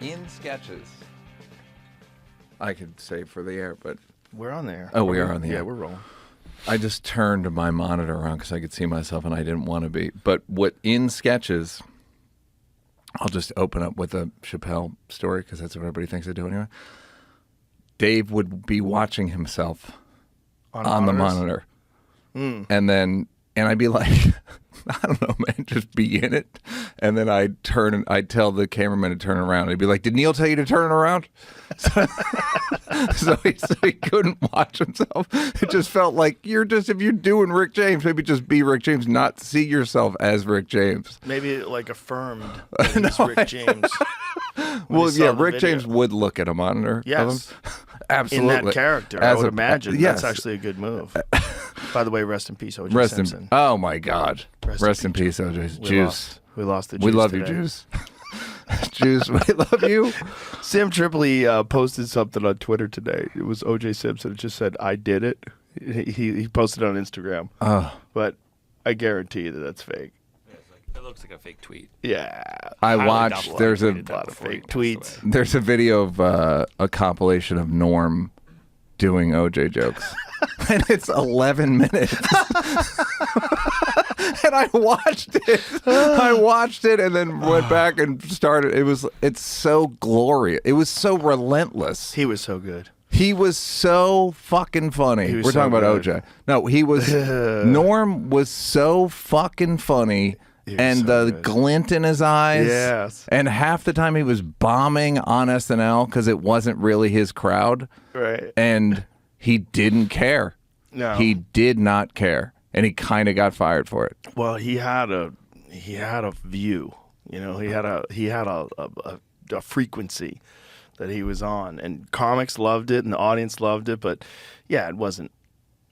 in sketches. I could say for the air, but we're on there. Oh, we are on the air. Yeah, we're rolling. I just turned my monitor around because I could see myself and I didn't want to be. But what in sketches, I'll just open up with a Chappelle story because that's what everybody thinks I do anyway. Dave would be watching himself on the monitor. And I'd be like, I don't know, man, just be in it. And then I'd tell the cameraman to turn around. He'd be like, did Neal tell you to turn around? So he couldn't watch himself. It just felt like if you're doing Rick James, maybe just be Rick James, not see yourself as Rick James. Maybe it like affirmed that he's Rick James. Well, yeah, Rick James would look at a monitor. Yes. Absolutely. In that character, I would imagine. Yes. That's actually a good move. By the way, rest in peace, O.J. Simpson. Oh, my God. Rest in peace, O.J. Juice. We lost the Juice. We love today. You, Juice. Juice, we love you. Sam Tripoli posted something on Twitter today. It was O.J. Simpson. It just said, I did it. He posted it on Instagram. But I guarantee you that's fake. It looks like a fake tweet. Yeah. I watched, there's a lot of fake tweets. There's a video of a compilation of Norm doing OJ jokes. And it's 11 minutes. And I watched it and then went back and started. It's so glorious. It was so relentless. He was so good. He was so fucking funny. We're talking about OJ. No, he was. Norm was so fucking funny. And so the glint in his eyes. Yes. And half the time he was bombing on SNL because it wasn't really his crowd. Right. And he didn't care. No. He did not care. And he kind of got fired for it. Well, he had a view. You know, he had a frequency that he was on. And comics loved it and the audience loved it. But, yeah, it wasn't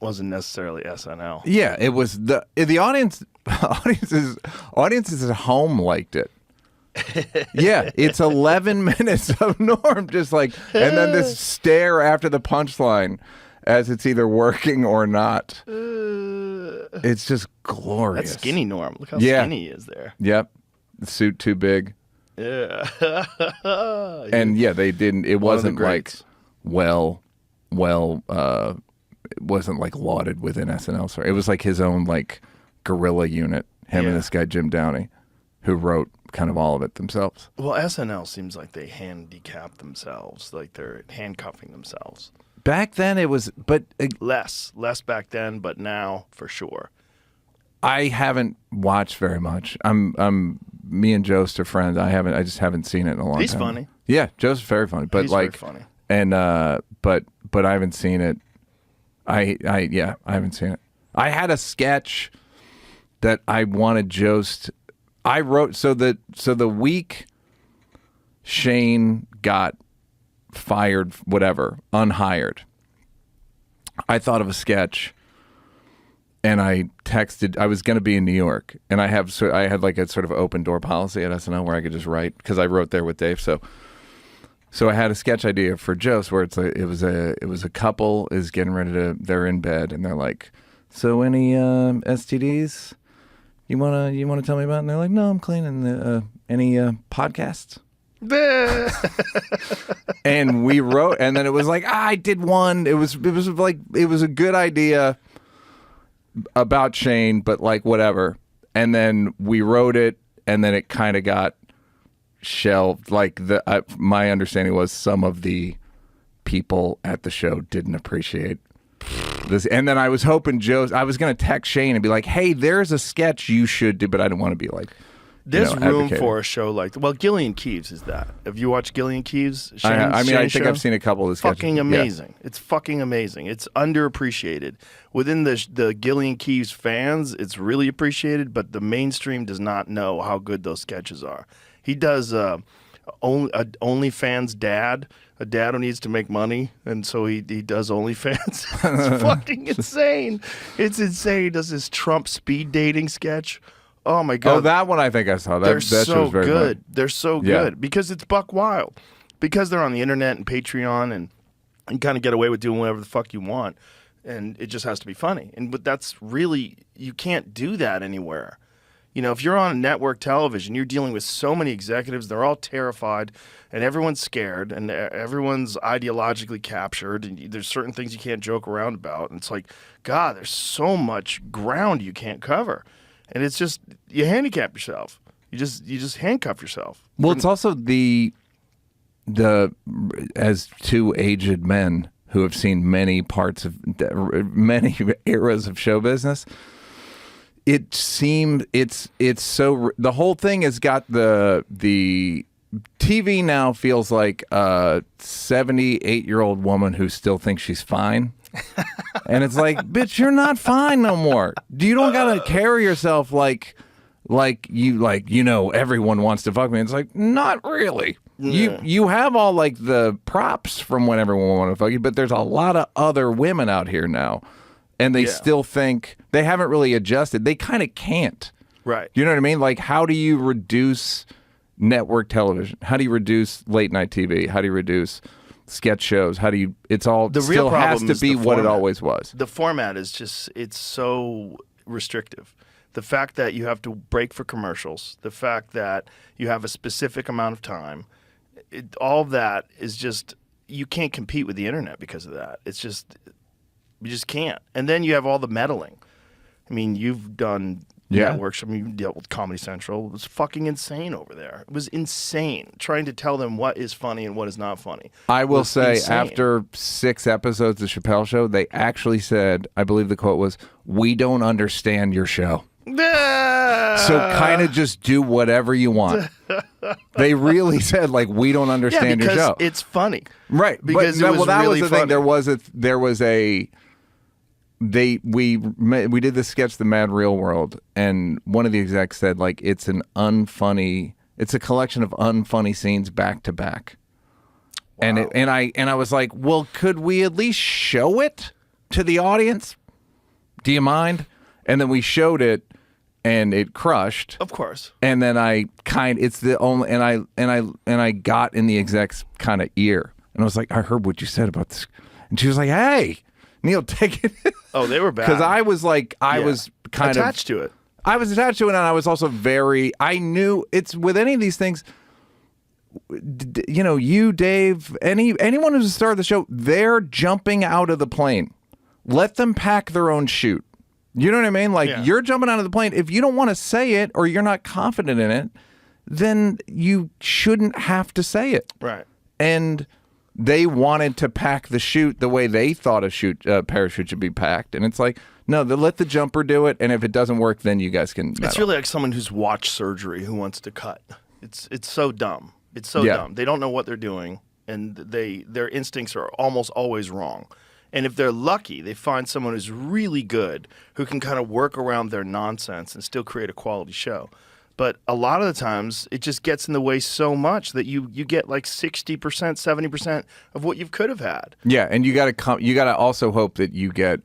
necessarily SNL. Yeah, it was the audience. Audiences at home liked it. Yeah, it's 11 minutes of Norm just like, and then this stare after the punchline as it's either working or not. It's just glorious. That's skinny Norm. Look how skinny he is there. Yep, the suit too big. Yeah. And yeah, they didn't. It wasn't like it wasn't like lauded within SNL. So it was like his own like guerrilla unit. Him and this guy Jim Downey, who wrote kind of all of it themselves. Well, SNL seems like they handicap themselves, like they're handcuffing themselves. Back then it was, but less back then, but now for sure. I haven't watched very much. Me and Joe's are friends. I just haven't seen it in a long time. He's funny. Yeah, Joe's very funny, but He's like very funny. And but I haven't seen it. I haven't seen it. I had a sketch that I wanted Jost. I wrote so the week Shane got fired, whatever, unhired. I thought of a sketch, and I texted. I was going to be in New York, and I had like a sort of open door policy at SNL where I could just write because I wrote there with Dave. So I had a sketch idea for Jost where it was a couple is getting ready to, they're in bed and they're like, so any STDs you wanna tell me about? And they're like, no, I'm clean. And any podcasts? And we wrote, and then it was like, I did one. It was a good idea about Shane, but like whatever. And then we wrote it, and then it kind of got shelved. Like my understanding was some of the people at the show didn't appreciate this, and then I was hoping I was going to text Shane and be like, "Hey, there's a sketch you should do," but I didn't want to be like. There's room for a show like that. Well, Gillian Keeves is that. Have you watched Gillian Keeves? I think I've seen a couple of the sketches. Fucking amazing. Yeah. It's fucking amazing. It's underappreciated. Within the Gillian Keeves fans, it's really appreciated, but the mainstream does not know how good those sketches are. He does OnlyFans dad, a dad who needs to make money, and so he does OnlyFans. It's fucking insane. It's insane. He does this Trump speed dating sketch. Oh my God! Oh, that one I think I saw. They're so very good. Fun. They're so good because it's buck wild. Because they're on the internet and Patreon and you kind of get away with doing whatever the fuck you want, and it just has to be funny. But that's really, you can't do that anywhere. You know, if you're on network television, you're dealing with so many executives. They're all terrified, and everyone's scared, and everyone's ideologically captured. And there's certain things you can't joke around about. And it's like, God, there's so much ground you can't cover, and it's just you handicap yourself. You just handcuff yourself. Well, it's also the as two aged men who have seen many parts of many eras of show business. It seemed it's so the whole thing has got the TV now feels like a 78-year-old woman who still thinks she's fine. And it's like, bitch, you're not fine no more. You don't gotta carry yourself like everyone wants to fuck me. It's like, not really. Yeah. You have all like the props from when everyone wanted to fuck you, but there's a lot of other women out here now. And they still think they haven't really adjusted. They kind of can't. Right. You know what I mean? Like, how do you reduce network television? How do you reduce late night TV? How do you reduce sketch shows? How do you? It's all the still real problem has to be what it always was. The format is just it's so restrictive. The fact that you have to break for commercials, the fact that you have a specific amount of time, all of that is just you can't compete with the internet because of that. It's just. You just can't. And then you have all the meddling. I mean, you've done networks. I mean, you dealt with Comedy Central. It was fucking insane over there. It was insane trying to tell them what is funny and what is not funny. I will say, after 6 episodes of Chappelle Show, they actually said, I believe the quote was, "We don't understand your show." So kind of just do whatever you want. They really said, like, we don't understand your show. It's funny. Right. Because that really was the funny. thing. We did the sketch, The Mad Real World, and one of the execs said, like, it's a collection of unfunny scenes back to back. Wow. And I was like, well, could we at least show it to the audience? Do you mind? And then we showed it, and it crushed. Of course. And then I got in the exec's kind of ear, and I was like, I heard what you said about this, and she was like, hey, Neal, take it. Oh, they were bad. Because I was like, I was kind of attached to it. I was attached to it, and I was also I knew it's with any of these things. You know, you, Dave, anyone who's a star of the show, they're jumping out of the plane. Let them pack their own chute. You know what I mean? Like, you're jumping out of the plane. If you don't want to say it or you're not confident in it, then you shouldn't have to say it. Right. And they wanted to pack the chute the way they thought a parachute should be packed. And it's like, no, let the jumper do it. And if it doesn't work, then you guys can. It's really like someone who's watched surgery who wants to cut. It's so dumb. It's so dumb. They don't know what they're doing, and their instincts are almost always wrong. And if they're lucky, they find someone who's really good who can kind of work around their nonsense and still create a quality show. But a lot of the times, it just gets in the way so much that you get like 60%, 70% of what you could have had. Yeah, and you got to also hope that you get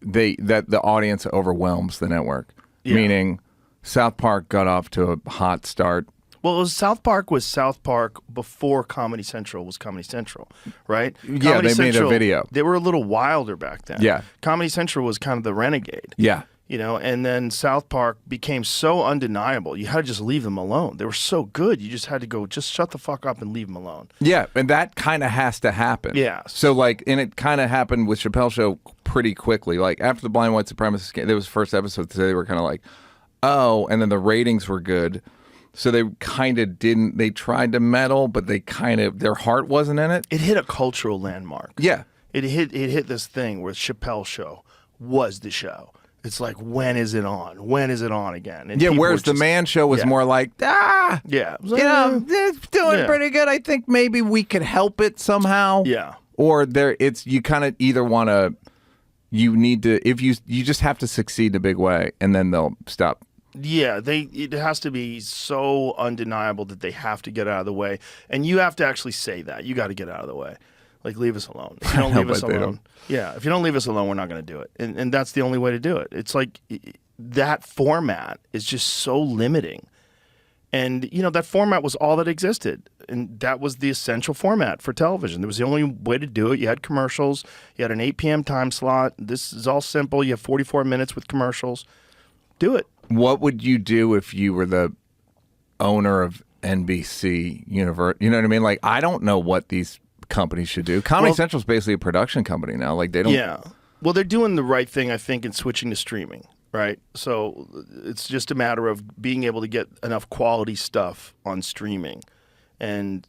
that the audience overwhelms the network. Yeah. Meaning, South Park got off to a hot start. Well, South Park was South Park before Comedy Central was Comedy Central, right? Yeah, they made a video. They were a little wilder back then. Yeah. Comedy Central was kind of the renegade. Yeah. You know, and then South Park became so undeniable. You had to just leave them alone. They were so good. You just had to go, just shut the fuck up and leave them alone. Yeah, and that kind of has to happen. Yeah. So, like, and it kind of happened with Chappelle Show pretty quickly. Like, after the Blind White Supremacist game, there was the first episode today, they were kind of like, oh, and then the ratings were good. So they kind of didn't, they tried to meddle, but they kind of, their heart wasn't in it. It hit a cultural landmark. Yeah. It hit this thing where Chappelle Show was the show. It's like, when is it on? When is it on again? And yeah, whereas the Man Show was more like, yeah, it's doing pretty good. I think maybe we could help it somehow. Yeah. Or you kind of either want to, you need to, if you just have to succeed in a big way, and then they'll stop. Yeah, it has to be so undeniable that they have to get out of the way. And you have to actually say that. You got to get out of the way. Like, leave us alone. If you don't leave us alone. Yeah, if you don't leave us alone, we're not going to do it. And that's the only way to do it. It's like that format is just so limiting. And, you know, that format was all that existed. And that was the essential format for television. It was the only way to do it. You had commercials. You had an 8 p.m. time slot. This is all simple. You have 44 minutes with commercials. Do it. What would you do if you were the owner of NBC Universe? You know what I mean? Like, I don't know what these companies should do. Comedy Central's basically a production company now. Like, they don't. Yeah. Well, they're doing the right thing, I think, in switching to streaming, right? So it's just a matter of being able to get enough quality stuff on streaming and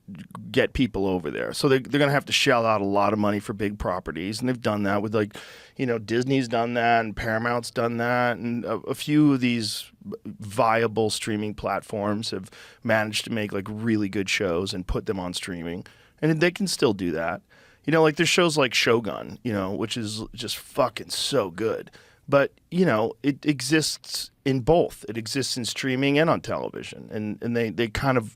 get people over there. So they're going to have to shell out a lot of money for big properties, and they've done that with, like, you know, Disney's done that, and Paramount's done that, and a few of these viable streaming platforms have managed to make, like, really good shows and put them on streaming, and they can still do that. You know, like, there's shows like Shogun, you know, which is just fucking so good. But, you know, it exists in both. It exists in streaming and on television, and they kind of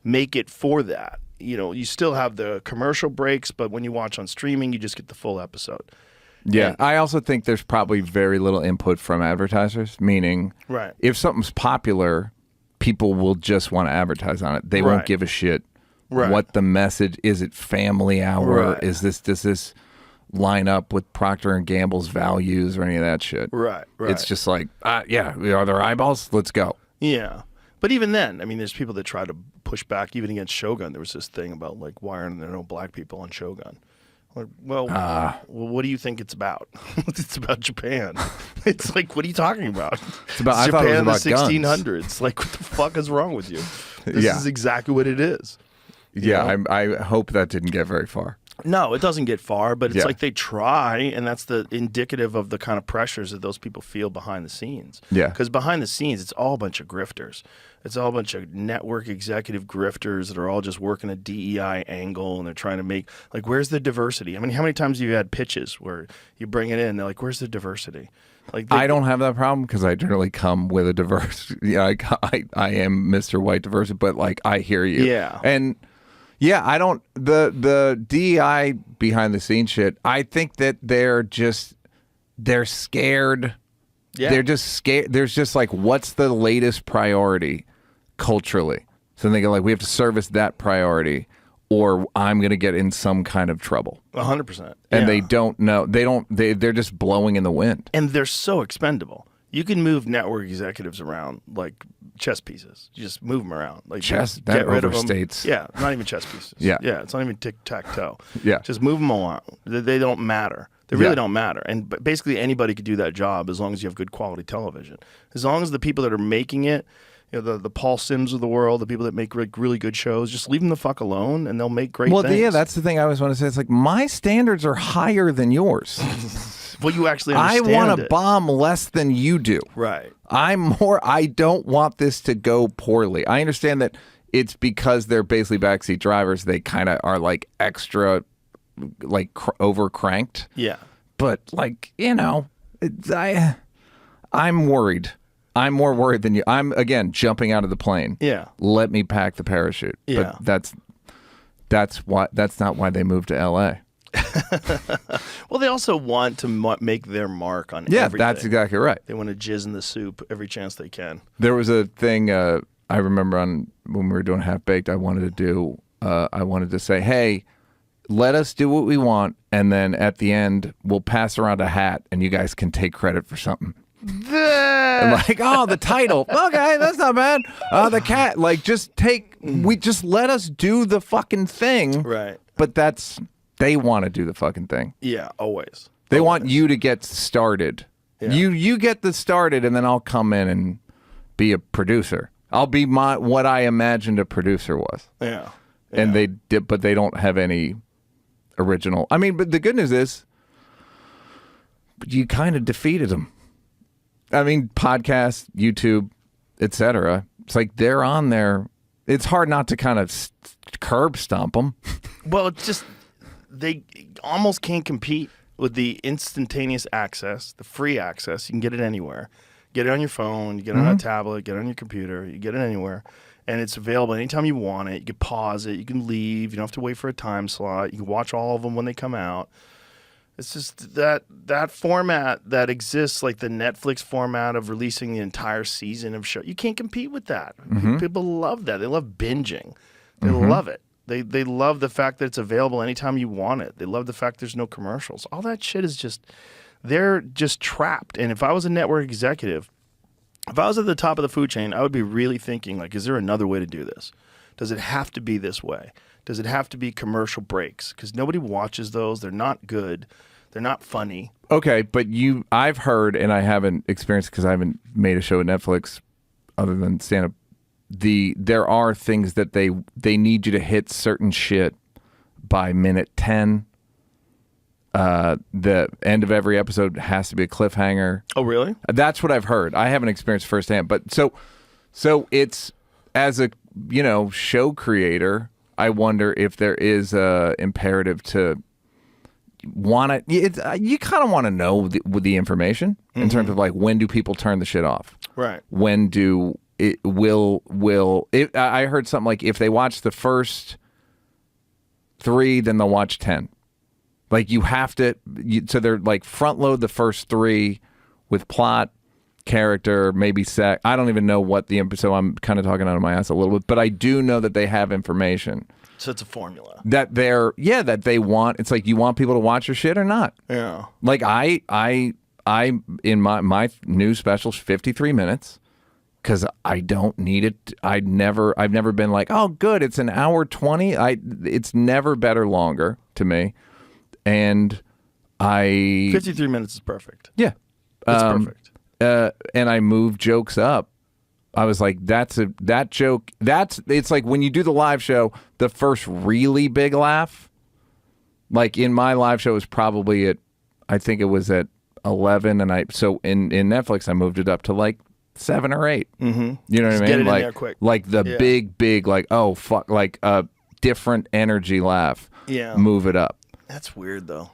make it for that. You know, you still have the commercial breaks, but when you watch on streaming, you just get the full episode. Yeah, And- I also think there's probably very little input from advertisers, meaning Right. if something's popular, people will just want to advertise on it. They Right. won't give a shit Right. what the message is. It family hour? Right. Does this line up with Procter and Gamble's values or any of that shit? Right. It's just like, yeah, are there eyeballs? Let's go. Yeah. But even then, I mean, there's people that try to push back even against Shogun. There was this thing about, like, why aren't there no black people on Shogun? Like, well, what do you think it's about? It's about Japan. It's like, what are you talking about? It's about. I thought Japan it in was the about guns. 1600s. Like, what the fuck is wrong with you? This Yeah. is exactly what it is. Yeah, I hope that didn't get very far. No, it doesn't get far, but it's Yeah. like they try, and that's the indicative of the kind of pressures that those people feel behind the scenes. Yeah. Because behind the scenes, it's all a bunch of grifters. It's all a bunch of network executive grifters that are all just working a DEI angle, and they're trying to make, like, where's the diversity? I mean, how many times have you had pitches where you bring it in, and they're like, where's the diversity? Like, I don't have that problem because I generally come with a diverse. Yeah, I am Mr. White diversity, but, like, I hear you. Yeah. And yeah, I don't the DEI behind the scenes shit. I think that they're scared. Yeah. They're just scared. There's just like, what's the latest priority culturally? So they go like, we have to service that priority, or I'm going to get in some kind of trouble. 100%. And they don't know. They're just blowing in the wind. And they're so expendable. You can move network executives around like chess pieces. You just move them around. Like, Chess? just That get rid of them. overstates. Yeah, not even chess pieces. Yeah. Yeah, it's not even tic-tac-toe. Yeah. Just move them along. They don't matter. They really don't matter. And basically anybody could do that job as long as you have good quality television. As long as the people that are making it, you know, the Paul Sims of the world, the people that make really good shows, just leave them the fuck alone, and they'll make great things. Yeah, that's the thing I always want to say. It's like, my standards are higher than yours. Well, you actually I understand want to it. bomb less than you do. Right. I don't want this to go poorly. I understand that it's because they're basically backseat drivers. They kind of are like extra, like over cranked. Yeah. But, like, you know, I'm worried. I'm more worried than you. I'm, again, jumping out of the plane. Yeah. Let me pack the parachute. Yeah. But that's not why they moved to LA. Well, they also want to make their mark on Yeah, everything. that's exactly right. They want to jizz in the soup every chance they can. There was a thing I remember when we were doing Half Baked. I wanted to say, hey, let us do what we want, and then at the end we'll pass around a hat, and you guys can take credit for something. And like, oh, the title. Okay, that's not bad. The cat. Like, just let us do the fucking thing. Right. But they want to do the fucking thing. Yeah, always. They want you to get started. Yeah. You get the started, and then I'll come in and be a producer. I'll be what I imagined a producer was. Yeah. And they did, but they don't have any original. I mean, but the good news is, you kind of defeated them. I mean, podcasts, YouTube, etc. It's like they're on there. It's hard not to kind of curb stomp them. Well, it's just they almost can't compete with the instantaneous access, the free access. You can get it anywhere. Get it on your phone, you get it on a tablet, get it on your computer, you get it anywhere. And it's available anytime you want it. You can pause it, you can leave, you don't have to wait for a time slot. You can watch all of them when they come out. It's just that format that exists, like the Netflix format of releasing the entire season of show. You can't compete with that. People love that. They love binging. They love it. They love the fact that it's available anytime you want it. They love the fact there's no commercials. All that shit is just, they're just trapped. And if I was a network executive, If I was at the top of the food chain, I would be really thinking, like, is there another way to do this? Does it have to be this way? Does it have to be commercial breaks? Because nobody watches those. They're not good. They're not funny. Okay, but I've heard, and I haven't experienced because I haven't made a show at Netflix other than stand-up. There are things that they need you to hit certain shit by minute 10. The end of every episode has to be a cliffhanger. Oh, really? That's what I've heard. I haven't experienced firsthand, but so it's, as a show creator, I wonder if there is a imperative to want to. You kind of want to know the information in terms of like, when do people turn the shit off? Right. When do it will it? I heard something like, if they watch the first 3, then they'll watch 10. Like, you have to, so they're like, front load the first 3 with plot, character, maybe sex. I don't even know what so I'm kind of talking out of my ass a little bit, but I do know that they have information. So it's a formula. That that they want. It's like, you want people to watch your shit or not? Yeah. Like, I in my new special's 53 minutes, because I don't need it. I've never been like, oh, good, it's an hour 20. It's never better longer to me. And 53 minutes is perfect. Yeah. It's perfect. And I move jokes up. I was like, that joke, it's like when you do the live show, the first really big laugh, like in my live show was probably I think it was at 11, so in Netflix I moved it up to like 7 or 8. Mm-hmm. You know what I mean? Get it like, in there quick. Like the big, like, oh fuck, like a different energy laugh. Yeah. Move it up. That's weird though.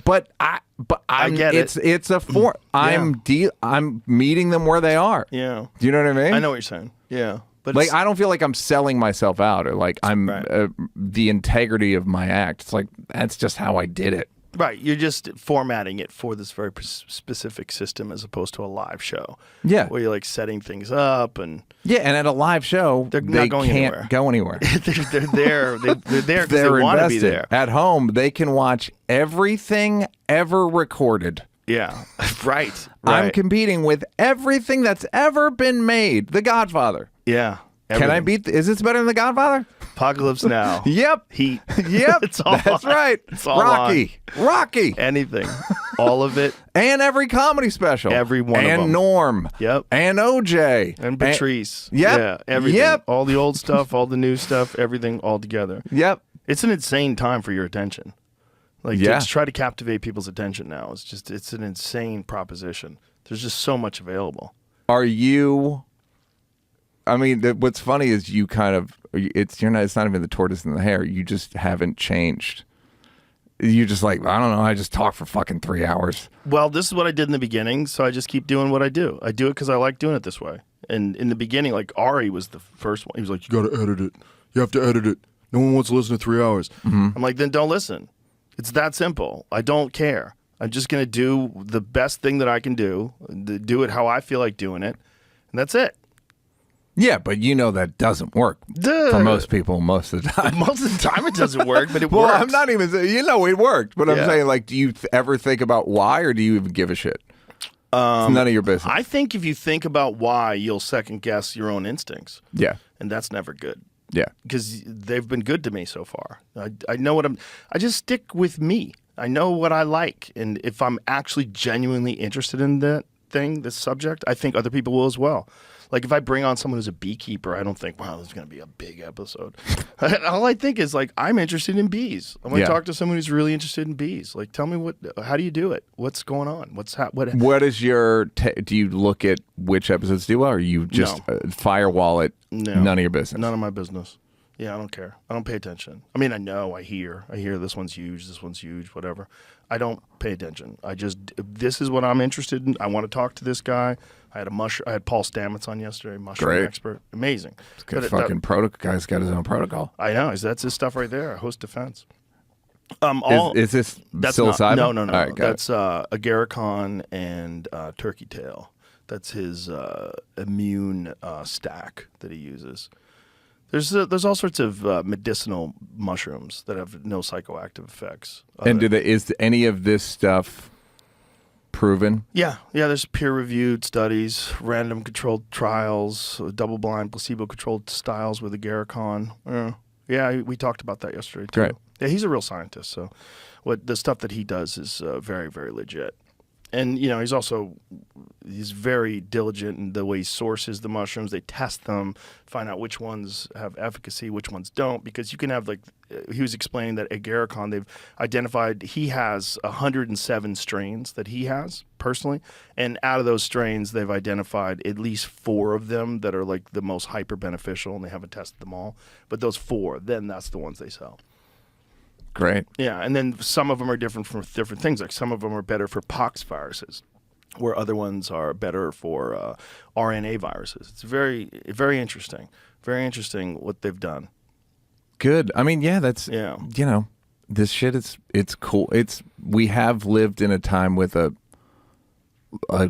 But I get it. It's a form. I'm meeting them where they are. Yeah. Do you know what I mean? I know what you're saying. Yeah. But like, I don't feel like I'm selling myself out, or like I'm Right. The integrity of my act. It's like, that's just how I did it. right, you're just formatting it for this very specific system as opposed to a live show. Yeah. Where you're like setting things up and Yeah, and at a live show, They're they not going can't anywhere. go anywhere. they're there. They're there because they They're want to be invested. there. At home, they can watch everything ever recorded. Yeah. right. I'm Right. competing with everything that's ever been made. The Godfather. Yeah. Can I Everything. beat? Is this better than The Godfather? Apocalypse Now? Yep. Heat. Yep. It's all That's on. right. It's all Rocky. Rocky. Anything. All of it. And every comedy special. Every one of and them. Norm. Yep. And OJ. And Patrice. Yep. Yeah. Everything. Yep. All the old stuff, all the new stuff, everything all together. Yep. It's an insane time for your attention. Like, Yeah. to try to captivate people's attention now. It's an insane proposition. There's just so much available. Are you? I mean, what's funny is you kind of it's not even the tortoise and the hare. You just haven't changed. You're just like, I don't know. I just talk for fucking 3 hours. Well, this is what I did in the beginning, so I just keep doing what I do. I do it because I like doing it this way. And in the beginning, like, Ari was the first one. He was like, you got to edit it. You have to edit it. No one wants to listen to 3 hours. Mm-hmm. I'm like, then don't listen. It's that simple. I don't care. I'm just going to do the best thing that I can do it how I feel like doing it, and that's it. Yeah, but you know that doesn't work Duh. for most people most of the time. Most of the time it doesn't work, but it Well, works. I'm not even saying, it worked, but I'm Yeah. saying, like, do you ever think about why, or do you even give a shit? It's none of your business. I think if you think about why, you'll second guess your own instincts, Yeah. and that's never good. Yeah. Because they've been good to me so far. I know what I just stick with me. I know what I like. And if I'm actually genuinely interested in that thing, this subject, I think other people will as well. Like, if I bring on someone who's a beekeeper, I don't think, wow, this is going to be a big episode. All I think is, like, I'm interested in bees. I'm going to Yeah. talk to someone who's really interested in bees. Like, tell me how do you do it? What's going on? What is your, do you look at which episodes do well, or you just firewall it, No. none of your business? None of my business. Yeah, I don't care. I don't pay attention. I mean, I know, I hear this one's huge, whatever. I don't pay attention. This is what I'm interested in. I want to talk to this guy. I had Paul Stamets on yesterday, mushroom Great. expert. Amazing. It's good But fucking protocol. Guy's got his own protocol. I know. That's his stuff right there. Host defense. Is this That's psilocybin? No. All right, got That's agaricon and turkey tail. That's his immune stack that he uses. There's all sorts of medicinal mushrooms that have no psychoactive effects. And is any of this stuff proven? Yeah. There's peer-reviewed studies, random controlled trials, double-blind, placebo-controlled styles with agarikon. Yeah, we talked about that yesterday too. Great. Yeah, he's a real scientist. So, the stuff that he does is very, very legit. And he's very diligent in the way he sources the mushrooms. They test them, find out which ones have efficacy, which ones don't. Because you can have, like, he was explaining that agarikon, they've identified, he has 107 strains that he has personally. And out of those strains, they've identified at least 4 of them that are like the most hyper beneficial, and they haven't tested them all. But those 4, then that's the ones they sell. Great. Yeah, and then some of them are different for different things. Like some of them are better for pox viruses, where other ones are better for RNA viruses. It's very, very interesting. Very interesting what they've done. Good. I mean, yeah, that's, this shit it's cool. We have lived in a time with a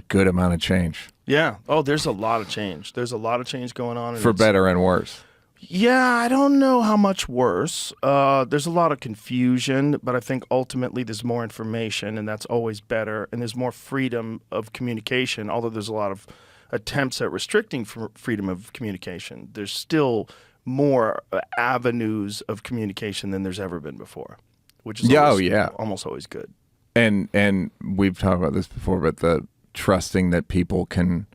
good amount of change. Yeah. Oh, there's a lot of change. There's a lot of change going on. For better and worse. Yeah, I don't know how much worse. There's a lot of confusion, but I think ultimately there's more information, and that's always better. And there's more freedom of communication, although there's a lot of attempts at restricting freedom of communication. There's still more avenues of communication than there's ever been before, which is almost always good. And we've talked about this before, but the trusting that people can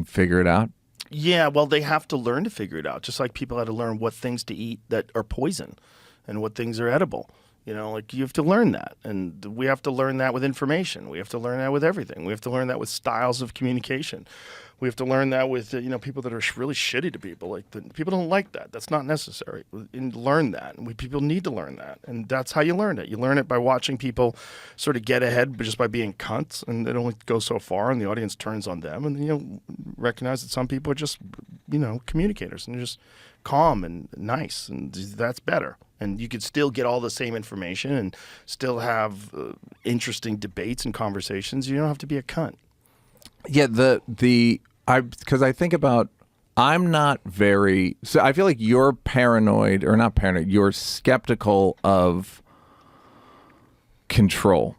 figure it out. Yeah, well, they have to learn to figure it out, just like people had to learn what things to eat that are poison and what things are edible. Like you have to learn that. And we have to learn that with information. We have to learn that with everything. We have to learn that with styles of communication. We have to learn that with, people that are really shitty to people. Like people don't like that. That's not necessary. And learn that. And people need to learn that. And that's how you learn it. You learn it by watching people sort of get ahead, but just by being cunts. And it only goes so far, and the audience turns on them. And, recognize that some people are just, communicators, and they're just calm and nice. And that's better. And you could still get all the same information and still have interesting debates and conversations. You don't have to be a cunt. Yeah, because I think about, I'm not very, so I feel like you're paranoid, or not paranoid, you're skeptical of control,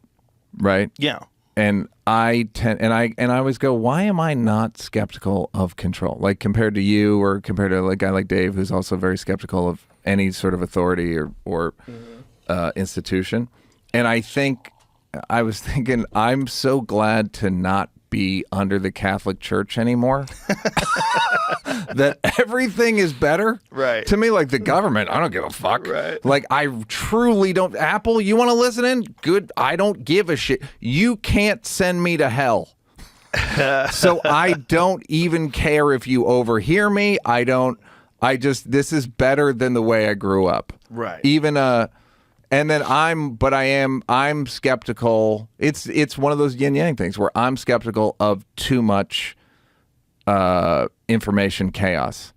right? Yeah. And I always go, why am I not skeptical of control? Like compared to you, or compared to a guy like Dave, who's also very skeptical of any sort of authority or institution. And I was thinking, I'm so glad to not be under the Catholic Church anymore. That everything is better. Right. To me, like the government, I don't give a fuck. Right. Like I truly don't. Apple, you want to listen in? Good. I don't give a shit. You can't send me to hell. So I don't even care if you overhear me. This is better than the way I grew up. Right. And then I'm skeptical. It's one of those yin yang things where I'm skeptical of too much information chaos.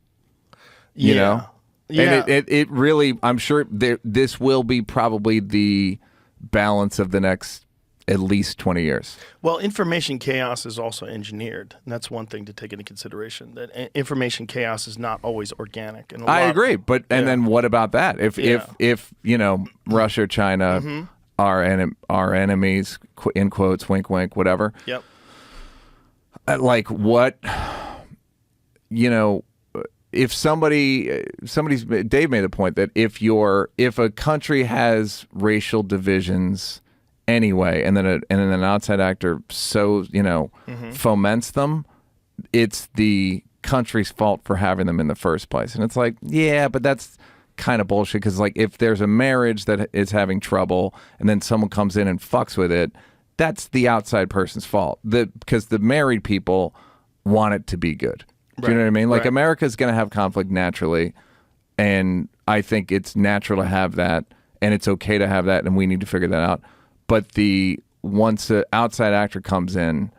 You know? Yeah. And it really, I'm sure this will be probably the balance of the next at least 20 years. Well, information chaos is also engineered, and that's one thing to take into consideration. That information chaos is not always organic. And I agree, but and then what about that? If Russia, China are enemies, in quotes, wink, wink, whatever. Yep. Like what? If somebody's Dave made the point that if a country has racial divisions anyway, and then an outside actor foments them, it's the country's fault for having them in the first place. And it's like, yeah, but that's kind of bullshit, because like if there's a marriage that is having trouble and then someone comes in and fucks with it, that's the outside person's fault. Because the married people want it to be good. Do you know what I mean? Like America's going to have conflict naturally, and I think it's natural to have that, and it's okay to have that, and we need to figure that out. But once an outside actor comes in,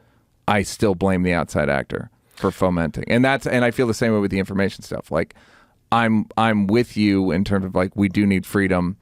I still blame the outside actor for fomenting, and I feel the same way with the information stuff. Like, I'm with you in terms of like we do need freedom,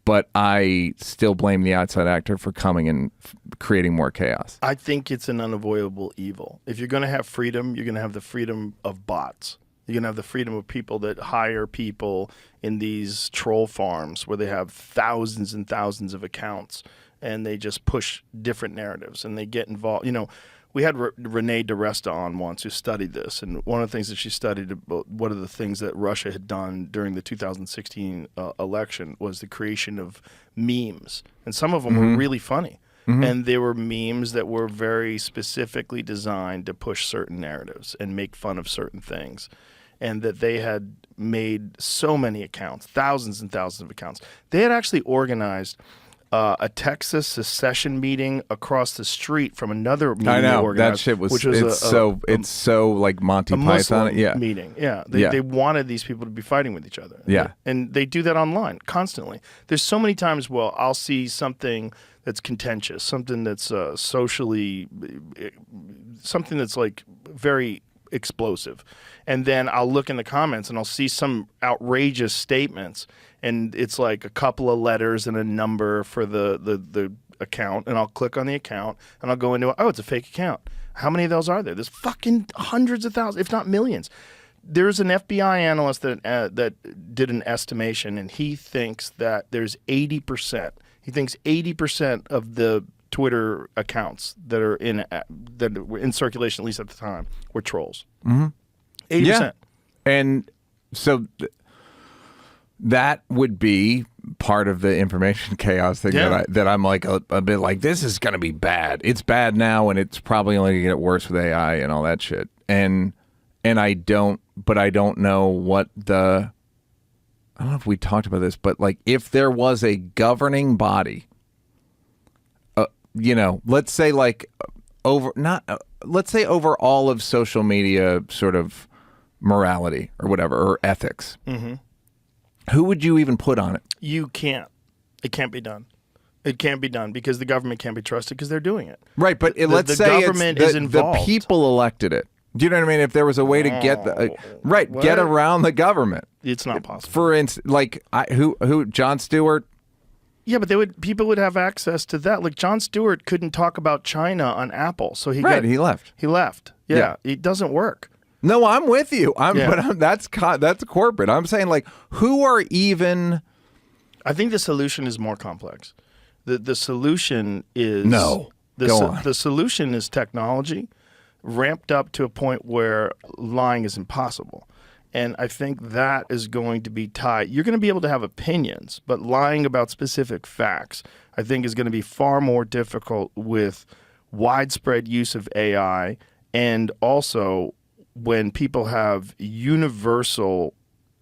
but I still blame the outside actor for coming and creating more chaos. I think it's an unavoidable evil. If you're going to have freedom, you're going to have the freedom of bots. You're going to have the freedom of people that hire people in these troll farms where they have thousands and thousands of accounts, and they just push different narratives, and they get involved. You know, we had Renee DiResta on once who studied this, and one of the things that she studied about what are the things that Russia had done during the 2016 election was the creation of memes, and some of them were really funny. And they were memes that were very specifically designed to push certain narratives and make fun of certain things. And that they had made so many accounts, thousands and thousands of accounts. They had actually organized a Texas secession meeting across the street from another meeting. I know, they organized, that shit was, which was it's so like Monty a Muslim Python. meeting. Yeah. They wanted these people to be fighting with each other. Yeah. And they do that online constantly. There's so many times, well, I'll see something that's contentious, something that's socially, something that's like very explosive. And then I'll look in the comments and I'll see some outrageous statements, and it's like a couple of letters and a number for the account, and I'll click on the account and I'll go into it. Oh, it's a fake account. How many of those are there? There's fucking hundreds of thousands, if not millions. There's an FBI analyst that did an estimation, and he thinks that there's 80%. He thinks 80% of the Twitter accounts that are were in circulation, at least at the time, were trolls. 80%. Yeah. And so that would be part of the information chaos thing that I'm like a bit like, this is going to be bad. It's bad now, and it's probably only going to get worse with AI and all that shit. And I don't know what I don't know if we talked about this, but like if there was a governing body, you know, let's say like let's say over all of social media sort of morality or whatever, or ethics, who would you even put on it? You can't. It can't be done. It can't be done because the government can't be trusted because they're doing it. Right, but let's say government is involved. The people elected it. Do you know what I mean? If there was a way to get get around the government, it's not possible. For instance, like who Jon Stewart. Yeah, but people would have access to that. Like Jon Stewart couldn't talk about China on Apple, so he left. He left. Yeah, it doesn't work. No, I'm with you. That's corporate. I'm saying like who are even. I think the solution is more complex. The solution is go on. The solution is technology ramped up to a point where lying is impossible. And I think that is going to be tied. You're going to be able to have opinions, but lying about specific facts, I think, is going to be far more difficult with widespread use of AI, and also when people have universal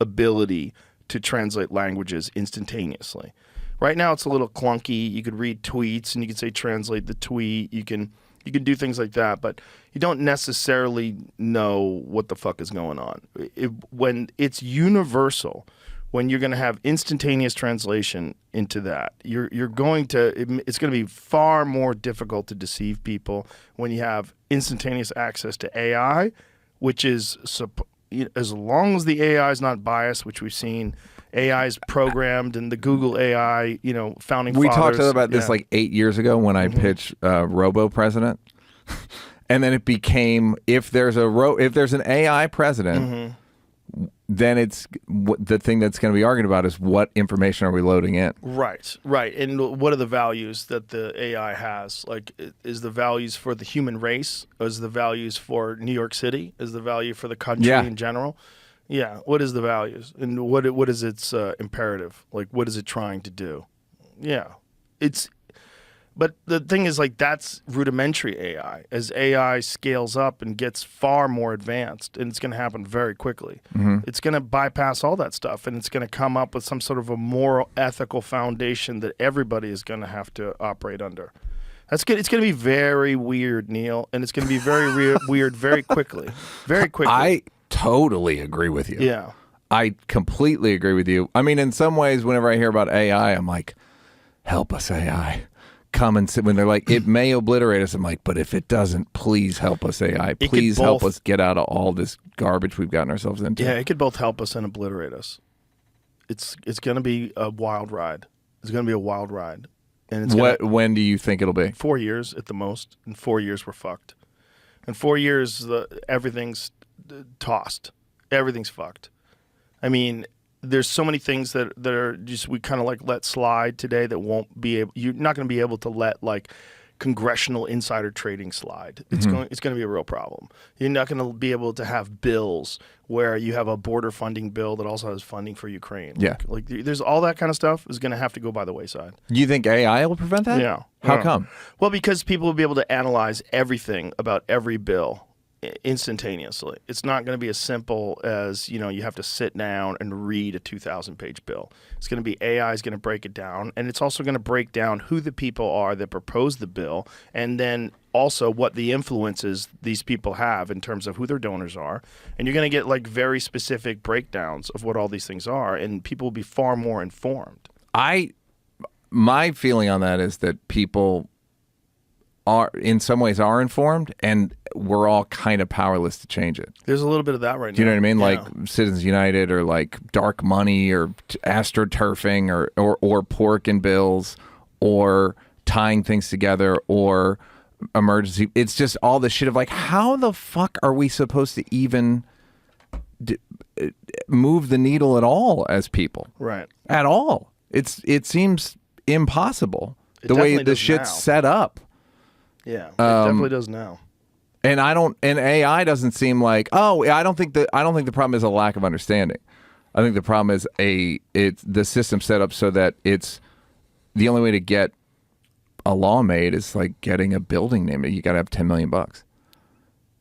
ability to translate languages instantaneously. Right now, it's a little clunky. You could read tweets and you could say translate the tweet. You can do things like that, but you don't necessarily know what the fuck is going on. When it's universal, when you're going to have instantaneous translation into that, it's going to be far more difficult to deceive people when you have instantaneous access to AI, which is, as long as the AI is not biased, which we've seen. AI is programmed, and the Google AI, founding fathers. We talked about this like 8 years ago when I pitched Robo President, and then it became if there's an AI president, then it's the thing that's going to be argued about is what information are we loading in? Right, and what are the values that the AI has? Like, is the values for the human race? Is the values for New York City? Is the value for the country in general? Yeah, what is the values, and what is its imperative? Like, what is it trying to do? Yeah, but the thing is, like, that's rudimentary AI. As AI scales up and gets far more advanced, and it's going to happen very quickly, it's going to bypass all that stuff, and it's going to come up with some sort of a moral, ethical foundation that everybody is going to have to operate under. That's good. It's going to be very weird, Neal, and it's going to be very weird very quickly. Very quickly. I totally agree with you. Yeah. I completely agree with you. I mean, in some ways, whenever I hear about AI, I'm like, help us, AI. Come and sit. When they're like, it may obliterate us, I'm like, but if it doesn't, please help us, AI. Please help us get out of all this garbage we've gotten ourselves into. Yeah, it could both help us and obliterate us. It's going to be a wild ride. It's going to be a wild ride. And when do you think it'll be? 4 years at the most. In 4 years, we're fucked. In 4 years, everything's tossed. Everything's fucked. I mean, there's so many things that are just we kind of like let slide today that won't be able. You're not going to be able to let like congressional insider trading slide. It's going to be a real problem. You're not going to be able to have bills where you have a border funding bill that also has funding for Ukraine. Yeah. Like there's all that kind of stuff is going to have to go by the wayside. You think AI will prevent that? Yeah. How come? Well, because people will be able to analyze everything about every bill instantaneously. It's not going to be as simple as, you have to sit down and read a 2,000-page bill. It's going to be AI is going to break it down, and it's also going to break down who the people are that proposed the bill, and then also what the influences these people have in terms of who their donors are. And you're going to get like very specific breakdowns of what all these things are, and people will be far more informed. My feeling on that is that people are in some ways are informed, and we're all kind of powerless to change it. There's a little bit of that right now. Do you know what I mean? Yeah. Like Citizens United, or like dark money, or astroturfing, or pork and bills, or tying things together, or emergency. It's just all the shit of like, how the fuck are we supposed to even move the needle at all as people? Right. At all. It seems impossible It the way definitely the does shit's now. set up. Yeah, it definitely does now. And AI doesn't seem like, I don't think the problem is a lack of understanding. I think the problem is it's the system set up so that it's the only way to get a law made is like getting a building name. You got to have $10 million.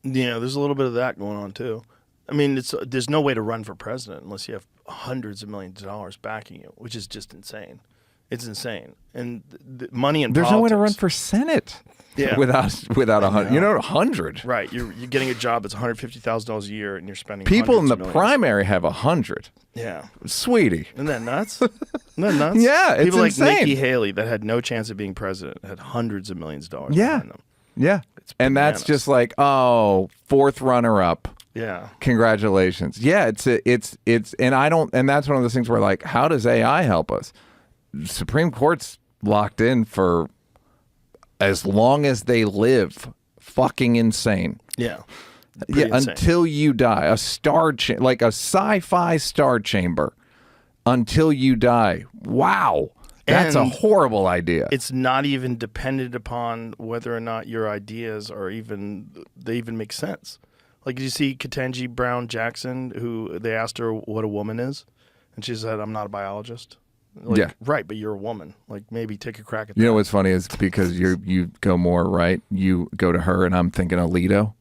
Yeah, there's a little bit of that going on too. I mean, there's no way to run for president unless you have hundreds of millions of dollars backing you, which is just insane. It's insane, and the money in There's politics. no way to run for Senate. Yeah. without 100. You know, 100. Right, you're getting a job that's $150,000 a year, and you're spending People in hundreds the of millions. primary have 100. Yeah, Sweetie. isn't that nuts? Isn't that nuts? Yeah, it's people like insane. Nikki Haley that had no chance of being president had hundreds of millions of dollars Yeah. behind them. Yeah. And that's bananas. just like, fourth runner up. Yeah, Congratulations. Yeah, it's and that's one of those things where like, how does AI help us? Supreme Court's locked in for as long as they live. Fucking insane. yeah, Yeah, insane. until you die. A star like a sci-fi star chamber until you die. Wow. That's a And horrible idea. It's not even dependent upon whether or not your ideas are even make sense. Like, did you see Ketanji Brown Jackson, who they asked her what a woman is, and she said, "I'm not a biologist." Like, Yeah. right, but you're a woman. Like, maybe take a crack at that. You know what's funny is because you go more right. You go to her, and I'm thinking Alito.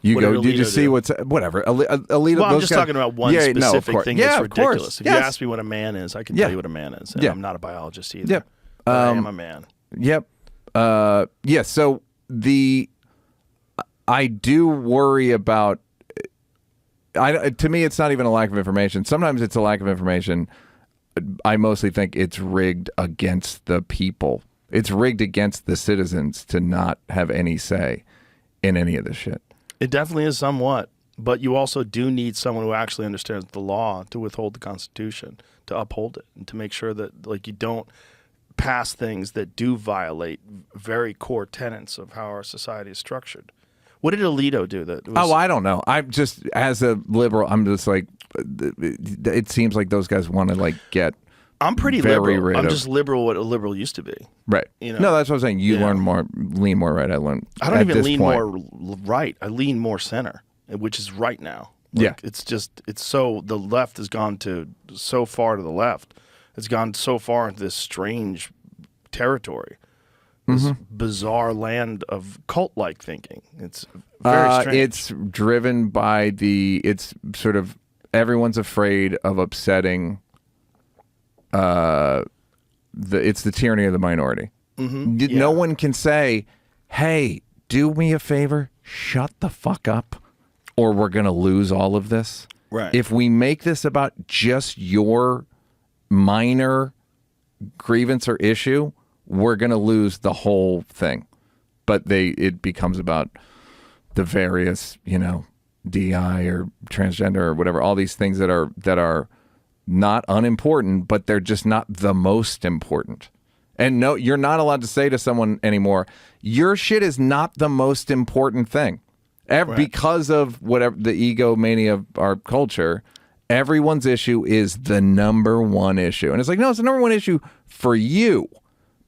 What did Did you Alito see do? what's whatever? Alito. Well, I'm those just guys- talking about one Yeah, no, of specific course. thing Yeah, that's of course. ridiculous. If Yes. you ask me what a man is, I can Yeah. tell you what a man is. And Yeah. I'm not a biologist either. Yep. But I am a man. Yep. Yeah. So I do worry about. To me, it's not even a lack of information. Sometimes it's a lack of information. I mostly think it's rigged against the people. It's rigged against the citizens to not have any say in any of this shit. It definitely is somewhat, but you also do need someone who actually understands the law to withhold the Constitution, to uphold it, and to make sure that like you don't pass things that do violate very core tenets of how our society is structured. What did Alito do? I don't know. I'm just, as a liberal, I'm just like, it seems like those guys want to like get. I'm pretty very liberal. rid I'm of- just liberal what a liberal used to be. Right. You know? No, that's what I'm saying. You Yeah. lean more right. I don't I don't even lean point. more right. I lean more center, which is right now. Yeah. It's so, the left has gone to so far to the left. It's gone so far into this strange territory, this bizarre land of cult-like thinking. It's very strange. It's driven by it's sort of, everyone's afraid of upsetting. It's the tyranny of the minority. Yeah. No one can say, "Hey, do me a favor, shut the fuck up, or we're gonna lose all of this." Right. If we make this about just your minor grievance or issue, we're gonna lose the whole thing. But it becomes about the various, DI or transgender or whatever, all these things that are not unimportant, but they're just not the most important. And no, you're not allowed to say to someone anymore, your shit is not the most important thing. Because of whatever the egomania of our culture, Everyone's issue is the number one issue. And it's like, no, it's the number one issue for you,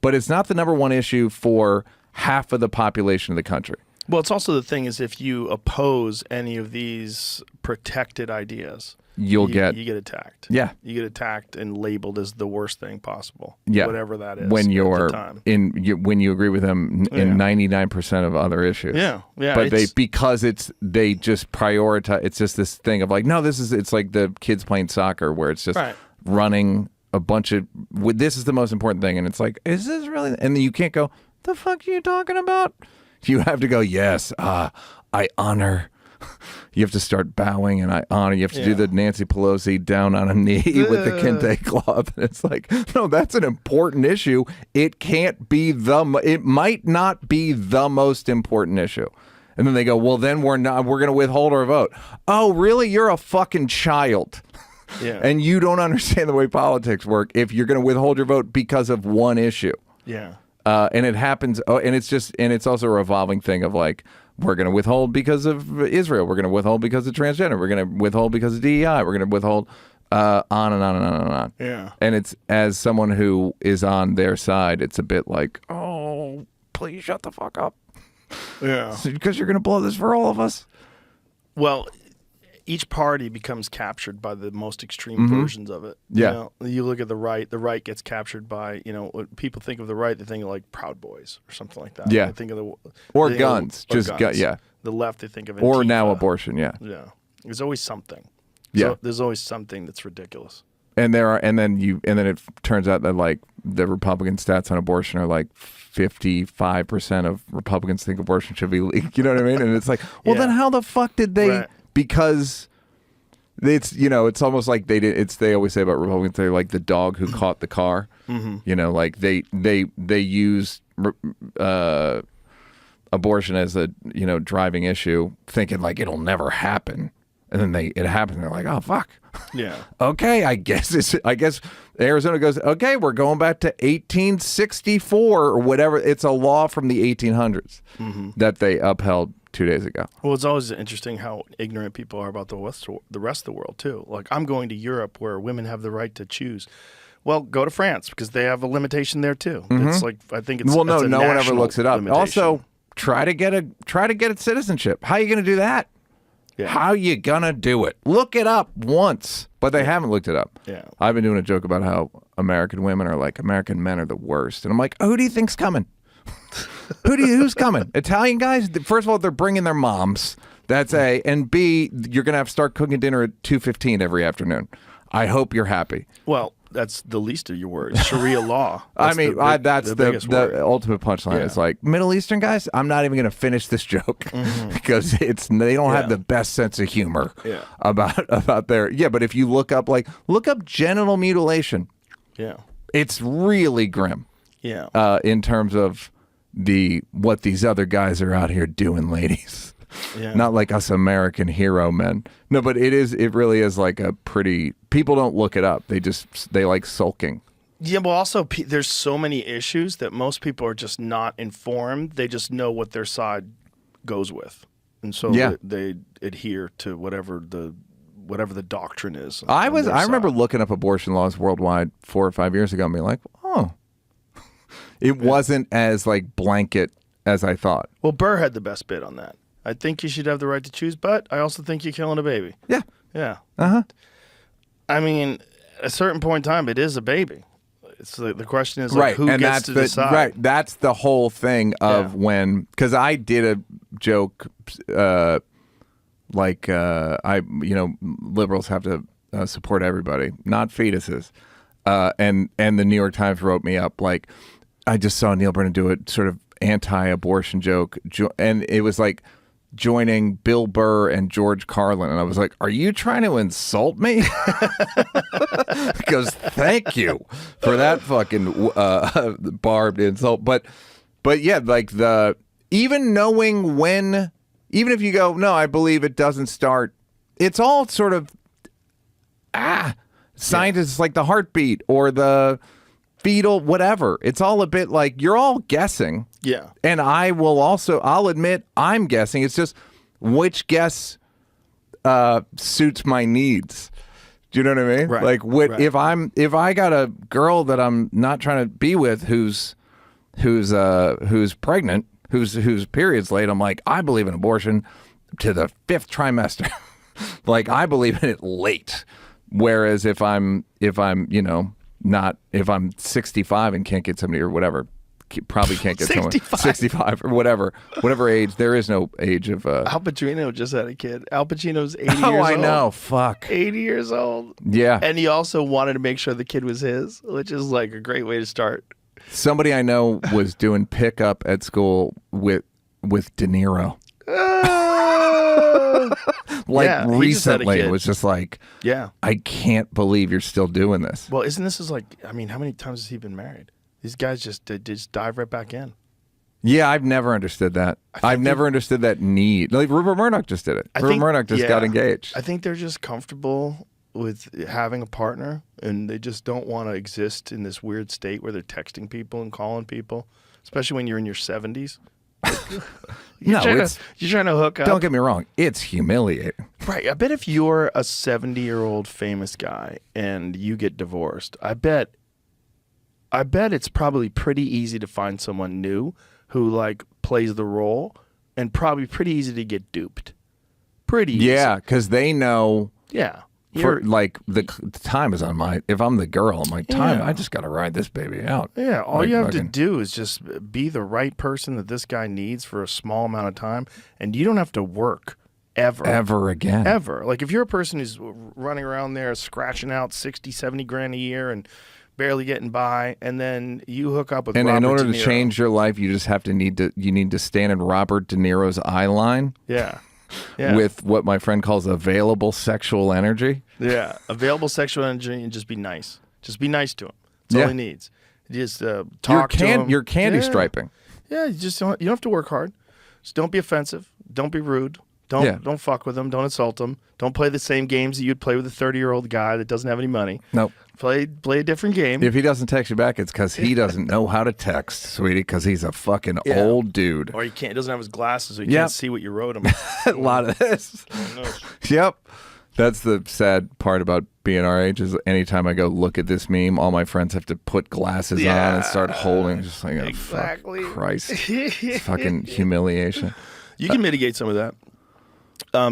but it's not the number one issue for half of the population of the country. Well, it's also the thing is if you oppose any of these protected ideas, you get attacked. Yeah. You get attacked and labeled as the worst thing possible. Yeah. Whatever that is. When you're at the time. when you agree with them in 99% of other issues. Yeah. Yeah. But they just prioritize. It's just this thing of like, no, it's like the kids playing soccer where it's just running a bunch of, this is the most important thing. And it's like, is this really? And then you can't go, the fuck are you talking about? You have to go, yes, I honor. You have to start bowing, and I honor. You have to do the Nancy Pelosi down on a knee with the kente cloth. And it's like, no, that's an important issue. It can't be it might not be the most important issue. And then they go, well, then we're going to withhold our vote. Oh, really? You're a fucking child. Yeah. And you don't understand the way politics work if you're going to withhold your vote because of one issue. Yeah. And it happens, and it's also a revolving thing of like, we're going to withhold because of Israel. We're going to withhold because of transgender. We're going to withhold because of DEI. We're going to withhold on and on and on and on. Yeah. And it's, as someone who is on their side, it's a bit like, oh, please shut the fuck up. Yeah. Because you're going to blow this for all of us. Well, each party becomes captured by the most extreme versions of it. Yeah. You look at the right gets captured by, when people think of the right, they think of like Proud Boys or something like that. Yeah. They think of guns. Yeah. The left, they think of Antifa. Or now abortion, yeah. Yeah. There's always something. Yeah. So there's always something that's ridiculous. And then it turns out that like the Republican stats on abortion are like 55% of Republicans think abortion should be legal. You know what I mean? And it's like, well, then how the fuck did they? Right. Because it's it's almost like they always say about Republicans, they're like the dog who caught the car. Like they use abortion as a driving issue, thinking like it'll never happen, and then it happens. And they're like, oh fuck. Yeah. Okay, I guess Arizona goes, okay, we're going back to 1864 or whatever. It's a law from the 1800s that they upheld 2 days ago. Well, it's always interesting how ignorant people are about the rest of the world too. Like, I'm going to Europe where women have the right to choose. Well, go to France because they have a limitation there too. It's like, I think it's no one ever looks it up. Limitation. Also, try to get a citizenship. How are you going to do that? Yeah. How you gonna do it? Look it up once, but they haven't looked it up. Yeah. I've been doing a joke about how American women are like American men are the worst, and I'm like, oh, who do you think's coming? Who's coming? Italian guys? First of all, they're bringing their moms. That's A, and B, you're gonna have to start cooking dinner at 2:15 every afternoon. I hope you're happy. Well, that's the least of your worries. Sharia law. That's the ultimate punchline. Yeah. It's like, Middle Eastern guys, I'm not even going to finish this joke because they don't have the best sense of humor about their But if you look up genital mutilation, it's really grim. Yeah. In terms of what these other guys are out here doing, ladies. Yeah. Not like us American hero men. No, but it really is like a pretty, people don't look it up. They like sulking. Yeah, but also there's so many issues that most people are just not informed. They just know what their side goes with. And so they adhere to whatever the doctrine is. I remember looking up abortion laws worldwide 4 or 5 years ago and being like, oh, it wasn't as like blanket as I thought. Well, Burr had the best bit on that. I think you should have the right to choose, but I also think you're killing a baby. Yeah. Yeah. Uh-huh. I mean, at a certain point in time, it is a baby. It's the question is like, who gets to decide? Right. That's the whole thing of when, because I did a joke, liberals have to support everybody, not fetuses. And the New York Times wrote me up like, I just saw Neal Brennan do a sort of anti-abortion joke, and it was like joining Bill Burr and George Carlin, and I was like, are you trying to insult me? Because thank you for that fucking barbed insult. But yeah, like even knowing when, even if you go, no, I believe it doesn't start, it's all sort of scientists like the heartbeat or the fetal whatever. It's all a bit like you're all guessing. Yeah. And I'll admit I'm guessing. It's just which guess suits my needs. Do you know what I mean? Right, Like, right. if I got a girl that I'm not trying to be with who's pregnant, whose period's late, I'm like, I believe in abortion to the 5th trimester. Like, I believe in it late. Whereas if I'm if I'm 65 and can't get somebody or whatever, probably can't get 65. someone 65 or whatever age. There is no age of. Al Pacino just had a kid. Al Pacino's 80 years old. Oh, I know. Fuck. 80 years old. Yeah. And he also wanted to make sure the kid was his, which is like a great way to start. Somebody I know was doing pickup at school with De Niro. Like, Yeah, he just had a recently, kid. it was just like, Yeah. I can't believe you're still doing this. Well, isn't this like, I mean, how many times has he been married? These guys just dive right back in. Yeah, I've never understood that. I've never understood that need. Like, Rupert Murdoch just did it. Rupert Murdoch just got engaged. I think they're just comfortable with having a partner, and they just don't want to exist in this weird state where they're texting people and calling people, especially when you're in your 70s. You're trying to hook up. Don't get me wrong. It's humiliating. Right. I bet if you're a 70-year-old famous guy and you get divorced, I bet it's probably pretty easy to find someone new who like plays the role, and probably pretty easy to get duped. Pretty easy. Yeah, because they know. Yeah. For like the time is on my. If I'm the girl, I'm like, time. I just got to ride this baby out. Yeah, all Like, you have fucking- to do is just be the right person that this guy needs for a small amount of time, and you don't have to work ever again. Ever. Like if you're a person who's running around there scratching out 60, 70 grand a year and barely getting by, and then you hook up with And Robert in order De to Niro. change your life, you just have to need to stand in Robert De Niro's eye line Yeah. Yeah. with what my friend calls available sexual energy. Yeah. Available sexual energy, and just be nice. Just be nice to him. That's all he needs. Just talk to him. You're candy striping. Yeah, you don't have to work hard. Just don't be offensive. Don't be rude. Don't fuck with him. Don't insult him. Don't play the same games that you'd play with a 30-year-old guy that doesn't have any money. Nope. Play a different game. If he doesn't text you back, it's because he doesn't know how to text, sweetie, because he's a fucking old dude. Or he doesn't have his glasses, so he Yep. can't see what you wrote him. A lot of this. Yep. That's the sad part about being our age is anytime I go look at this meme, all my friends have to put glasses on and start holding. Just like, oh, Exactly. fuck Christ. It's fucking humiliation. You can mitigate some of that.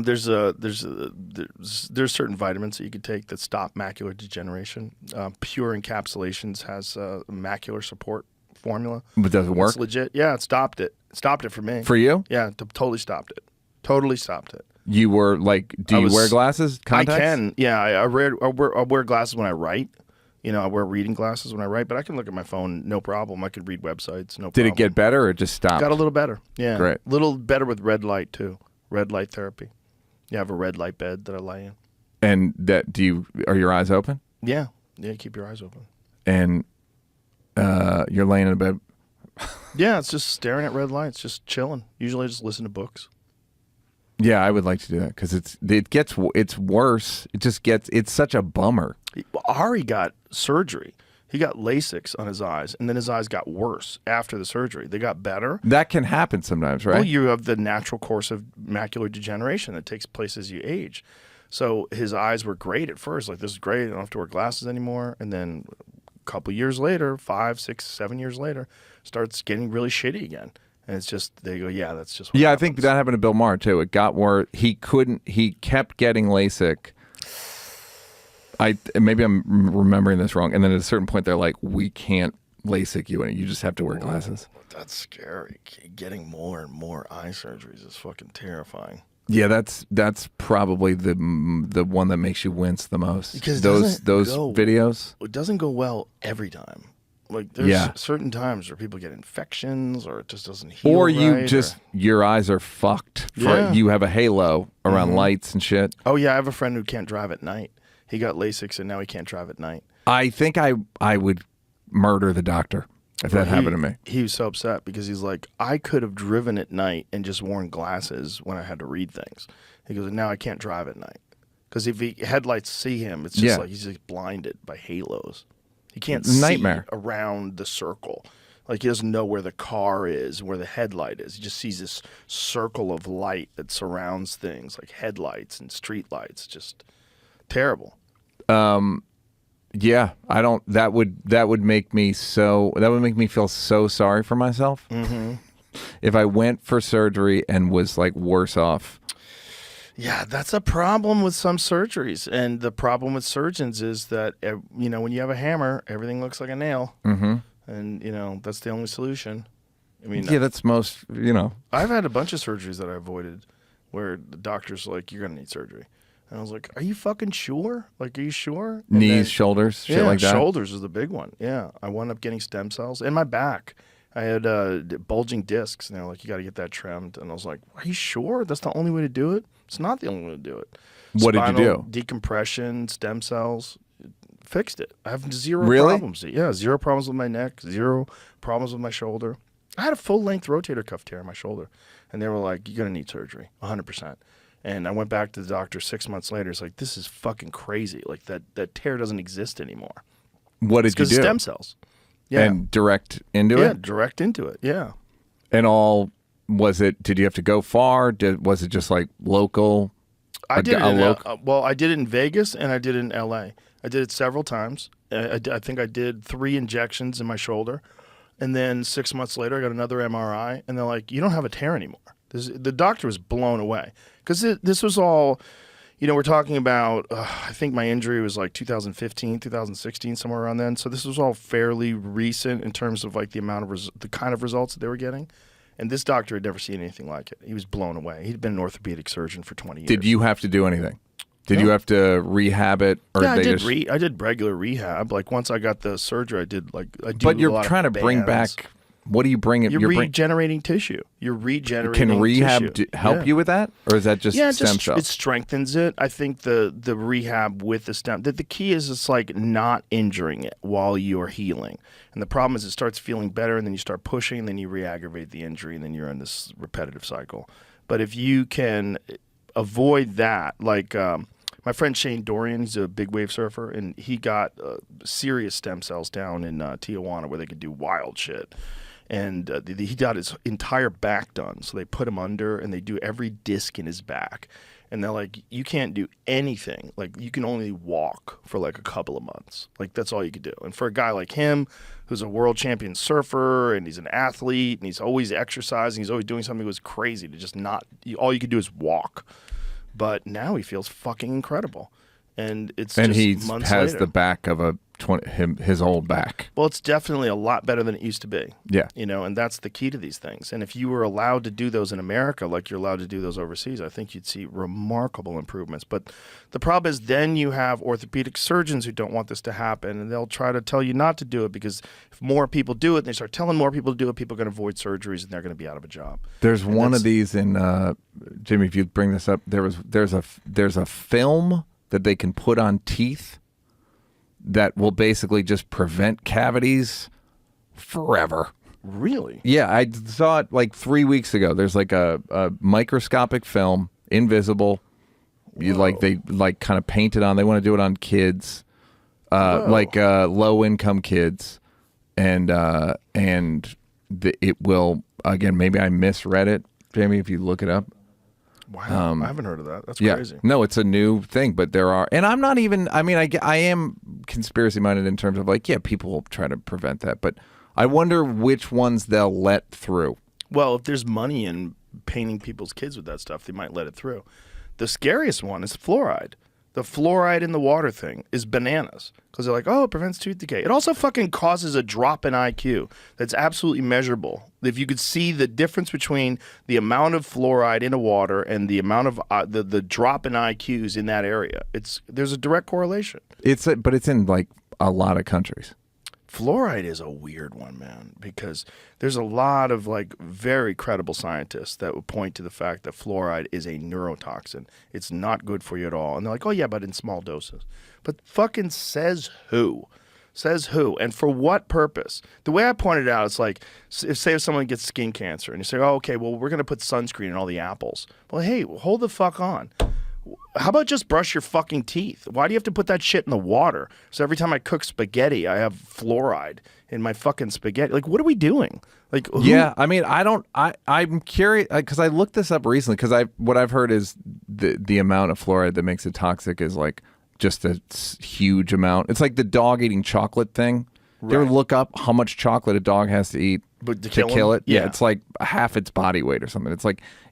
There's certain vitamins that you could take that stop macular degeneration. Pure Encapsulations has a macular support formula. But does it work? It's legit. Yeah, it stopped it. It stopped it for me. For you? Yeah, totally stopped it. Totally stopped it. You were like, do you wear glasses? Contacts? I can. Yeah, I wear glasses when I write. You know, I wear reading glasses when I write, but I can look at my phone, no problem. I could read websites, no problem. Did it get better or it just stopped? Got a little better. Yeah. Great. A little better with red light, too. Red light therapy. You have a red light bed that I lay in. And that are your eyes open? Yeah. Yeah, keep your eyes open. And you're laying in a bed. Yeah, it's just staring at red lights, just chilling. Usually I just listen to books. Yeah, I would like to do that because it's worse. It's such a bummer. Ari got surgery. He got LASIK on his eyes, and then his eyes got worse after the surgery. They got better. That can happen sometimes, right? Well, you have the natural course of macular degeneration that takes place as you age. So his eyes were great at first. Like, this is great. I don't have to wear glasses anymore. And then a couple years later, 5, 6, 7 years later, starts getting really shitty again. And it's just, they go, yeah, that's just what Yeah, happens. I think that happened to Bill Maher, too. It got worse. He kept getting LASIK. Maybe I'm remembering this wrong. And then at a certain point, they're like, we can't LASIK you, and you just have to wear glasses. That's scary. Getting more and more eye surgeries is fucking terrifying. Yeah, that's probably the one that makes you wince the most. Because it those doesn't videos. It doesn't go well every time. Like, there's certain times where people get infections, or it just doesn't heal Or you right, just your eyes are fucked. Yeah. You have a halo around lights and shit. Oh, yeah, I have a friend who can't drive at night. He got LASIK, and now he can't drive at night. I think I would murder the doctor if that happened to me. He was so upset because he's like, I could have driven at night and just worn glasses when I had to read things. He goes, now I can't drive at night. Because if headlights see him, it's just like he's just blinded by halos. He can't Nightmare. see around the circle. Like, he doesn't know where the car is, where the headlight is. He just sees this circle of light that surrounds things, like headlights and street lights. Just terrible. Yeah, I don't. That would make me feel so sorry for myself if I went for surgery and was like worse off. Yeah, that's a problem with some surgeries, and the problem with surgeons is that when you have a hammer, everything looks like a nail, and that's the only solution. I mean, Yeah, that's most. I've had a bunch of surgeries that I avoided, where the doctor's like, "You're gonna need surgery." And I was like, "Are you fucking sure? Like, are you sure?" And Knees, shoulders, shit like that. Shoulders is the big one. Yeah, I wound up getting stem cells in my back. I had bulging discs, and they're like, "You got to get that trimmed." And I was like, "Are you sure? That's the only way to do it?" It's not the only way to do it. What did you do? Decompression, stem cells, fixed it. I have zero Really? problems. Yeah, zero problems with my neck, zero problems with my shoulder. I had a full-length rotator cuff tear in my shoulder, and they were like, "You're gonna need surgery, 100%." And I went back to the doctor 6 months later. It's like, this is fucking crazy. Like, that tear doesn't exist anymore. What did you Because do? stem cells. Yeah. And direct into Yeah, it? direct into it. Yeah. And did you have to go far? Was it just like local? I did it in Vegas and I did it in LA. I did it several times. I think I did 3 injections in my shoulder. And then 6 months later, I got another MRI. And they're like, "You don't have a tear anymore." The doctor was blown away. Because this was all, we're talking about, I think my injury was like 2015, 2016, somewhere around then. So this was all fairly recent in terms of like the amount of the kind of results that they were getting. And this doctor had never seen anything like it. He was blown away. He'd been an orthopedic surgeon for 20 years. Did you have to do anything? Did you have to rehab it? Or Yeah, I did regular rehab. Like once I got the surgery, I do. But you're trying to bring back. What do you bring? You're regenerating tissue. You're regenerating. Can rehab tissue. help you with that, or is that just stem cells? It strengthens it. I think the rehab with the stem. The key is it's like not injuring it while you're healing. And the problem is it starts feeling better, and then you start pushing, and then you re-aggravate the injury, and then you're in this repetitive cycle. But if you can avoid that, like my friend Shane Dorian, he's a big wave surfer, and he got serious stem cells down in Tijuana where they could do wild shit. And he got his entire back done. So they put him under, and they do every disc in his back. And they're like, "You can't do anything. Like, you can only walk for like a couple of months. Like, that's all you could do." And for a guy like him, who's a world champion surfer, and he's an athlete, and he's always exercising, he's always doing something that was crazy to just not, all you could do is walk. But now he feels fucking incredible. And it's just months later. Has the back of his old back. Well, it's definitely a lot better than it used to be. Yeah. And that's the key to these things. And if you were allowed to do those in America like you're allowed to do those overseas, I think you'd see remarkable improvements. But the problem is then you have orthopedic surgeons who don't want this to happen, and they'll try to tell you not to do it because if more people do it, and they start telling more people to do it, people are going to avoid surgeries, and they're going to be out of a job. There's one of these in Jimmy, if you bring this up, there's a film that they can put on teeth that will basically just prevent cavities forever. Really? Yeah, I saw it like 3 weeks ago. There's like a microscopic film, invisible. You they kind of paint it on. They want to do it on kids, low income kids, and it will, again. Maybe I misread it, Jamie. If you look it up. Wow, I haven't heard of that. That's yeah. crazy. No, it's a new thing, but there are, and I'm not even. I mean, I am conspiracy minded in terms of like, yeah, people will try to prevent that, but I wonder which ones they'll let through. Well, if there's money in painting people's kids with that stuff, they might let it through. The scariest one is fluoride. The fluoride in the water thing is bananas because they're like, oh, it prevents tooth decay. It also fucking causes a drop in IQ that's absolutely measurable. If you could see the difference between the amount of fluoride in the water and the amount of the drop in IQs in that area, there's a direct correlation. But it's in like a lot of countries. Fluoride is a weird one, man, because there's a lot of like very credible scientists that would point to the fact that fluoride is a neurotoxin. It's not good for you at all. And they're like, oh yeah, but in small doses. But fucking says who? Says who? And for what purpose? The way I pointed out, it's like, if someone gets skin cancer and you say, oh, okay, well, we're going to put sunscreen in all the apples. Well, hey, hold the fuck on. How about just brush your fucking teeth? Why do you have to put that shit in the water? So every time I cook spaghetti, I have fluoride in my fucking spaghetti. Like, what are we doing? Like, yeah, I mean, I'm curious because I looked this up recently because what I've heard is the amount of fluoride that makes it toxic is like just a huge amount. It's like the dog eating chocolate thing. Do you ever look up how much chocolate a dog has to eat But to kill it? Yeah, it's like half its body weight or something.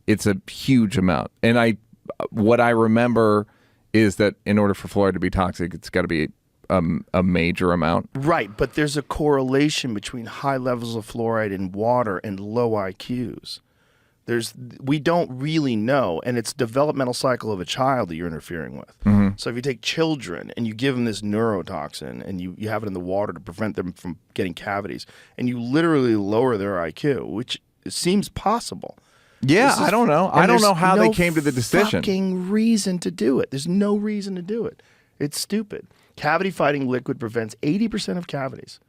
It's a huge amount. And what I remember is that in order for fluoride to be toxic, it's got to be a major amount. Right, but there's a correlation between high levels of fluoride in water and low IQs. We don't really know, and it's developmental cycle of a child that you're interfering with. Mm-hmm. So if you take children and you give them this neurotoxin and you have it in the water to prevent them from getting cavities, and you literally lower their IQ, which seems possible. Yeah, I don't know. I don't know how they came to the decision. There's no fucking reason to do it. There's no reason to do it. It's stupid. Cavity-fighting liquid prevents 80% of cavities.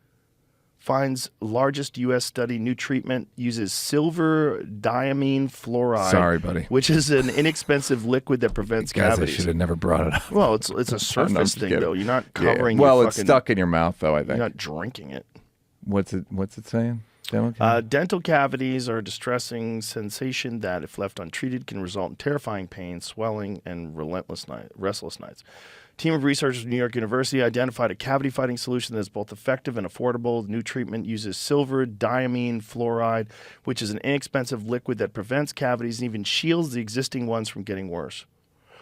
Finds largest U.S. study. New treatment uses silver diamine fluoride. Sorry, buddy. Which is an inexpensive liquid that prevents Guys, cavities. I should have never brought it up. Well, it's a surface thing, though. You're not Yeah. covering Well, your it's fucking... stuck in your mouth, though, I think. You're not drinking it. What's it saying? Dental cavities are a distressing sensation that, if left untreated, can result in terrifying pain, swelling, and restless nights. A team of researchers from New York University identified a cavity-fighting solution that is both effective and affordable. The new treatment uses silver diamine fluoride, which is an inexpensive liquid that prevents cavities and even shields the existing ones from getting worse.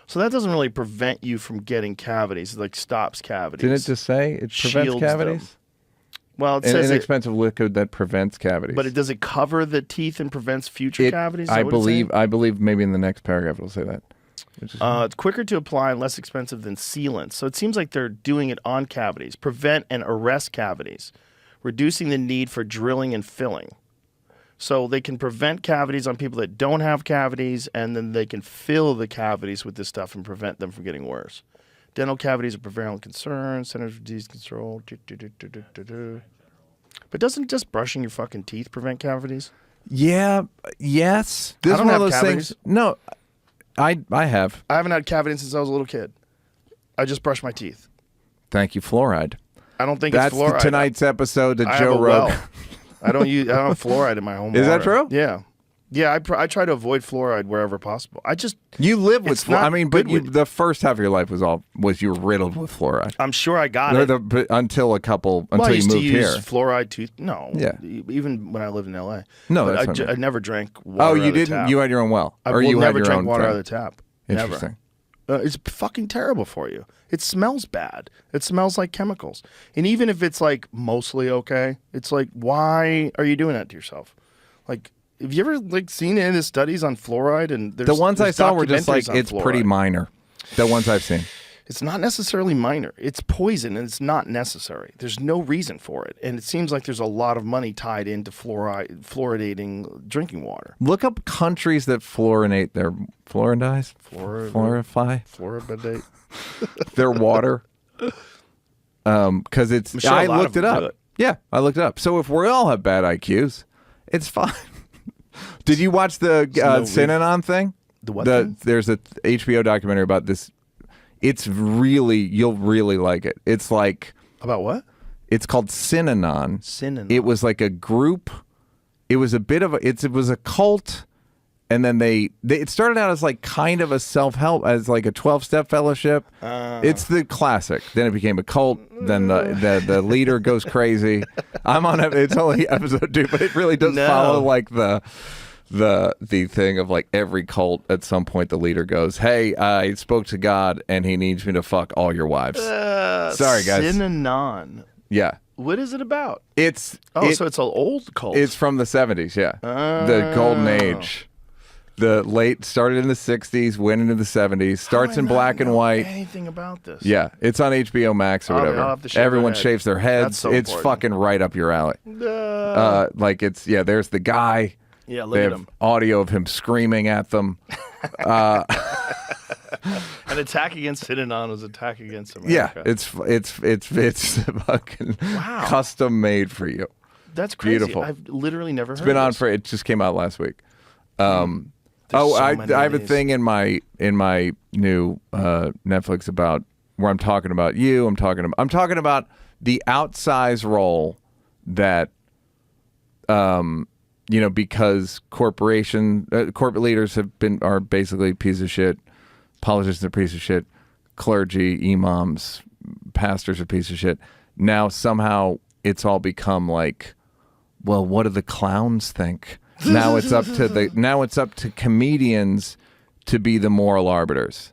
So that doesn't really prevent you from getting cavities. It stops cavities. Didn't it just say it prevents cavities? Them. Well, it An says inexpensive liquid that prevents cavities. But does it cover the teeth and prevents future cavities? I believe maybe in the next paragraph it'll say that. It's quicker to apply and less expensive than sealants. So it seems like they're doing it on cavities. Prevent and arrest cavities, reducing the need for drilling and filling. So they can prevent cavities on people that don't have cavities, and then they can fill the cavities with this stuff and prevent them from getting worse. Dental cavities are prevalent concern. Centers for Disease Control. But doesn't just brushing your fucking teeth prevent cavities? Yeah. Yes. This I don't is one have of those cavities. things. No, I have. I haven't had cavities since I was a little kid. I just brush my teeth. Thank you, fluoride. I don't think That's it's fluoride. tonight's episode of I Joe have a Rogan. well. I don't have fluoride in my home water. Is that true? Yeah. Yeah, I try to avoid fluoride wherever possible. You live with It's not fluoride. I mean, but good with- the first half of your life was you were riddled with fluoride. I'm sure I got it. Until Well, I you used moved to use here. fluoride tooth. No. Yeah. Even when I lived in L.A. No, But that's what I mean. I never drank water Oh, out you of the didn't? tap. You had your own well, I or you had never your drank own water out thing? of the tap. Interesting. Never. It's fucking terrible for you. It smells bad. It smells like chemicals. And even if it's mostly okay, it's why are you doing that to yourself? Have you ever seen any of the studies on fluoride? And The ones I saw were just documentaries on it's fluoride. pretty minor. The ones I've seen. It's not necessarily minor. It's poison, and it's not necessary. There's no reason for it, and it seems like there's a lot of money tied into fluoridating drinking water. Look up countries that fluorinate their Fluoridate their water. Because it's. Michelle, I a lot looked of it them do up. it. Yeah, I looked it up. So if we all have bad IQs, it's fine. Did you watch the Synanon thing? The what thing? There's a HBO documentary about this. You'll really like it. It's About what? it's called Synanon. Synanon. It was like a group. It was a bit of it was a cult, and then it started out as kind of a self-help, as a 12-step fellowship. It's the classic. Then it became a cult. Then the leader goes crazy. I'm on it. It's only episode 2, but it really does follow the thing of every cult. At some point, the leader goes, "Hey, I spoke to God, and He needs me to fuck all your wives." Sorry, guys. Synanon. Yeah. What is it about? So it's an old cult. It's from the 70s, yeah. The golden age. Started in the 60s, went into the 70s, starts in black and white. Anything about this? Yeah, it's on HBO Max or whatever. I'll have to shave Everyone their head. shaves their heads. That's so it's important. fucking right up your alley. There's the guy. Yeah, look They at have him. audio of him screaming at them. An attack against Synanon was an attack against Yeah, America. it's fucking custom made for you. That's crazy. beautiful. I've literally never heard It's been of on this. for. It just came out last week. so I many have a of these. thing in my new Netflix about where I'm talking about you. I'm talking about the outsized role that because corporate leaders are basically a piece of shit, politicians are a piece of shit, clergy, imams, pastors are pieces of shit. Now somehow it's all become like, well, what do the clowns think? Now it's up to comedians to be the moral arbiters.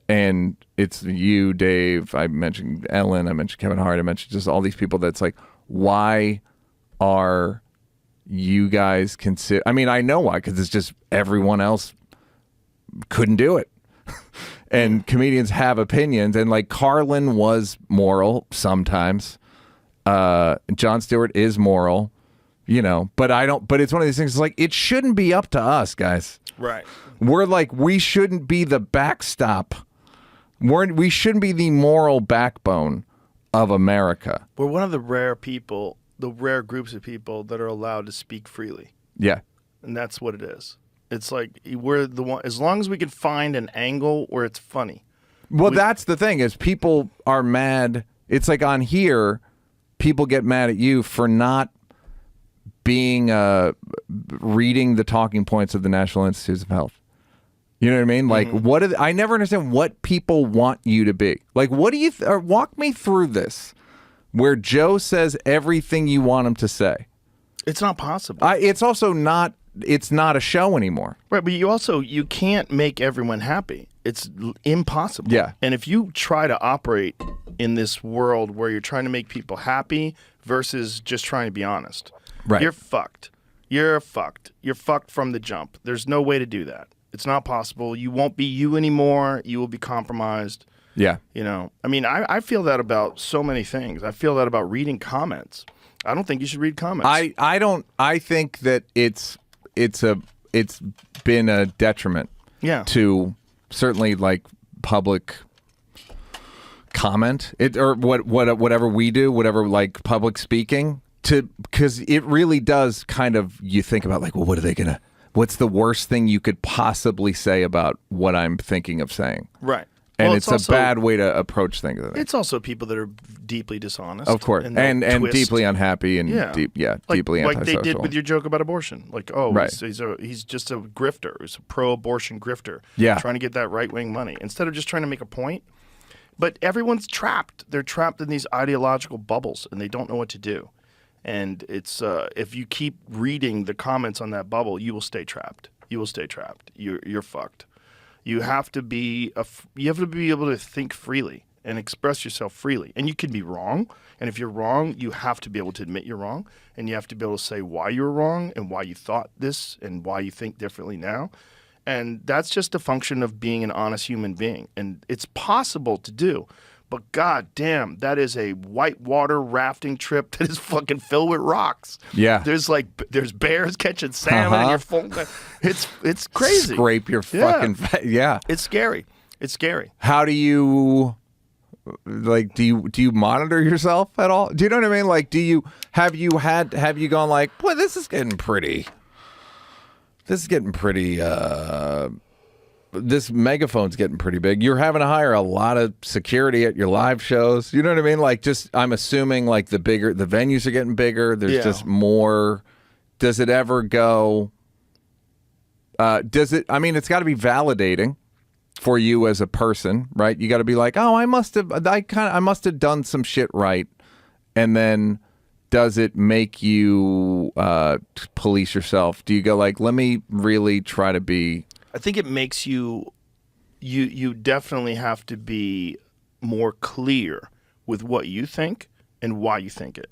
And it's you, Dave, I mentioned Ellen, I mentioned Kevin Hart, I mentioned just all these people that's like, why are you guys consider? I mean, I know why, because it's just everyone else couldn't do it. And comedians have opinions, and like Carlin was moral sometimes. Jon Stewart is moral, you know, but it's one of these things, it's like, it shouldn't be up to us, guys. Right. We're like, we shouldn't be the backstop. We shouldn't be the moral backbone of America. We're one of the rare people, the rare groups of people that are allowed to speak freely. Yeah. And that's what it is. It's like we're the one, as long as we can find an angle where it's funny. Well, that's the thing, is people are mad. It's like on here, people get mad at you for not being reading the talking points of the National Institutes of Health. You know what I mean? Like, I never understand what people want you to be. Like, what do you or walk me through this, where Joe says everything you want him to say. It's not possible. It's also not. It's not a show anymore. Right, but you can't make everyone happy. It's impossible. Yeah. And if you try to operate in this world where you're trying to make people happy versus just trying to be honest, right, you're fucked. You're fucked. You're fucked from the jump. There's no way to do that. It's not possible. You won't be you anymore. You will be compromised. Yeah. You know, I mean, I feel that about so many things. I feel that about reading comments. I don't think you should read comments. I don't. I think that it's been a detriment. Yeah. To certainly like public comment or whatever we do, whatever like public speaking, because it really does kind of, you think about like, well, what's the worst thing you could possibly say about what I'm thinking of saying? Right. And well, it's a bad way to approach things. It's also people that are deeply dishonest. Of course. And deeply unhappy and deeply antisocial. Like they did with your joke about abortion. Like, oh, right. he's just a grifter. He's a pro-abortion grifter. Yeah. Trying to get that right-wing money. Instead of just trying to make a point. But everyone's trapped. They're trapped in these ideological bubbles, and they don't know what to do. And it's if you keep reading the comments on that bubble, you will stay trapped. You will stay trapped. You're fucked. You have to be able to think freely and express yourself freely. And you can be wrong. And if you're wrong, you have to be able to admit you're wrong. And you have to be able to say why you're wrong and why you thought this and why you think differently now. And that's just a function of being an honest human being. And it's possible to do. But god damn, that is a whitewater rafting trip that is fucking filled with rocks. Yeah. There's bears catching salmon and you're full. It's crazy. Scrape your fucking yeah. It's scary. It's scary. How do you like do you monitor yourself at all? Do you know what I mean? Like have you gone like, boy, this is getting pretty this megaphone's getting pretty big. You're having to hire a lot of security at your live shows. You know what I mean? Like, just, I'm assuming like the venues are getting bigger. There's just more. Does it ever go? I mean, it's got to be validating for you as a person, right? You got to be like, oh, I must have done some shit right. And then does it make you police yourself? Do you go like, let me really try to be? I think it makes you definitely have to be more clear with what you think and why you think it.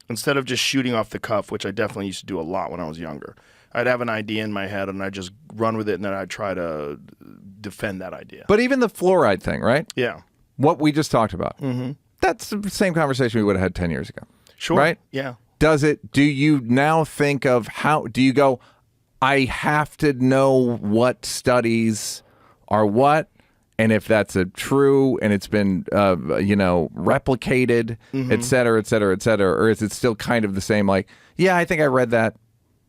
Instead of just shooting off the cuff, which I definitely used to do a lot when I was younger. I'd have an idea in my head and I'd just run with it and then I'd try to defend that idea. But even the fluoride thing, right? Yeah. What we just talked about. Mm-hmm. That's the same conversation we would have had 10 years ago. Sure. Right? Yeah. Do you now think of do you go, I have to know what studies are what, and if that's true, and it's been, replicated, et cetera, et cetera, et cetera, or is it still kind of the same? Like, yeah, I think I read that.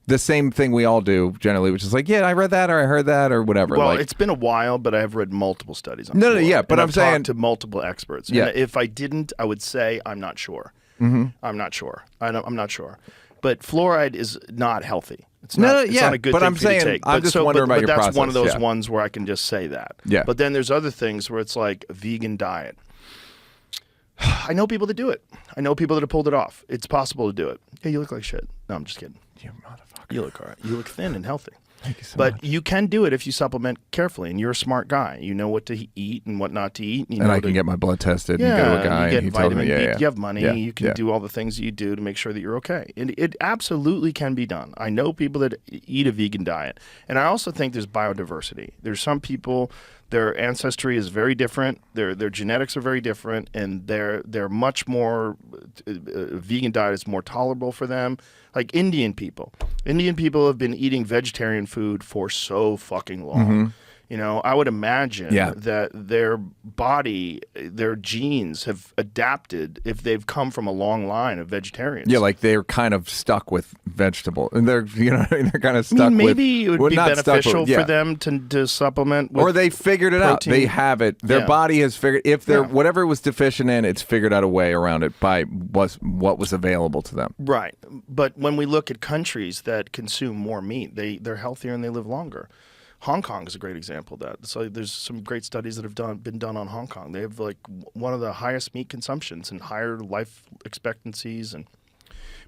The same thing we all do generally, which is like, yeah, I read that, or I heard that, or whatever. Well, like, it's been a while, but I have read multiple studies on No, yeah, but I've I'm saying talked to multiple experts. Yeah. And if I didn't, I would say I'm not sure. I'm not sure. I'm not sure. But fluoride is not healthy. It's not, it's yeah, not a good but thing I'm for you to saying, take. I'm just wondering about your that's process. one of those yeah. ones where I can just say that. Yeah. But then there's other things where it's like a vegan diet. I know people that do it. I know people that have pulled it off. It's possible to do it. Hey, you look like shit. No, I'm just kidding. You motherfucker. You look all right. You look thin and healthy. Thank you so But much. you can do it if you supplement carefully, and you're a smart guy. You know what to eat and what not to eat. You And know I can get my blood tested yeah, and go to a guy you get and he tells vitamin me, B. yeah. You have money. Yeah, You can yeah. do all the things that you do to make sure that you're okay. And it absolutely can be done. I know people that eat a vegan diet. And I also think there's biodiversity. There's some people, their ancestry is very different. Their genetics are very different, and they're much more vegan diet is more tolerable for them. Like Indian people. Indian people have been eating vegetarian food for so fucking long. Mm-hmm. You know, I would imagine Yeah. that their body, their genes have adapted if they've come from a long line of vegetarians. Yeah, like they're kind of stuck with vegetable, and they're they're kind of stuck. I mean, maybe with, it would be not stuck with- beneficial yeah. for them to supplement with Or they figured it out. protein. They have it. Their Yeah. body has figured if they're Yeah. whatever it was deficient in, it's figured out a way around it by what was available to them. Right. But when we look at countries that consume more meat, they're healthier and they live longer. Hong Kong is a great example of that. So there's some great studies that have been done on Hong Kong. They have like one of the highest meat consumptions and higher life expectancies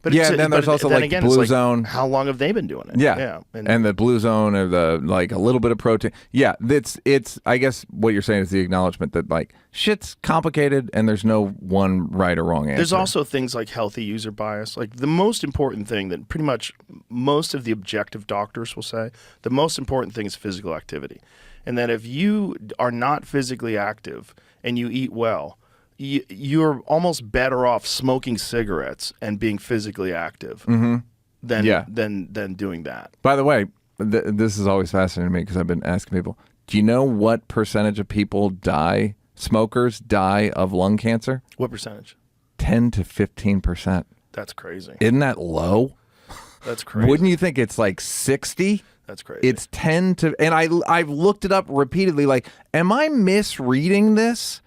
But Yeah, and then there's also like again, Blue it's like, Zone. How long have they been doing it? Yeah, And, and the Blue Zone or the like a little bit of protein. Yeah, it's. I guess what you're saying is the acknowledgement that like shit's complicated and there's no one right or wrong answer. there's also things like healthy user bias. Like the most important thing that pretty much most of the objective doctors will say, the most important thing is physical activity. And that if you are not physically active and you eat well, you're almost better off smoking cigarettes and being physically active than doing that. By the way, this is always fascinating to me because I've been asking people, do you know what percentage of people smokers die of lung cancer? What percentage? 10 to 15%. That's crazy. Isn't that low? That's crazy. Wouldn't you think it's like 60? That's crazy. It's 10 to, and I've looked it up repeatedly. Like, am I misreading this?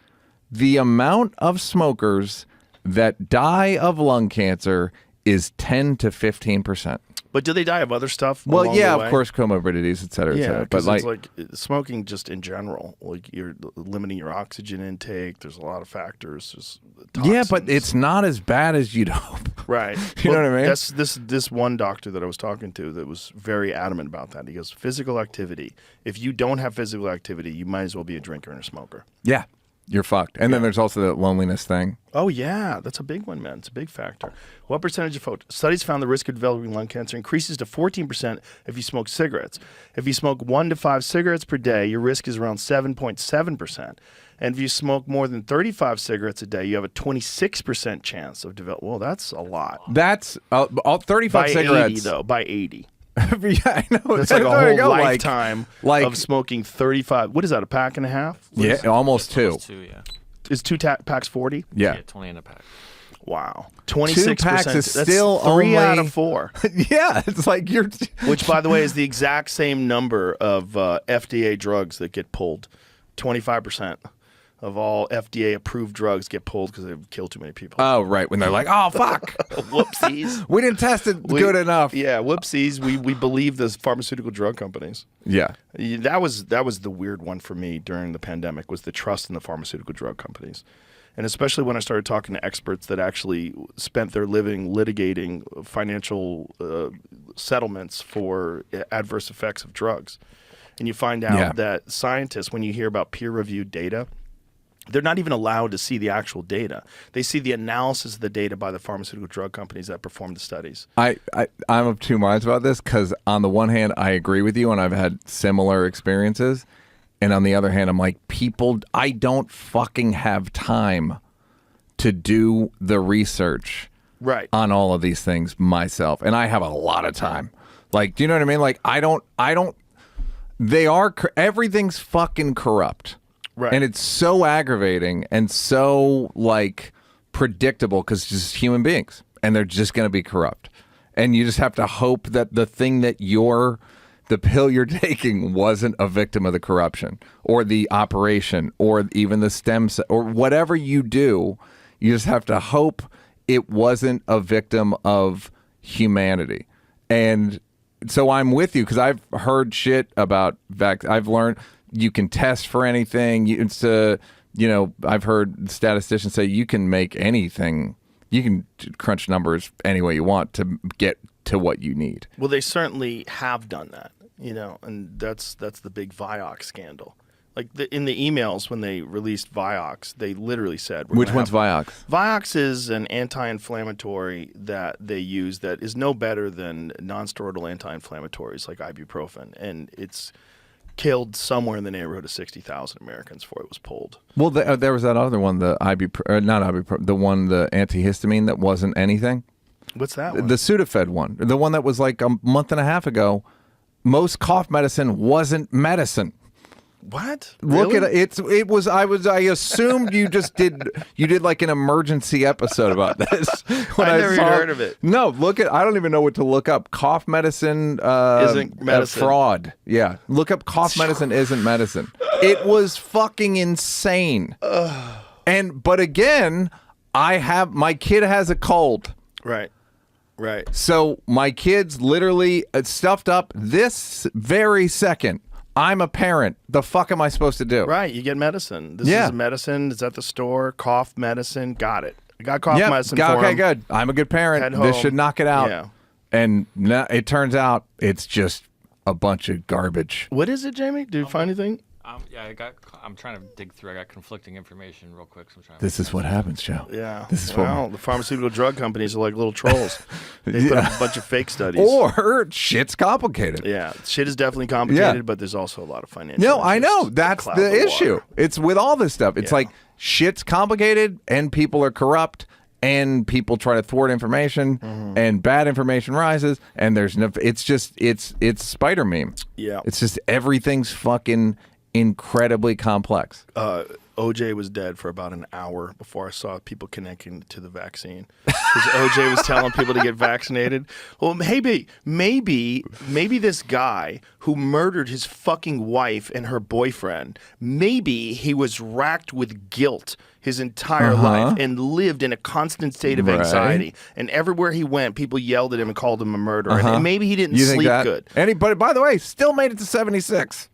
The amount of smokers that die of lung cancer is 10 to 15%. But do they die of other stuff? Well, along yeah, the of way? course, comorbidities, et cetera, et Yeah, cetera. But because like, it's like smoking just in general. Like you're limiting your oxygen intake. There's a lot of factors. There's yeah, but toxins. it's not as bad as you'd hope. right. You know what I mean? That's this one doctor that I was talking to that was very adamant about that. He goes, physical activity. If you don't have physical activity, you might as well be a drinker and a smoker. Yeah, you're fucked. And then there's also the loneliness thing. Oh, yeah. That's a big one, man. It's a big factor. What percentage of folks? Studies found the risk of developing lung cancer increases to 14% if you smoke cigarettes. If you smoke 1 to 5 cigarettes per day, your risk is around 7.7%. And if you smoke more than 35 cigarettes a day, you have a 26% chance of developing. Well, that's a lot. That's all 35 By cigarettes. 80, though. By 80. Yeah, I know. That's like a There you whole go. lifetime like- of smoking 35. What is that, a pack and a half? What Yeah, is, almost two. Almost 2, yeah. is packs 40? Yeah. 20 in a pack. Wow. 26%. 2 packs is That's still 3 out only- of 4. Yeah, it's like you're. Which, by the way, is the exact same number of FDA drugs that get pulled. 25% of all FDA-approved drugs get pulled because they kill too many people. Oh, right. When they're like, oh, fuck. Whoopsies. We didn't test it good enough. Yeah, whoopsies. We believe the pharmaceutical drug companies. Yeah. That was the weird one for me during the pandemic was the trust in the pharmaceutical drug companies. And especially when I started talking to experts that actually spent their living litigating financial settlements for adverse effects of drugs. And you find out that scientists, when you hear about peer-reviewed data, they're not even allowed to see the actual data. They see the analysis of the data by the pharmaceutical drug companies that perform the studies. I'm of two minds about this because on the one hand, I agree with you and I've had similar experiences. And on the other hand, I'm like, I don't fucking have time to do the research Right. on all of these things myself. And I have a lot of time. Like, do you know what I mean? Like, everything's fucking corrupt. Right. And it's so aggravating and so like predictable because it's just human beings and they're just going to be corrupt. And you just have to hope that the thing that the pill you're taking wasn't a victim of the corruption or the operation or even the stem cell or whatever you do. You just have to hope it wasn't a victim of humanity. And I'm with you because I've heard shit about I've learned you can test for anything. I've heard statisticians say you can make anything. You can crunch numbers any way you want to get to what you need. Well, they certainly have done that, and that's the big Vioxx scandal. Like in the emails when they released Vioxx, they literally said, Which one's Vioxx? Vioxx is an anti-inflammatory that they use that is no better than non-steroidal anti-inflammatories like ibuprofen, and it's killed somewhere in the neighborhood of 60,000 Americans before it was pulled. Well, there was that other one, the the antihistamine that wasn't anything. What's that one? The Sudafed one, the one that was like a month and a half ago. Most cough medicine wasn't medicine. What? Look Really? at it. It was. I assumed you did like an emergency episode about this. When I never even heard of it. No, I don't even know what to look up. Cough medicine isn't medicine. Fraud. Yeah, look up cough medicine isn't medicine. It was fucking insane. But again, my kid has a cold. Right. So my kid's literally stuffed up this very second. I'm a parent. The fuck am I supposed to do? Right. You get medicine. This is medicine. It's at the store. Cough medicine. Got it. I got cough medicine for okay, him. good. I'm a good parent. Head This home. should knock it out. Yeah. And it turns out it's just a bunch of garbage. What is it, Jamie? Did you find anything? I'm trying to dig through. I got conflicting information real quick. So I'm trying This is what happens, Joe. Yeah. This is the pharmaceutical drug companies are like little trolls. They put up a bunch of fake studies. Or shit's complicated. Yeah. Shit is definitely complicated, but there's also a lot of financial No, I know. interests That's that cloud the water. issue. It's with all this stuff. It's like shit's complicated and people are corrupt and people try to thwart information and bad information rises and there's no it's spider meme. Yeah. It's just everything's fucking incredibly complex. OJ was dead for about an hour before I saw people connecting to the vaccine. Because OJ was telling people to get vaccinated. Well, maybe this guy who murdered his fucking wife and her boyfriend, maybe he was racked with guilt his entire life and lived in a constant state of anxiety. And everywhere he went, people yelled at him and called him a murderer. And maybe he didn't sleep good. But by the way, still made it to 76.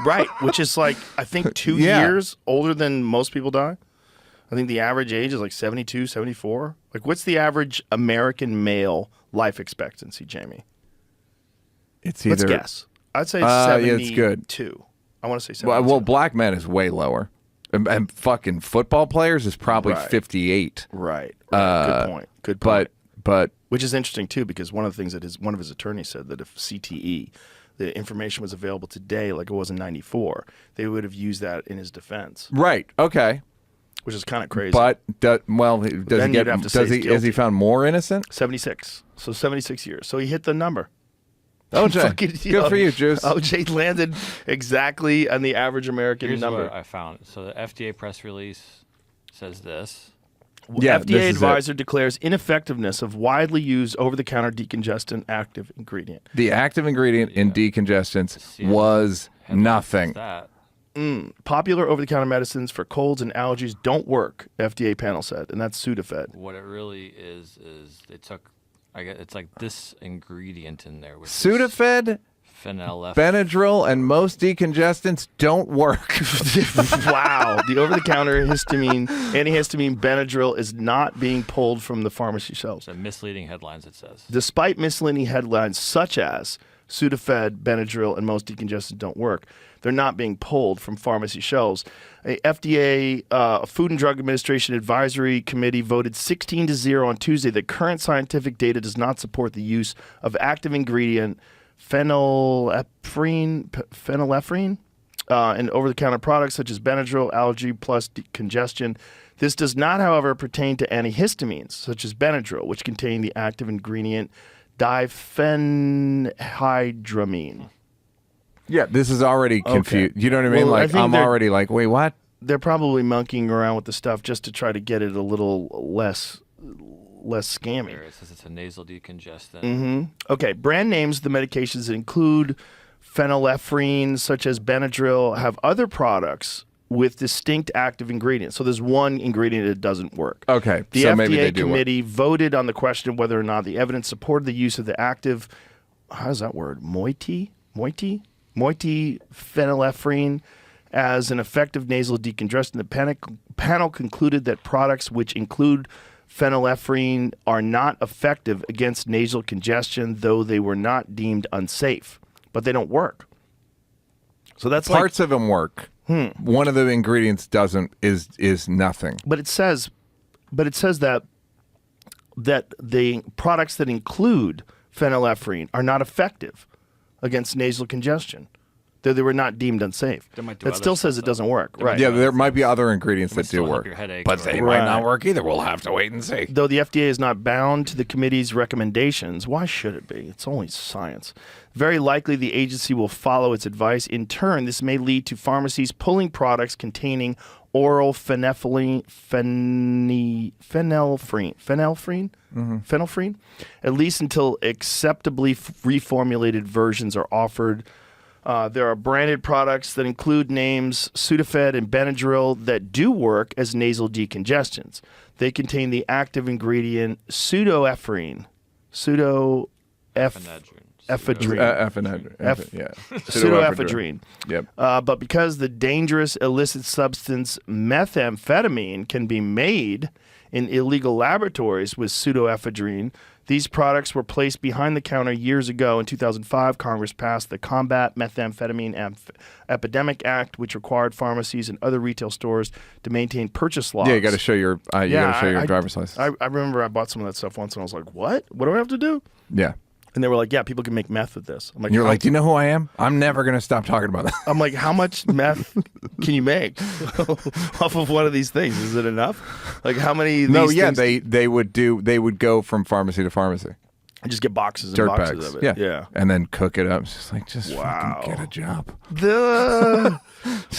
Right, which is like, I think 2 years older than most people die. I think the average age is like 72, 74. Like, what's the average American male life expectancy, Jamie? It's either... Let's guess. I'd say 72. It's good. I want to say 72. Well, black men is way lower. And fucking football players is probably 58. Right. Good point. Good point. But which is interesting, too, because one of the things that one of his attorneys said that if CTE, the information was available today like it was in 94, they would have used that in his defense. Right. Okay. Which is kind of crazy. But has he found more innocent? 76. So 76 years. So he hit the number. OJ, good for you, Juice. OJ landed exactly on the average American Here's number. what I found. So the FDA press release says this. FDA advisor declares ineffectiveness of widely used over-the-counter decongestant active ingredient. The active ingredient in decongestants was nothing. Popular over-the-counter medicines for colds and allergies don't work, FDA panel said, and that's Sudafed. What it really is they took, it's like this ingredient in there. Sudafed, Benadryl, and most decongestants don't work. Wow. The over-the-counter antihistamine Benadryl is not being pulled from the pharmacy shelves. So misleading headlines, it says. Despite misleading headlines such as Sudafed, Benadryl, and most decongestants don't work, they're not being pulled from pharmacy shelves. A FDA Food and Drug Administration Advisory Committee voted 16-0 on Tuesday that current scientific data does not support the use of active ingredient phenylephrine in over-the-counter products such as Benadryl, allergy plus congestion. This does not, however, pertain to antihistamines such as Benadryl, which contain the active ingredient diphenhydramine. Yeah, this is already confused. You know what I mean? Well, like, I'm already like, wait, what? They're probably monkeying around with the stuff just to try to get it a little less scammy. There it says it's a nasal decongestant. Okay, brand names of the medications that include phenylephrine, such as Benadryl, have other products with distinct active ingredients. So there's one ingredient that doesn't work. Okay, the so FDA maybe they do committee voted on the question of whether or not the evidence supported the use of the active how's that word? Moiety phenylephrine as an effective nasal decongestant. The panel concluded that products which include phenylephrine are not effective against nasal congestion, though they were not deemed unsafe. But they don't work. So that's Parts of them work. One of the ingredients doesn't, is nothing. But it says that the products that include phenylephrine are not effective against nasal congestion. Though they were not deemed unsafe. That still says it doesn't work, right? Yeah, there might be other ingredients that do work, but they might Right. not work either. We'll have to wait and see. Though the FDA is not bound to the committee's recommendations, why should it be? It's only science. Very likely the agency will follow its advice. In turn, this may lead to pharmacies pulling products containing oral phenelphine, at least until acceptably reformulated versions are offered. There are branded products that include names Sudafed and Benadryl that do work as nasal decongestants. They contain the active ingredient pseudoephedrine. Pseudoephedrine. Yep. But because the dangerous illicit substance methamphetamine can be made in illegal laboratories with pseudoephedrine, these products were placed behind the counter years ago. In 2005, Congress passed the Combat Methamphetamine Epidemic Act, which required pharmacies and other retail stores to maintain purchase logs. Yeah, you got to show your driver's license. I remember I bought some of that stuff once, and I was like, "What? What do I have to do?" Yeah. And they were like, "Yeah, people can make meth with this." I'm like, You're like, do you know who I am? I'm never going to stop talking about that. I'm like, how much meth can you make off of one of these things? Is it enough? Like, how many? Of these things they would go from pharmacy to pharmacy. and just get boxes and Dirt boxes bags. of it. Yeah. And then cook it up. It's just like, Wow. fucking get a job.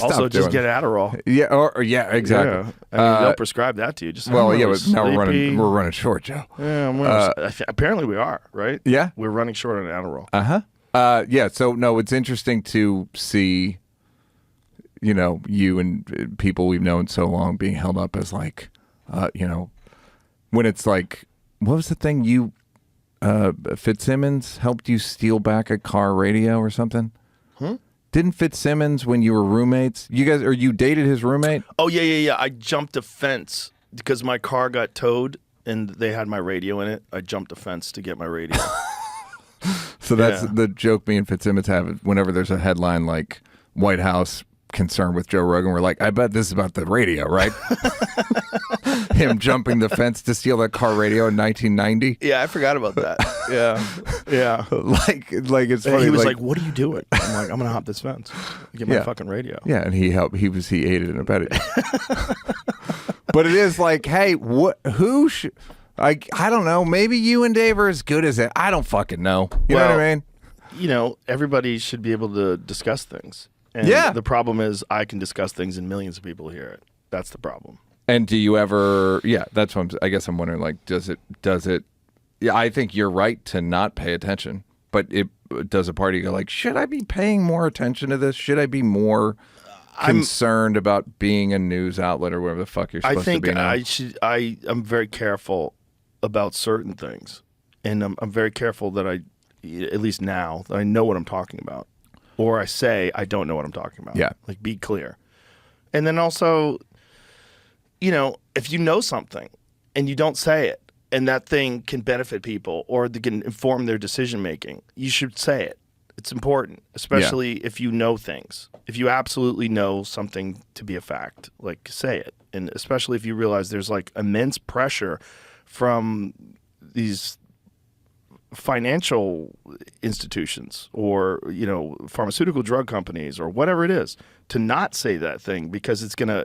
Also, just get Adderall. Yeah, yeah, exactly. Yeah. I mean, they'll prescribe that to you. Just Well, I'm yeah, really but now sleepy. we're running short, Joe. Yeah, apparently we are, right? Yeah. We're running short on Adderall. Yeah, so no, it's interesting to see, you know, you and people we've known so long being held up as like, you know, when it's like, what was the thing you, Fitzsimmons helped you steal back a car radio or something? Didn't Fitzsimmons, when you were roommates, you dated his roommate? Oh, yeah. I jumped a fence because my car got towed and they had my radio in it. I jumped a fence to get my radio. So that's the joke me and Fitzsimmons have whenever there's a headline like White House concerned with Joe Rogan. We're like, I bet this is about the radio, right? Him jumping the fence to steal that car radio in 1990. Yeah, I forgot about that. Yeah. like it's funny. He was like, "What are you doing?" I'm like, "I'm gonna hop this fence, get my fucking radio." Yeah, and he helped. He aided and abetted. But it is like, hey, who should? I don't know. Maybe you and Dave are as good as it. I don't fucking know. You know what I mean? You know, everybody should be able to discuss things. And the problem is I can discuss things and millions of people hear it. That's the problem. And do you ever? Yeah, that's what I guess I'm wondering. Like, does it? Yeah, I think you're right to not pay attention. But it does a part of you go like, should I be paying more attention to this? Should I be more concerned about being a news outlet or whatever the fuck you're supposed to be now? I think I'm very careful about certain things, and I'm very careful that at least now, that I know what I'm talking about. Or I say I don't know what I'm talking about. Yeah. Like, be clear. And then also, you know, if you know something and you don't say it, and that thing can benefit people or they can inform their decision making, you should say it. It's important, especially if you know things. If you absolutely know something to be a fact, like, say it. And especially if you realize there's like immense pressure from these financial institutions or, you know, pharmaceutical drug companies or whatever it is, to not say that thing because it's gonna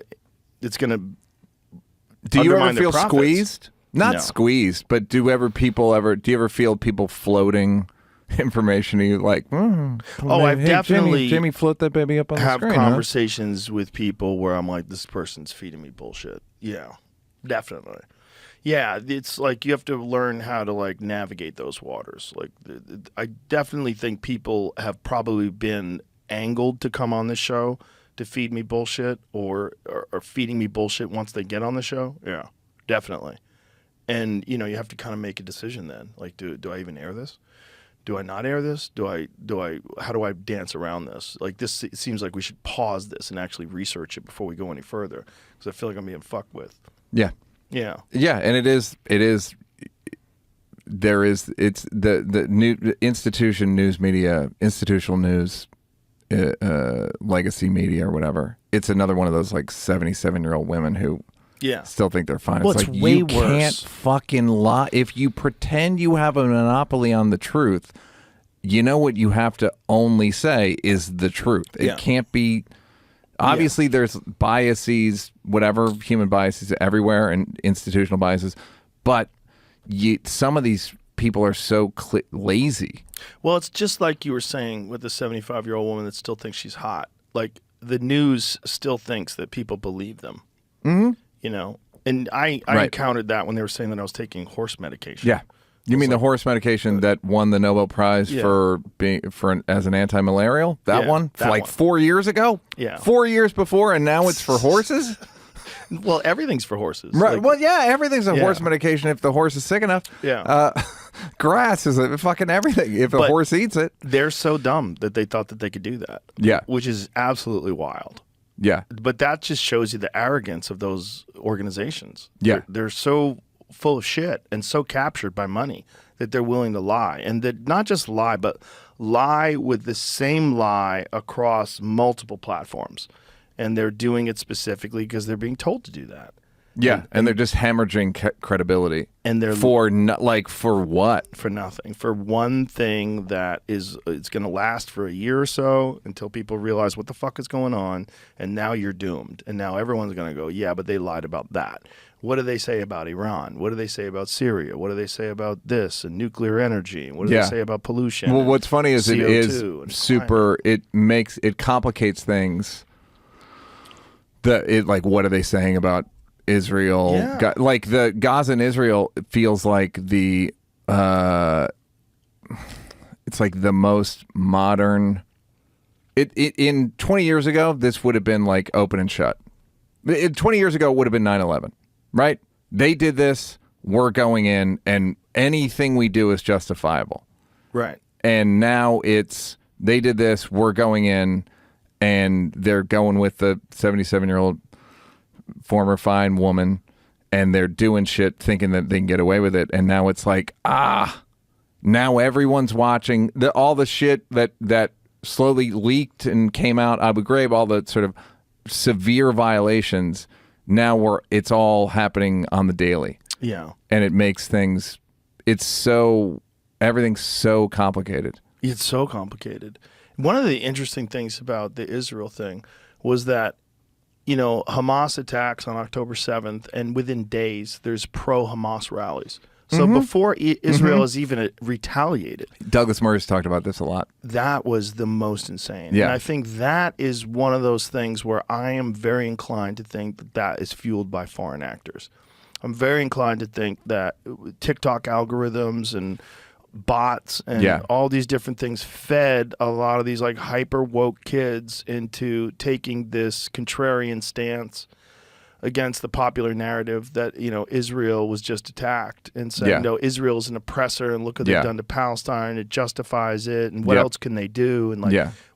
do you ever undermine their feel profits. squeezed? Not No. squeezed, but do you ever feel people floating information to you like, I've definitely Jimmy float that baby up on the have screen, conversations with people where I'm like, this person's feeding me bullshit. Yeah, definitely. Yeah, it's like you have to learn how to like navigate those waters. Like, I definitely think people have probably been angled to come on this show to feed me bullshit or feeding me bullshit once they get on the show. Yeah, definitely. And, you know, you have to kind of make a decision then. Like, do I even air this? do I not air this? How do I dance around this? Like this, it seems like we should pause this and actually research it before we go any further, because I feel like I'm being fucked with. Yeah. Yeah. Yeah, and it's the new institutional news, legacy media or whatever. It's another one of those like 77-year-old women who still think they're fine. Well, it's it's like way you worse. can't fucking lie. If you pretend you have a monopoly on the truth, you know what you have to only say is the truth. It can't be. Obviously, there's biases, whatever, human biases everywhere, and institutional biases, but some of these people are so lazy. Well, it's just like you were saying with the 75-year-old woman that still thinks she's hot. Like, the news still thinks that people believe them. Mm-hmm. You know? And I encountered that when they were saying that I was taking horse medication. Yeah. You mean the horse medication that won the Nobel Prize for as an anti-malarial? That one? That like one. 4 years ago? Yeah. 4 years before, and now it's for horses? Well, everything's for horses. Right. Like, Well, yeah, everything's a horse medication if the horse is sick enough. Yeah. Grass is a fucking everything if a horse eats it. They're so dumb that they thought that they could do that. Yeah. Which is absolutely wild. Yeah. But that just shows you the arrogance of those organizations. Yeah. They're so full of shit and so captured by money that they're willing to lie. And that not just lie, but lie with the same lie across multiple platforms. And they're doing it specifically because they're being told to do that. Yeah, and they're just hemorrhaging credibility. And they're for for what? For nothing. For one thing that it's going to last for a year or so until people realize what the fuck is going on, and now you're doomed. And now everyone's going to go, yeah, but they lied about that. What do they say about Iran? What do they say about Syria? What do they say about this and nuclear energy? What do they say about pollution? Well, what's funny is it is super. Climate? It complicates things. Like, what are they saying about Israel? Yeah. Like the Gaza and Israel feels like it's like the most modern. In 20 years ago, this would have been like open and shut. 20 years ago, it would have been 9/11, right? They did this. We're going in, and anything we do is justifiable. Right. And now they did this. We're going in. And they're going with the 77-year-old former fine woman, and they're doing shit thinking that they can get away with it. And now it's like, now everyone's watching all the shit that slowly leaked and came out, Abu Ghraib, all the sort of severe violations. Now it's all happening on the daily. Yeah. And it makes things, everything's so complicated. It's so complicated. One of the interesting things about the Israel thing was that, Hamas attacks on October 7th, and within days, there's pro-Hamas rallies. So before Israel has even retaliated. Douglas Murray's talked about this a lot. That was the most insane. Yeah. And I think that is one of those things where I am very inclined to think that is fueled by foreign actors. I'm very inclined to think that TikTok algorithms and bots and all these different things fed a lot of these like hyper woke kids into taking this contrarian stance against the popular narrative that Israel was just attacked, and saying no, Israel's an oppressor, and look what they've done to Palestine. It justifies it, and what else can they do? And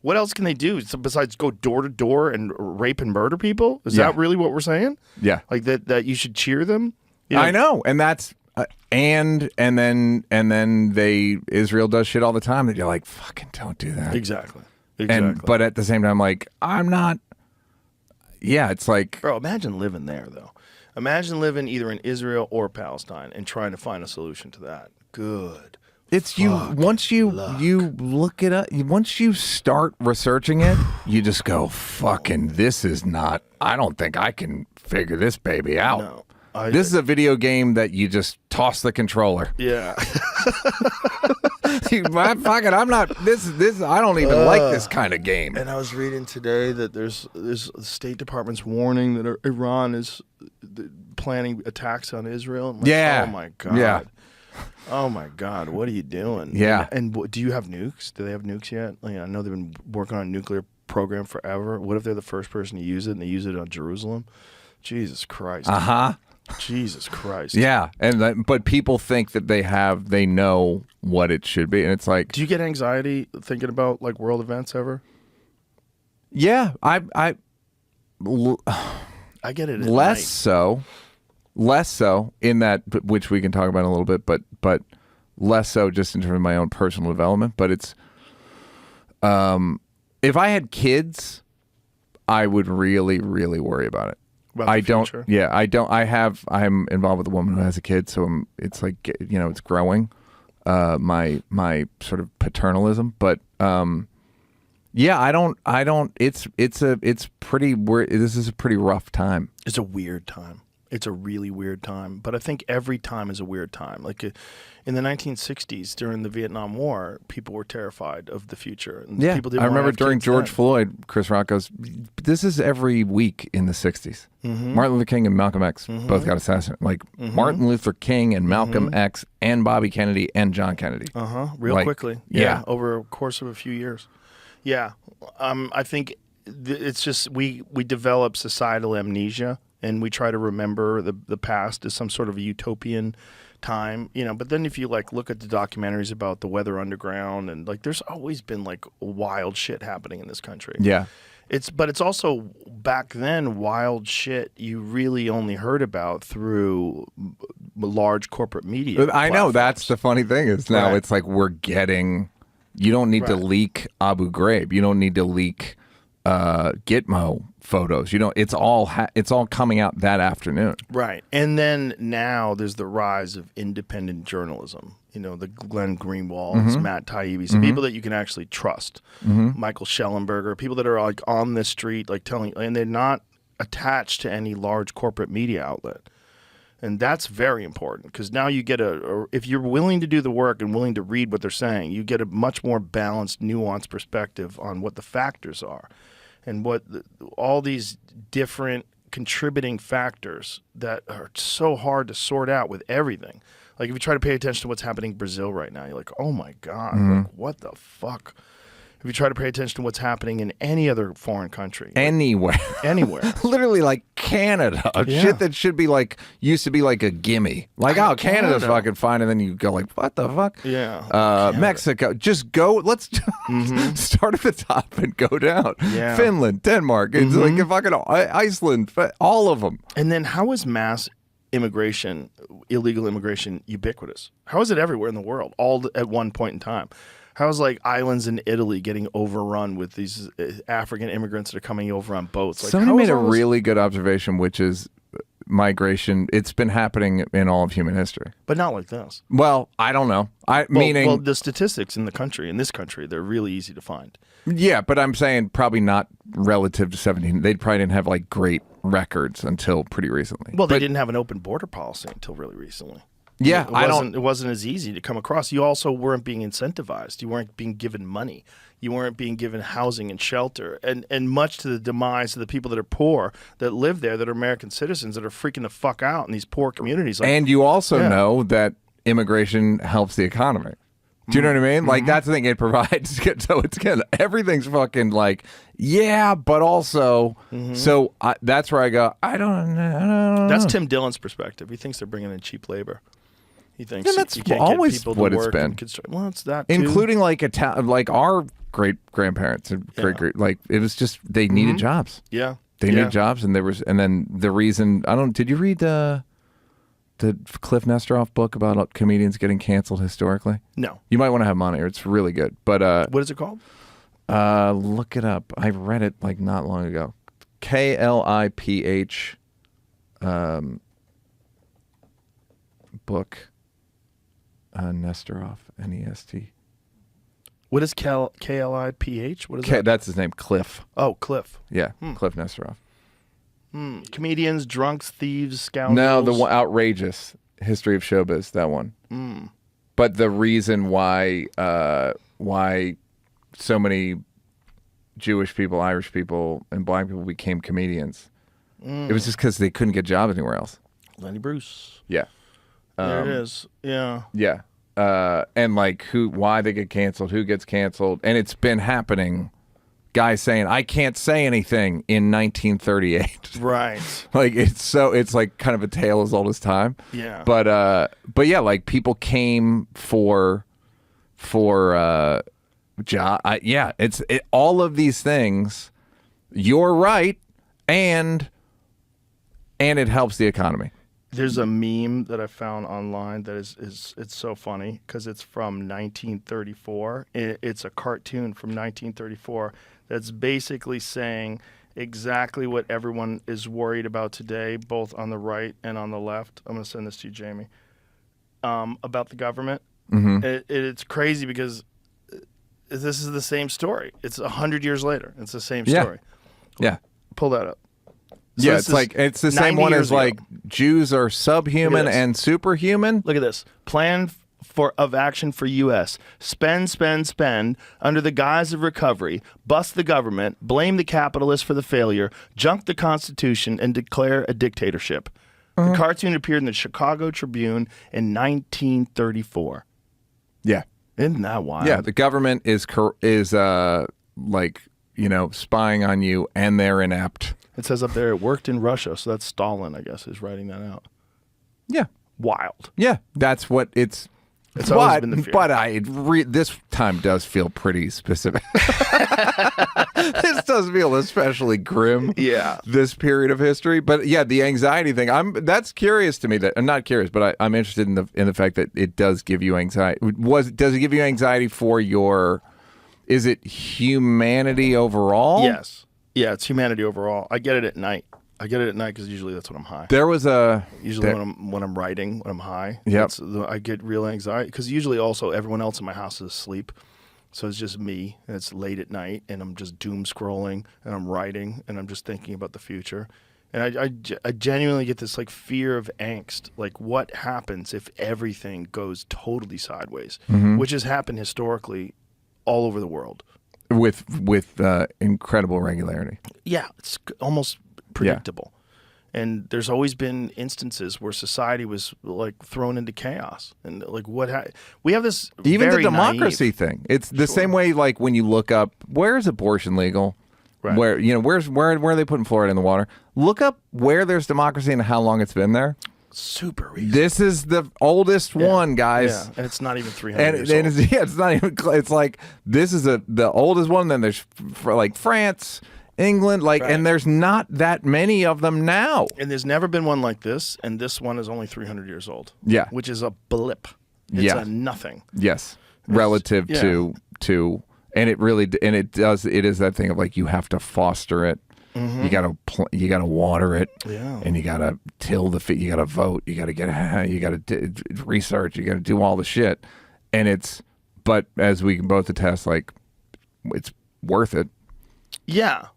what else can they do besides go door to door and rape and murder people? Is that really what we're saying? Yeah, like that you should cheer them. I know, and that's. And then Israel does shit all the time that you're like, fucking don't do that. Exactly. But at the same time, like, I'm not. Yeah, it's like, bro, imagine living there though. Imagine living either in Israel or Palestine and trying to find a solution to that. Good. It's once you look it up, once you start researching it, you just go, fucking, this is not. I don't think I can figure this baby out. No. This is a video game that you just toss the controller. Yeah. I'm not. This. I don't even like this kind of game. And I was reading today that there's the State Department's warning that Iran is planning attacks on Israel. I'm like, yeah. Oh my god. Yeah. Oh my god. What are you doing? Yeah. And do you have nukes? Do they have nukes yet? I know they've been working on a nuclear program forever. What if they're the first person to use it and they use it on Jerusalem? Jesus Christ. Jesus Christ. Yeah, but people think that they know what it should be, and it's like, Do you get anxiety thinking about like world events ever? yeah, I get it. At less so in that, which we can talk about in a little bit, but less so just in terms of my own personal development. But it's, if I had kids, I would really, really worry about it. About the future? Yeah, I'm involved with a woman who has a kid, so it's like, it's growing, my sort of paternalism, but yeah, I don't, it's pretty, this is a pretty rough time. It's a weird time. It's a really weird time, but I think every time is a weird time. Like in the 1960s, during the Vietnam War, people were terrified of the future. And Yeah, people didn't I want to remember have during kids George then. Floyd, Chris Rock goes, this is every week in the 60s. Martin Luther King and Malcolm X both got assassinated. Like Martin Luther King and Malcolm X and Bobby Kennedy and John Kennedy. Real quickly. Yeah. Over a course of a few years. Yeah. I think it's just we develop societal amnesia, and we try to remember the past as some sort of a utopian time, but then if you like look at the documentaries about the Weather Underground, and like there's always been like wild shit happening in this country. Yeah. But it's also back then wild shit you really only heard about through large corporate media. I know, platforms. that's the funny thing is now Right. it's like you don't need to Right. leak Abu Ghraib. You don't need to leak Gitmo photos. It's all coming out that afternoon. Right. And then now there's the rise of independent journalism. The Glenn Greenwalds, Matt Taibbi's, people that you can actually trust. Michael Schellenberger, people that are like on the street, like telling, and they're not attached to any large corporate media outlet. And that's very important, because now you get if you're willing to do the work and willing to read what they're saying, you get a much more balanced, nuanced perspective on what the factors are and what all these different contributing factors that are so hard to sort out with everything. Like if you try to pay attention to what's happening in Brazil right now, you're like, oh my God, like, what the fuck? If you try to pay attention to what's happening in any other foreign country. Anywhere. Literally like Canada. Yeah. Shit that used to be like a gimme. Like, oh, Canada's Canada. fucking fine. And then you go like, what the fuck? Yeah. Mexico. Just go. Let's start at the top and go down. Yeah. Finland, Denmark. It's like fucking Iceland. All of them. And then how is mass immigration, illegal immigration, ubiquitous? How is it everywhere in the world, all at one point in time? How is like islands in Italy getting overrun with these African immigrants that are coming over on boats? Like, Somebody how made is a all this- really good observation, which is migration. It's been happening in all of human history. But not like this. Well, I don't know. Well, the statistics in this country, they're really easy to find. Yeah, but I'm saying probably not relative to 17. They probably didn't have like great records until pretty recently. Well, they didn't have an open border policy until really recently. Yeah, It wasn't as easy to come across. You also weren't being incentivized. You weren't being given money. You weren't being given housing and shelter. And much to the demise of the people that are poor, that live there, that are American citizens, that are freaking the fuck out in these poor communities. Like, And you also know that immigration helps the economy. Do you know what I mean? Like, that's the thing it provides. So it's again, everything's fucking like, yeah, but also, so that's where I go, I don't know. that's Tim Dillon's perspective. He thinks they're bringing in cheap labor. He thinks And that's you can't always get people what to it's work been. and construct. Well, it's that too. Including like like our great grandparents and great, like it was just, they needed jobs. Yeah. They needed jobs, and then the reason, did you read the Cliff Nesteroff book about comedians getting canceled historically? No. You might want to have money, or it's really good. But What is it called? look it up. I read it like not long ago. KLIPH book. Nesteroff, Nest. What is KLIPH? What is that? That's his name, Cliff. Oh, Cliff. Yeah, Cliff Nesteroff. Comedians, drunks, thieves, scoundrels. No, the one, outrageous history of showbiz. That one. But the reason why so many Jewish people, Irish people, and black people became comedians, it was just because they couldn't get jobs anywhere else. Lenny Bruce. Yeah. There it is. Yeah. Yeah. And like why they get canceled, who gets canceled. And it's been happening guy saying, I can't say anything in 1938. Right. Like it's like kind of a tale as old as time. Yeah. But yeah, like people came for job. Yeah, all of these things. You're right, and it helps the economy. There's a meme that I found online that is it's so funny because it's from 1934. It's a cartoon from 1934 that's basically saying exactly what everyone is worried about today, both on the right and on the left. I'm going to send this to you, Jamie, about the government. Mm-hmm. It's crazy because this is the same story. It's 100 years later. It's the same story. Yeah. Pull that up. So yeah, it's the same one as like Jews are subhuman and superhuman. Look at this. Plan of action for U.S. Spend under the guise of recovery, bust the government, blame the capitalists for the failure, junk the Constitution, and declare a dictatorship. The cartoon appeared in the Chicago Tribune in 1934. Yeah. Isn't that wild? Yeah, the government is like, spying on you, and they're inept. It says up there it worked in Russia, so that's Stalin, I guess, is writing that out. Yeah. Wild. Yeah, that's what it's always been the fear. But this time does feel pretty specific. This does feel especially grim. Yeah. This period of history, but yeah, the anxiety thing. That's curious to me. That I'm not curious, but I'm interested in the fact that it does give you anxiety. Does it give you anxiety for your? Is it humanity overall? Yes. Yeah, it's humanity overall. I get it at night. Because usually that's when I'm high. There was when I'm writing, when I'm high. Yep. I get real anxiety because usually also everyone else in my house is asleep, so it's just me. And it's late at night, and I'm just doom scrolling, and I'm writing, and I'm just thinking about the future, and I genuinely get this like fear of angst. Like, what happens if everything goes totally sideways, which has happened historically all over the world with incredible regularity. Yeah, it's almost predictable. Yeah. And there's always been instances where society was like thrown into chaos. And like we have this even very the democracy naive, thing. It's the same way like when you look up where is abortion legal? Right. Where where are they putting fluoride in the water? Look up where there's democracy and how long it's been there. Super recent. This is the oldest one, guys. Yeah, and it's not even 300 years old. It's not even. It's like this is the oldest one. Then there's like France, England, and there's not that many of them now. And there's never been one like this, and this one is only 300 years old. Yeah, which is a blip. It's a nothing. Yes, relative to, and it really it is that thing of like you have to foster it. Mm-hmm. You gotta water it, and you gotta till the field. You gotta vote. You gotta research. You gotta do all the shit, but as we can both attest, like it's worth it. Yeah,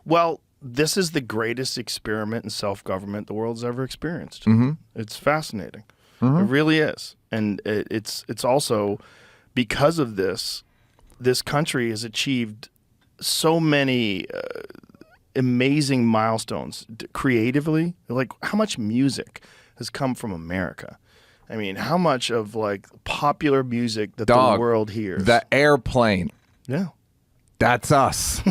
well, this is the greatest experiment in self-government the world's ever experienced. Mm-hmm. It's fascinating. Mm-hmm. It really is, and it's also because of this country has achieved so many. Amazing milestones creatively. Like how much music has come from America. I mean, how much of like popular music that the world hears. The airplane. Yeah. That's us.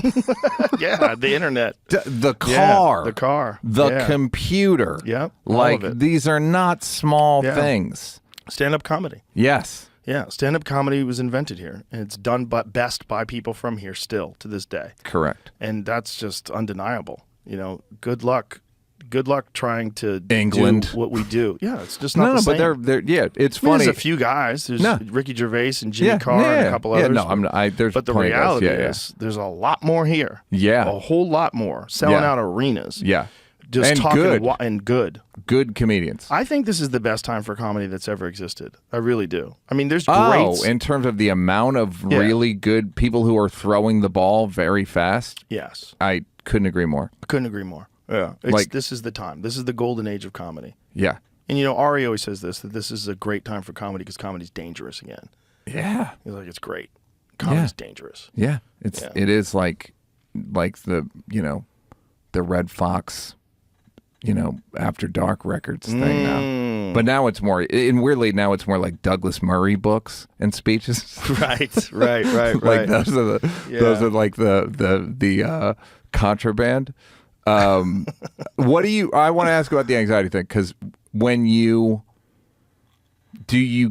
Yeah, the internet. The car. Yeah, the car. The computer. Yep. Like these are not small things. Stand-up comedy. Yes. Yeah, stand-up comedy was invented here, and it's done best by people from here still to this day. Correct. And that's just undeniable. Good luck trying to England do what we do. Yeah, it's just not the same. But they're it's funny. There's a few guys. There's Ricky Gervais and Jimmy Carr and a couple others. But the reality is there's a lot more here. Yeah. A whole lot more. Selling out arenas. Yeah. Just and talking good. Good comedians. I think this is the best time for comedy that's ever existed. I really do. I mean, there's great... in terms of the amount of really good people who are throwing the ball very fast? Yes. I couldn't agree more. Yeah. This is the time. This is the golden age of comedy. Yeah. And, Ari always says that this is a great time for comedy because comedy's dangerous again. Yeah. He's like, it's great. Comedy's dangerous. Yeah. It is like the, the Red Fox After Dark Records thing now. But now it's more, and weirdly now it's more like Douglas Murray books and speeches. Right. Like those are like the contraband. What do you? I want to ask about the anxiety thing, because when do you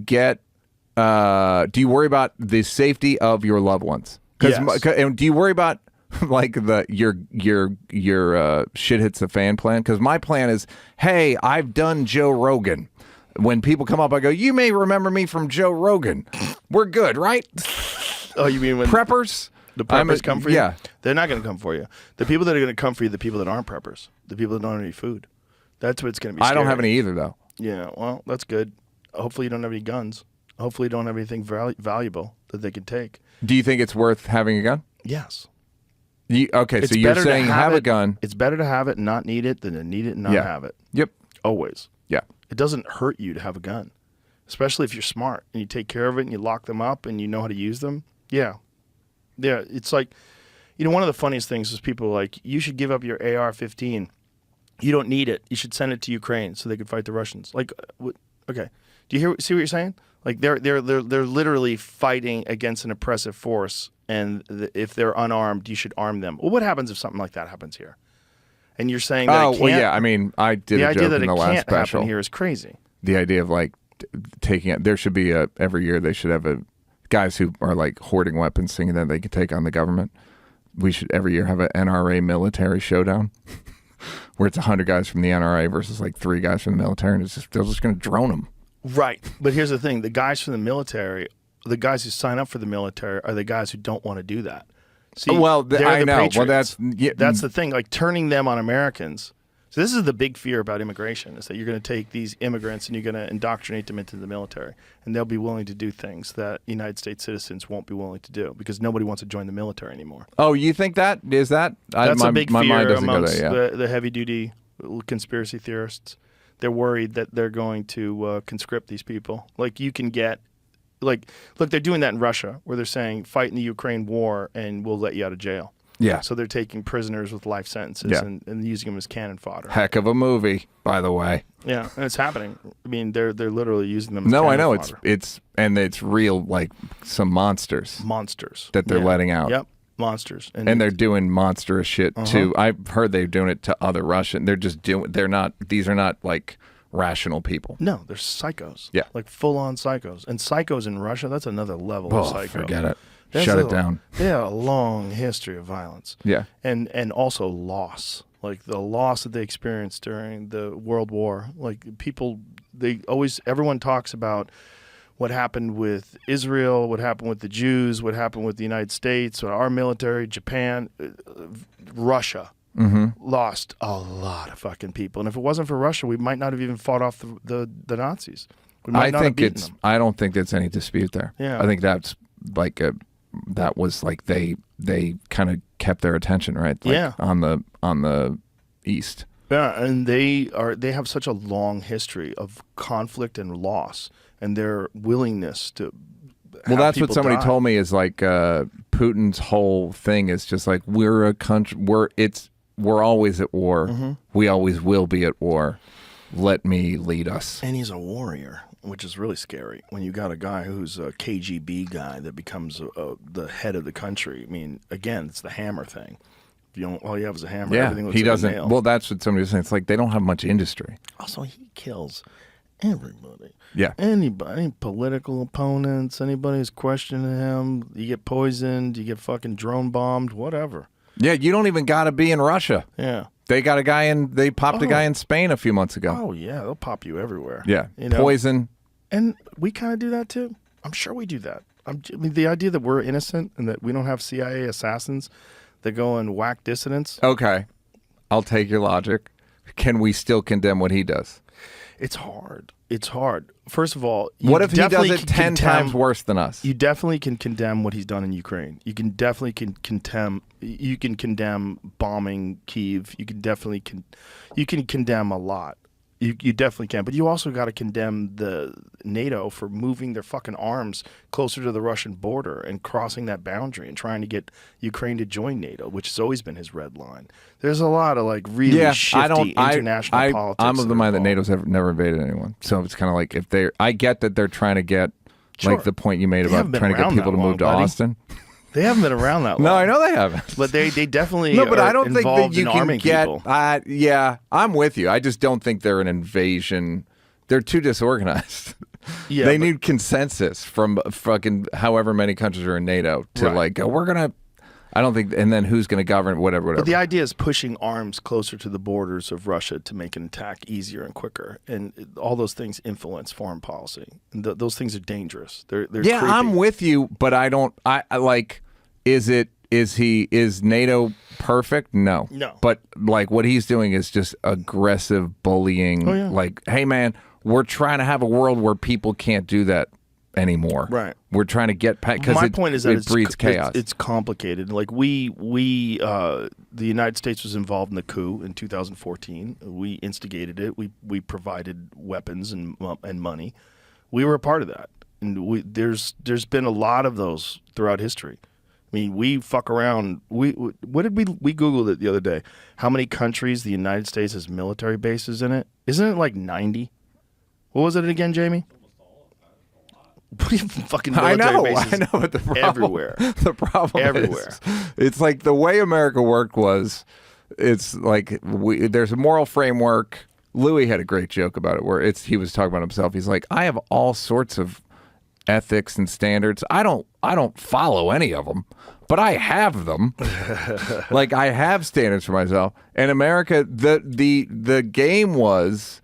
worry about the safety of your loved ones? Yes. And do you worry about like your shit hits the fan plan? Because my plan is, hey, I've done Joe Rogan. When people come up, I go, you may remember me from Joe Rogan. We're good, right? Oh, you mean when Preppers? the preppers come for you? Yeah. They're not going to come for you. The people that are going to come for you are the people that aren't preppers. The people that don't have any food. That's what's going to be scary. I don't have any either, though. Yeah, well, that's good. Hopefully you don't have any guns. Hopefully you don't have anything valuable that they can take. Do you think it's worth having a gun? Yes. Okay, so you're saying have a gun. It's better to have it and not need it than to need it and not have it. Yep. Always. Yeah. It doesn't hurt you to have a gun, especially if you're smart and you take care of it and you lock them up and you know how to use them. Yeah. Yeah, it's like, one of the funniest things is people are like, you should give up your AR-15. You don't need it. You should send it to Ukraine so they can fight the Russians. Like, okay. Do you see what you're saying? Like they're literally fighting against an oppressive force, and if they're unarmed, you should arm them. Well, what happens if something like that happens here? And you're saying that it can't? Well, yeah. I mean, I did a joke in the last special. The idea that it can't happen here is crazy. The idea of like taking it. There should be every year they should have guys who are like hoarding weapons, thinking that they can take on the government. We should every year have an NRA military showdown, where it's 100 guys from the NRA versus like 3 guys from the military, and they're just going to drone them. Right, but here's the thing: the guys from the military, the guys who sign up for the military, are the guys who don't want to do that. See, well, I know. Patriots. Well, that's the thing. Like turning them on Americans. So this is the big fear about immigration: is that you're going to take these immigrants and you're going to indoctrinate them into the military, and they'll be willing to do things that United States citizens won't be willing to do because nobody wants to join the military anymore. Oh, you think that is that? That's a big fear mind doesn't amongst go there, the heavy-duty conspiracy theorists. They're worried that they're going to conscript these people. Like you can get, look, they're doing that in Russia, where they're saying fight in the Ukraine war and we'll let you out of jail. Yeah. So they're taking prisoners with life sentences and using them as cannon fodder. Heck of a movie, by the way. Yeah, and it's happening. I mean, they're literally using them as No, cannon I know. fodder. It's real, like some monsters that they're letting out. Yep. Monsters, and they're doing monstrous shit too. I've heard they're doing it to other Russian. They're not. These are not like rational people. No, they're psychos. Yeah, like full on psychos. And psychos in Russia, that's another level of psycho. Forget it. Shut it down. They have a long history of violence. Yeah, and also loss, like the loss that they experienced during the World War. Like people, everyone talks about what happened with Israel, what happened with the Jews, what happened with the United States, our military, Japan, Russia lost a lot of fucking people. And if it wasn't for Russia, we might not have even fought off the Nazis. We might not have beaten them. I don't think there's any dispute there. Yeah. I think that's like that was like they kind of kept their attention, right? Like on the East. Yeah, and they have such a long history of conflict and loss, and their willingness to. Well, that's what somebody told me is like Putin's whole thing is just like we're a country. We're always at war. We always will be at war. Let me lead us. And he's a warrior, which is really scary when you got a guy who's a KGB guy that becomes the head of the country. I mean, again, it's the hammer thing. All you have is a hammer. Yeah, everything looks he like doesn't. a nail. Well, that's what somebody was saying. It's like they don't have much industry. Also, he kills everybody. Yeah. Anybody, any political opponents, anybody who's questioning him. You get poisoned, you get fucking drone bombed, whatever. Yeah, you don't even got to be in Russia. Yeah. They got a guy they popped a guy in Spain a few months ago. Oh, yeah, they'll pop you everywhere. Yeah, poison. And we kind of do that too. I'm sure we do that. I mean, the idea that we're innocent and that we don't have CIA assassins that go and whack dissidents. Okay, I'll take your logic. Can we still condemn what he does? It's hard. It's hard. First of all, what if he does it 10 times worse than us? You definitely can condemn what he's done in Ukraine. You can definitely condemn. You can condemn bombing Kyiv. You can definitely you can condemn a lot. You definitely can. But you also got to condemn the NATO for moving their fucking arms closer to the Russian border and crossing that boundary and trying to get Ukraine to join NATO, which has always been his red line. There's a lot of like really shifty international politics. I'm of the mind that NATO's never invaded anyone. So it's kind of like I get that they're trying to get like the point you made about trying to get people to move to Austin. They haven't been around that long. No, I know they haven't. But they definitely no, but are I don't think that you can get. People. I'm with you. I just don't think they're an invasion. They're too disorganized. Yeah, they need consensus from fucking however many countries are in NATO to like go. We're gonna. I don't think. And then who's gonna govern? Whatever. But the idea is pushing arms closer to the borders of Russia to make an attack easier and quicker, and all those things influence foreign policy. And those things are dangerous. They're creepy. I'm with you, but I don't. I like. Is NATO perfect? No. But like what he's doing is just aggressive bullying. Oh, yeah. Like, hey man, we're trying to have a world where people can't do that anymore. Right. We're trying to get past because my point is that it breeds chaos. It's complicated. Like the United States was involved in the coup in 2014. We instigated it. We provided weapons and money. We were a part of that. And there's been a lot of those throughout history. I mean, we fuck around. We Googled it the other day. How many countries the United States has military bases in it? Isn't it like 90? What was it again, Jamie? Fucking military bases I know, but the problem, everywhere. The problem everywhere. Is, it's like the way America worked was, it's like there's a moral framework. Louis had a great joke about it where he was talking about himself. He's like, I have all sorts of ethics and standards. I don't follow any of them, but I have them. Like I have standards for myself. And America, the game was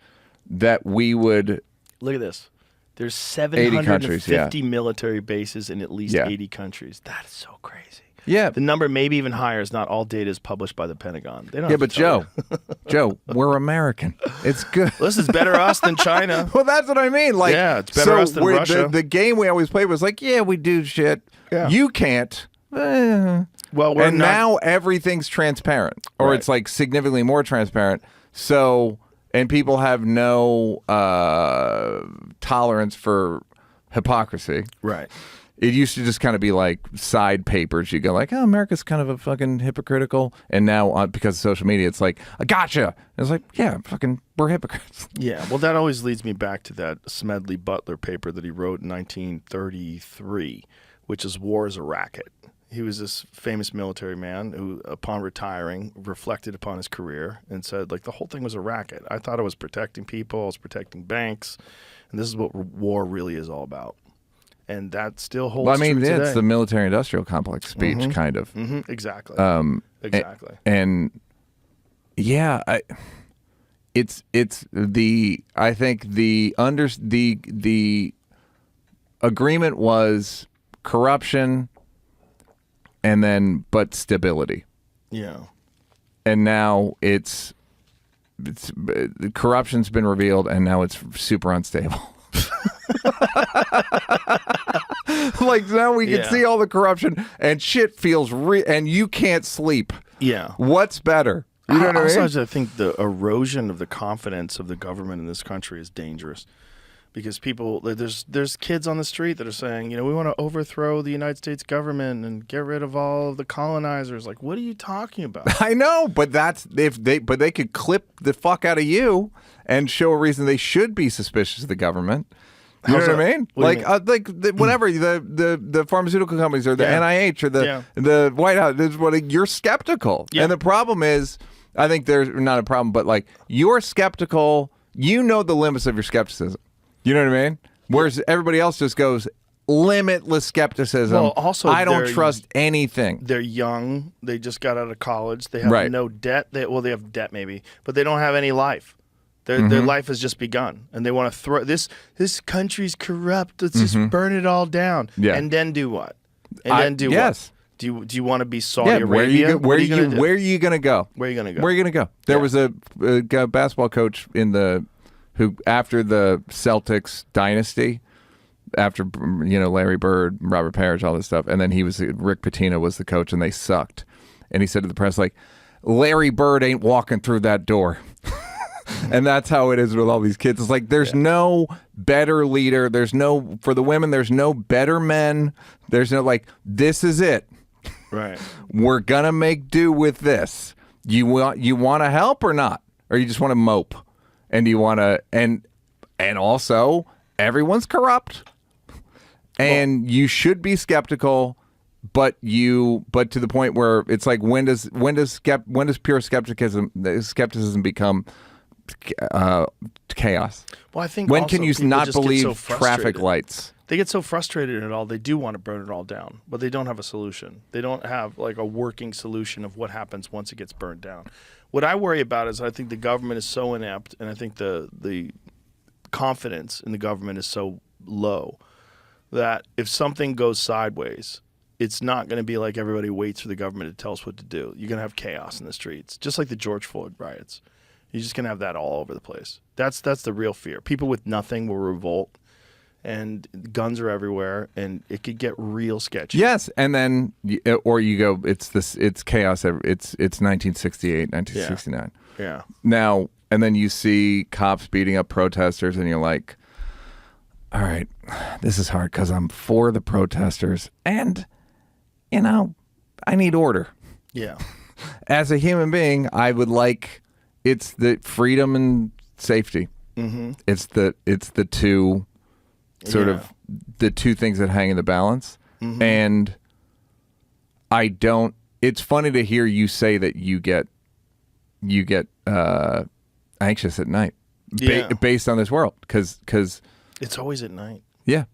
that we would look at this. There's 750 military bases in at least 80 countries. That is so crazy. Yeah. The number may be even higher as not all data is published by the Pentagon. They don't but Joe, we're American. It's good. This is better us than China. Well, that's what I mean. Like, it's better us than Russia. The game we always played was like, we do shit. Yeah. You can't. Well, now everything's transparent, or it's like significantly more transparent. So, and people have no tolerance for hypocrisy. Right. It used to just kind of be like side papers. You go like, oh, America's kind of a fucking hypocritical. And now because of social media, it's like, I gotcha. And it's like, yeah, fucking, we're hypocrites. Yeah, well, that always leads me back to that Smedley Butler paper that he wrote in 1933, which is War is a Racket. He was this famous military man who, upon retiring, reflected upon his career and said, like, the whole thing was a racket. I thought I was protecting people, I was protecting banks, and this is what war really is all about. And that still holds true today. It's the military-industrial complex speech, kind of. Mm-hmm. Exactly. Exactly. And yeah, I think the agreement was corruption, and then but stability. Yeah. And now it's corruption's been revealed, and now it's super unstable. Like now we can see all the corruption and shit feels and you can't sleep. Yeah. What's better? You know what I mean? I think the erosion of the confidence of the government in this country is dangerous. Because people, there's kids on the street that are saying, we want to overthrow the United States government and get rid of all of the colonizers. Like, what are you talking about? I know, but they could clip the fuck out of you and show a reason they should be suspicious of the government. You know what I mean? Whatever the pharmaceutical companies or the NIH or the White House, you're skeptical, and the problem is, I think there's not a problem, but like you're skeptical. You know the limits of your skepticism. You know what I mean? Whereas everybody else just goes limitless skepticism. Well, also, I don't trust anything. They're young. They just got out of college. They have no debt. They have debt maybe, but they don't have any life. Their life has just begun, and they want to throw this country's corrupt. Let's just burn it all down, and then do what? What? Do you want to be Saudi Arabia? Where are you going to go? Where are you going to go? Where are you going to go? There was a basketball coach who after the Celtics dynasty, after Larry Bird, Robert Parrish, all this stuff, and then Rick Pitino was the coach, and they sucked. And he said to the press, like, Larry Bird ain't walking through that door. And that's how it is with all these kids. It's like there's no better leader. There's no, for the women, there's no better men. There's no like, this is it. Right. We're going to make do with this. You want to help or not? Or you just want to mope? And you want to, and also everyone's corrupt. And you should be skeptical, but to the point where it's like, when does pure skepticism become chaos? Well, I think when also can you people not just get believe so traffic frustrated. lights? They get so frustrated in it all. They do want to burn it all down, but they don't have a solution. They don't have like a working solution of what happens once it gets burned down. What I worry about is I think the government is so inept, and I think the confidence in the government is so low that if something goes sideways, it's not going to be like everybody waits for the government to tell us what to do. You're going to have chaos in the streets, just like the George Floyd riots. You're just going to have that all over the place. That's the real fear. People with nothing will revolt, and guns are everywhere, and it could get real sketchy. Yes, and then or you go, it's chaos. It's 1968, 1969. Yeah. Now, and then you see cops beating up protesters, and you're like, all right, this is hard because I'm for the protesters, and I need order. Yeah. As a human being, I would like it's the freedom and safety. Mm-hmm. It's the two sort of the two things that hang in the balance. Mm-hmm. And I don't. It's funny to hear you say that you get anxious at night based on this world because it's always at night. Yeah.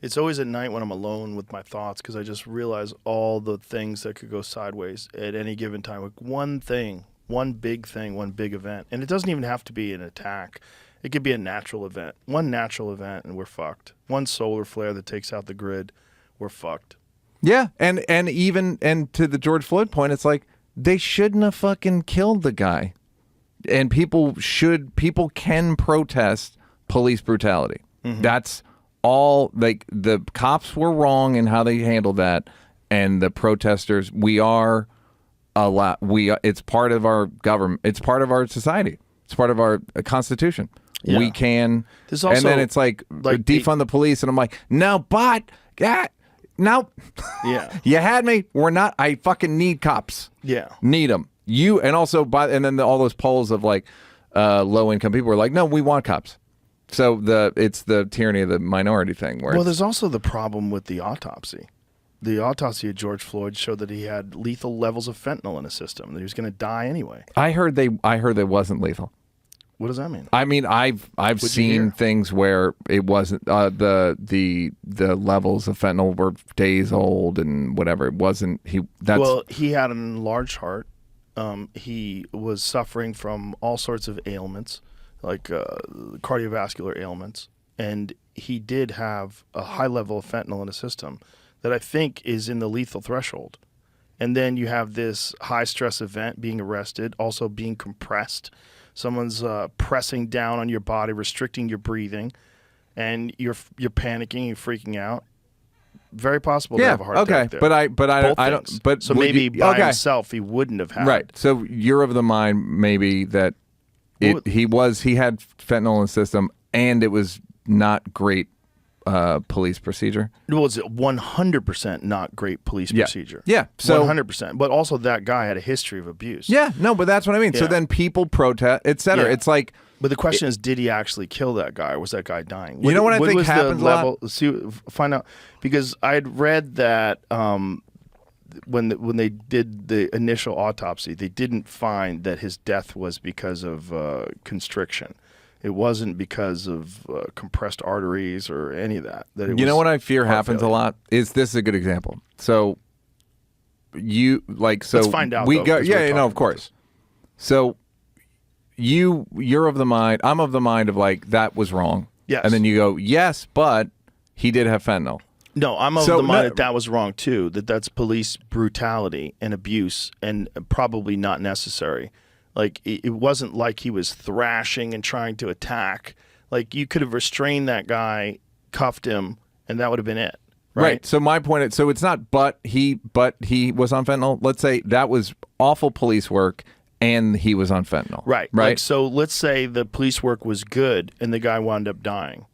It's always at night when I'm alone with my thoughts because I just realize all the things that could go sideways at any given time. Like one thing, one big thing, one big event. And it doesn't even have to be an attack. It could be a natural event. One natural event and we're fucked. One solar flare that takes out the grid, we're fucked. Yeah, and even to the George Floyd point, it's like they shouldn't have fucking killed the guy. And people can protest police brutality. Mm-hmm. That's all. Like the cops were wrong in how they handled that, and the protesters, it's part of our government. It's part of our society. It's part of our constitution. Yeah. We can. There's also, and then it's like defund the police, and I'm like, no, but no. Yeah. You had me. We're not. I fucking need cops. Yeah. Need them. And also and then all those polls of like low income people were like, no, we want cops. So it's the tyranny of the minority thing. Where there's also the problem with the autopsy. The autopsy of George Floyd showed that he had lethal levels of fentanyl in his system. That he was going to die anyway. I heard they wasn't lethal. What does that mean? I mean, I've seen things where it wasn't the levels of fentanyl were days old and whatever. It wasn't he had an enlarged heart. He was suffering from all sorts of ailments, like cardiovascular ailments, and he did have a high level of fentanyl in his system that I think is in the lethal threshold. And then you have this high stress event, being arrested, also being compressed. Someone's pressing down on your body, restricting your breathing, and you're panicking, you're freaking out. Very possible to have a heart attack there. But I don't. But so maybe by himself he wouldn't have had. Right. So you're of the mind maybe that he had fentanyl in the system and it was not great police procedure. Well, it's 100% not great police procedure. Yeah. So 100%. But also that guy had a history of abuse. Yeah. No, but that's what I mean. Yeah. So then people protest, etc. Yeah. It's like. But the question is, did he actually kill that guy, or was that guy dying? You know what I think happens a lot? Find out, because I had read that when they did the initial autopsy, they didn't find that his death was because of constriction. It wasn't because of compressed arteries or any of that. You know what I fear happens a lot? Is this a good example? So let's find out. Of course. So. You're of the mind. I'm of the mind of like that was wrong. Yes. And then you go, yes, but he did have fentanyl. No, I'm of the mind that was wrong too. That's police brutality and abuse, and probably not necessary. Like it wasn't like he was thrashing and trying to attack. Like you could have restrained that guy, cuffed him, and that would have been it. Right. So my point is, so it's not but he was on fentanyl. Let's say that was awful police work. and he was on fentanyl. Right. Right. Like, so let's say the police work was good and the guy wound up dying.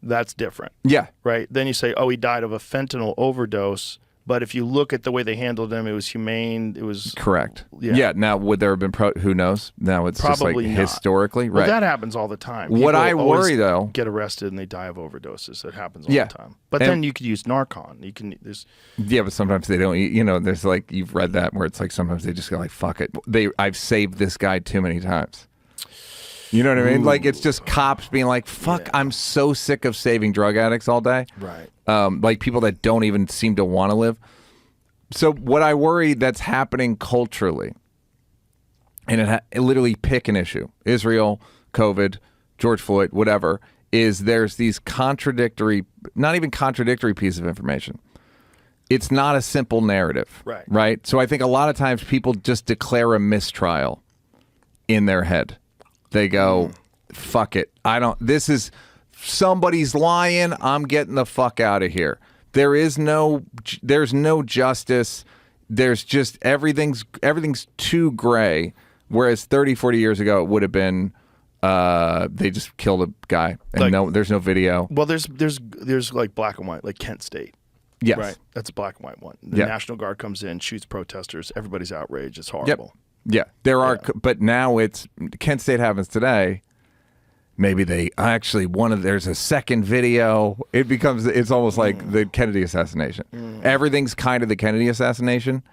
That's different. Yeah. Right. Then you say, oh, he died of a fentanyl overdose. But if you look at the way they handled him, it was humane. It was Correct. Yeah. Yeah. Now, would there have been who knows? Now it's Probably just like not. historically, Well, right? that happens all the time. What People I always worry, though, get arrested and they die of overdoses. That happens all Yeah. the time. But And- then you could use Narcan. You can. There's yeah, but sometimes they don't. There's like you've read that where it's like sometimes they just go like, "Fuck it." I've saved this guy too many times. You know what I mean? Like it's just cops being like, "Fuck, I'm so sick of saving drug addicts all day." right. Like people that don't even seem to want to live. So what I worry that's happening culturally, and it literally pick an issue: Israel, COVID, George Floyd, whatever. Is there's these not even contradictory piece of information. It's not a simple narrative, Right. Right. So I think a lot of times people just declare a mistrial in their head. They go, "Fuck it, This is somebody's lying. I'm getting the fuck out of here." There's no justice. There's just everything's too gray. Whereas 30, 40 years ago, it would have been they just killed a guy and there's no video. Well, there's like black and white, like Kent State. Yes. Right. That's a black and white one. The Yeah. National Guard comes in, shoots protesters. Everybody's outraged. It's Yep. horrible. Yeah. There are, but now it's Kent State happens today. Maybe they actually there's a second video. It's almost like the Kennedy assassination. Everything's kind of the Kennedy assassination,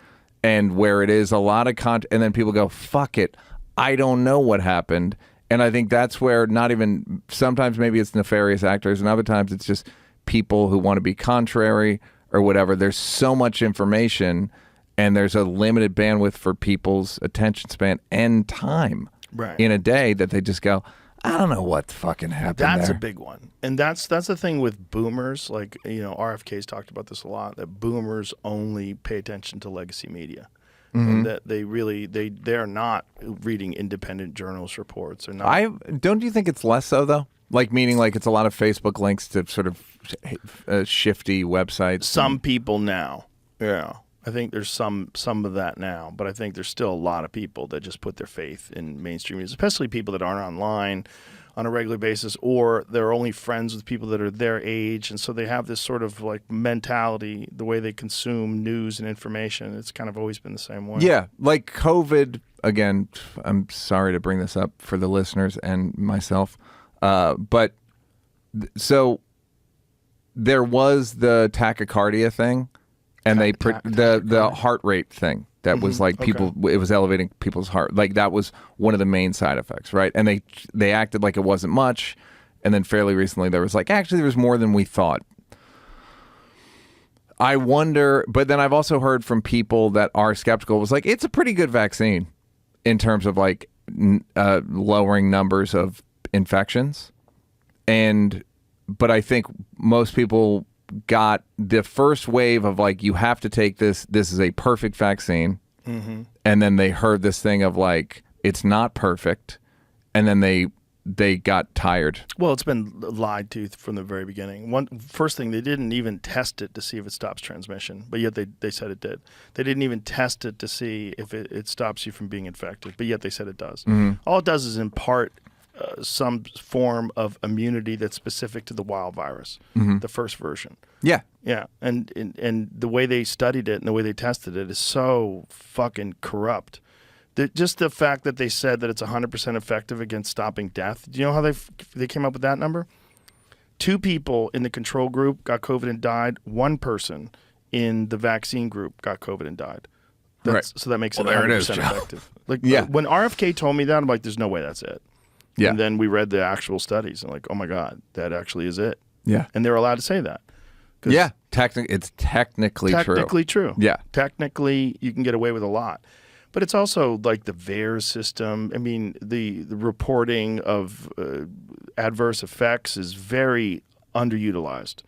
and where it is a lot of and then people go, "Fuck it, I don't know what happened." And I think that's where sometimes maybe it's nefarious actors, and other times it's just people who want to be contrary or whatever. There's so much information, and there's a limited bandwidth for people's attention span and time in a day that they just go, "I don't know what fucking happened." That's there. a big one. And that's the thing with boomers. Like, RFK's talked about this a lot, that boomers only pay attention to legacy media. And that they're not reading independent journalist reports or not. Don't you think it's less so though? Like meaning like it's a lot of Facebook links to sort of shifty websites. Some people now. Yeah. I think there's some of that now, but I think there's still a lot of people that just put their faith in mainstream news, especially people that aren't online on a regular basis, or they're only friends with people that are their age, and so they have this sort of like mentality, the way they consume news and information. It's kind of always been the same way. Yeah, like COVID. Again, I'm sorry to bring this up for the listeners and myself, but so there was the tachycardia thing. And the heart rate thing that was like people, it was elevating people's heart. Like that was one of the main side effects, right? And they acted like it wasn't much. And then fairly recently there was like, actually there was more than we thought. I wonder, but then I've also heard from people that are skeptical, was like, it's a pretty good vaccine in terms of like lowering numbers of infections. But I think most people got the first wave of like, you have to take this is a perfect vaccine, and then they heard this thing of like, it's not perfect, and then they got tired. Well, it's been lied to from the very beginning. First thing, they didn't even test it to see if it stops transmission, but yet they said it did. They didn't even test it to see if it stops you from being infected, but yet they said it does. All it does is impart some form of immunity that's specific to the wild virus, the first version. Yeah. Yeah, and the way they studied it and the way they tested it is so fucking corrupt. Just the fact that they said that it's 100% effective against stopping death. Do you know how they came up with that number? 2 people in the control group got COVID and died. 1 person in the vaccine group got COVID and died. Right. So that makes it Well, there 100% it is, Joe. effective. Like, Yeah. when RFK told me that, I'm like, there's no way that's it. Yeah. And then we read the actual studies and like, oh my God, that actually is it. Yeah. And they're allowed to say that. Yeah. It's technically true. Yeah. Technically, you can get away with a lot. But it's also like the VAERS system. I mean, the reporting of adverse effects is very underutilized.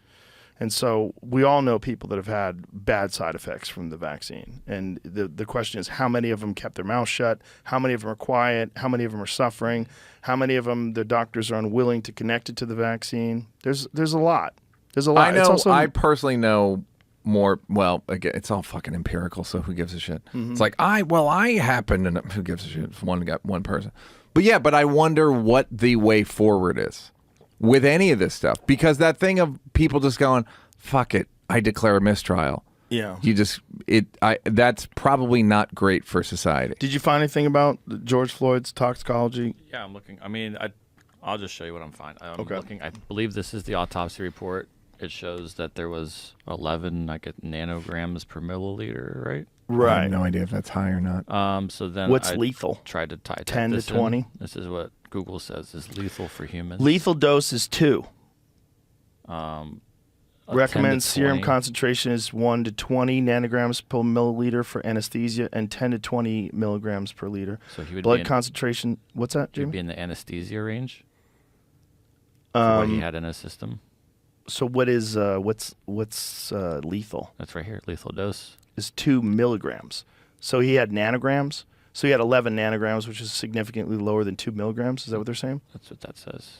And so we all know people that have had bad side effects from the vaccine. And the question is, how many of them kept their mouth shut? How many of them are quiet? How many of them are suffering? How many of them, the doctors are unwilling to connect it to the vaccine? There's a lot. There's a lot. I know. It's also, I personally know more. Well, again, it's all fucking empirical, so who gives a shit? Mm-hmm. It's like I happened, and who gives a shit? If one person. But yeah, but I wonder what the way forward is with any of this stuff, because that thing of people just going, "Fuck it, I declare a mistrial." Yeah. That's probably not great for society. Did you find anything about George Floyd's toxicology? Yeah, I'm looking. I mean, I'll just show you what I'm finding. I'm Okay. looking. I believe this is the autopsy report. It shows that there was 11 nanograms per milliliter, right? I have no idea if that's high or not. So then What's I lethal? tried to type 10 to this in. 20? This is what Google says is lethal for humans. Lethal dose is 2. A 10 Recommend to serum 20. concentration is 1 to 20 nanograms per milliliter for anesthesia and 10 to 20 milligrams per liter. So he would Blood be in, concentration. What's that, he would Jimmy? be in the anesthesia range. For what he had in his system. So what is what's lethal? That's right here. Lethal dose. Is 2 milligrams. So he had nanograms. So he had 11 nanograms, which is significantly lower than 2 milligrams. Is that what they're saying? That's what that says.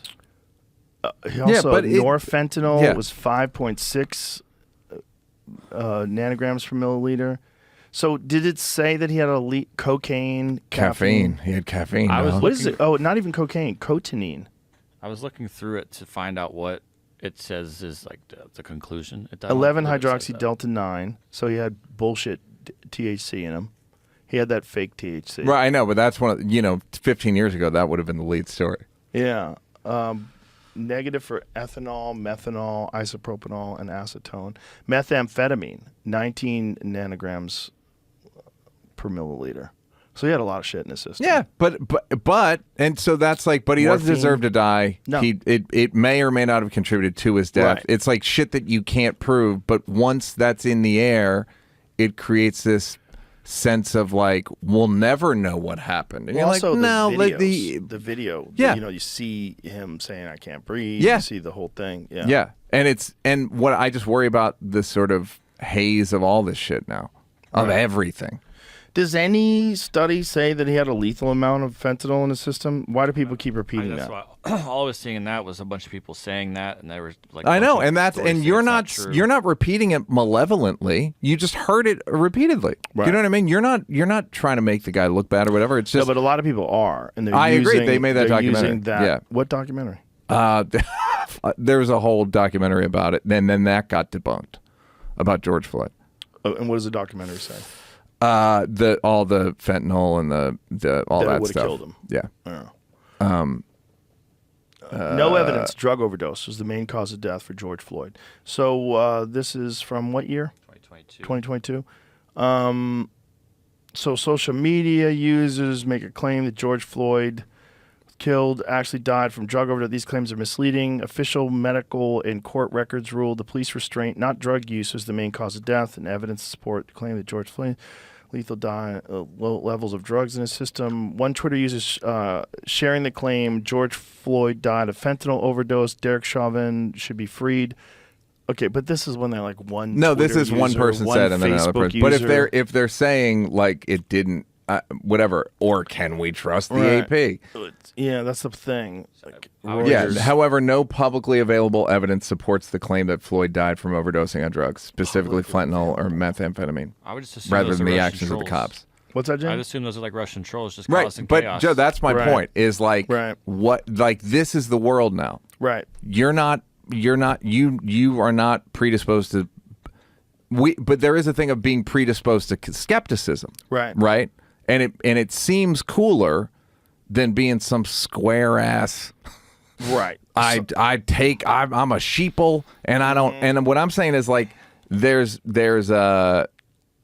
He also, but norfentanyl was 5.6 nanograms per milliliter. So did it say that he had cocaine, Caffeine. He had caffeine. I was dog. What is it? Oh, not even cocaine. Cotinine. I was looking through it to find out what it says is like the conclusion. It doesn't 11 believe it says hydroxy that. delta 9. So he had bullshit THC in him. He had that fake THC. Right, I know, but that's 15 years ago, that would have been the lead story. Yeah. Negative for ethanol, methanol, isopropanol, and acetone. Methamphetamine, 19 nanograms per milliliter. So he had a lot of shit in his system. Yeah, but and so that's like, but he doesn't Morphine. deserve to die. No. It may or may not have contributed to his death. Right. It's like shit that you can't prove, but once that's in the air, it creates this sense of like, we'll never know what happened. And Well, you're also like, no, the video. Yeah. You see him saying, "I can't breathe." Yeah. You see the whole thing. Yeah. yeah, and what I just worry about this sort of haze of all this shit now, of everything. Does any study say that he had a lethal amount of fentanyl in his system? Why do people keep repeating That's that? why all I was seeing in that was a bunch of people saying that, and they were like, I know, bunch of and that's stories and saying you're it's not true. you're not repeating it malevolently. You just heard it repeatedly. Right. You know what I mean? You're not trying to make the guy look bad or whatever. It's No, just but a lot of people are, and they're I agree. using- They made that they're documentary. using that- Yeah. What documentary? there was a whole documentary about it, and then that got debunked about George Floyd. Oh, and what does the documentary say? All the fentanyl and the all That that would've stuff. killed him. Yeah. No evidence. Drug overdose was the main cause of death for George Floyd. So this is from what year? 2022. 2022. So social media users make a claim that George Floyd killed actually died from drug overdose. These claims are misleading. Official medical and court records ruled the police restraint, not drug use, was the main cause of death, and evidence to support the claim that George Floyd lethal low levels of drugs in his system. One Twitter user sharing the claim George Floyd died of fentanyl overdose. Derek Chauvin should be freed. Okay, but this is when they're like one. No, Twitter this is one user, person one said, and then another Facebook person. But user. if they're saying like it didn't, whatever, or can we trust the Right. AP? Yeah, that's the thing. Like, Yeah. Reuters- However, no publicly available evidence supports the claim that Floyd died from overdosing on drugs, specifically fentanyl or methamphetamine, I would just assume rather those than are the Russian actions of the trolls. cops. What's that, Jim? I'd assume those are like Russian trolls just Right, causing but chaos. Joe, that's my Right. point. Is like Right. what like this is the world now. Right. You are not predisposed to. But there is a thing of being predisposed to skepticism. Right. Right. And it seems cooler than being some square ass. Right. I'm a sheeple, and I don't. And what I'm saying is like there's a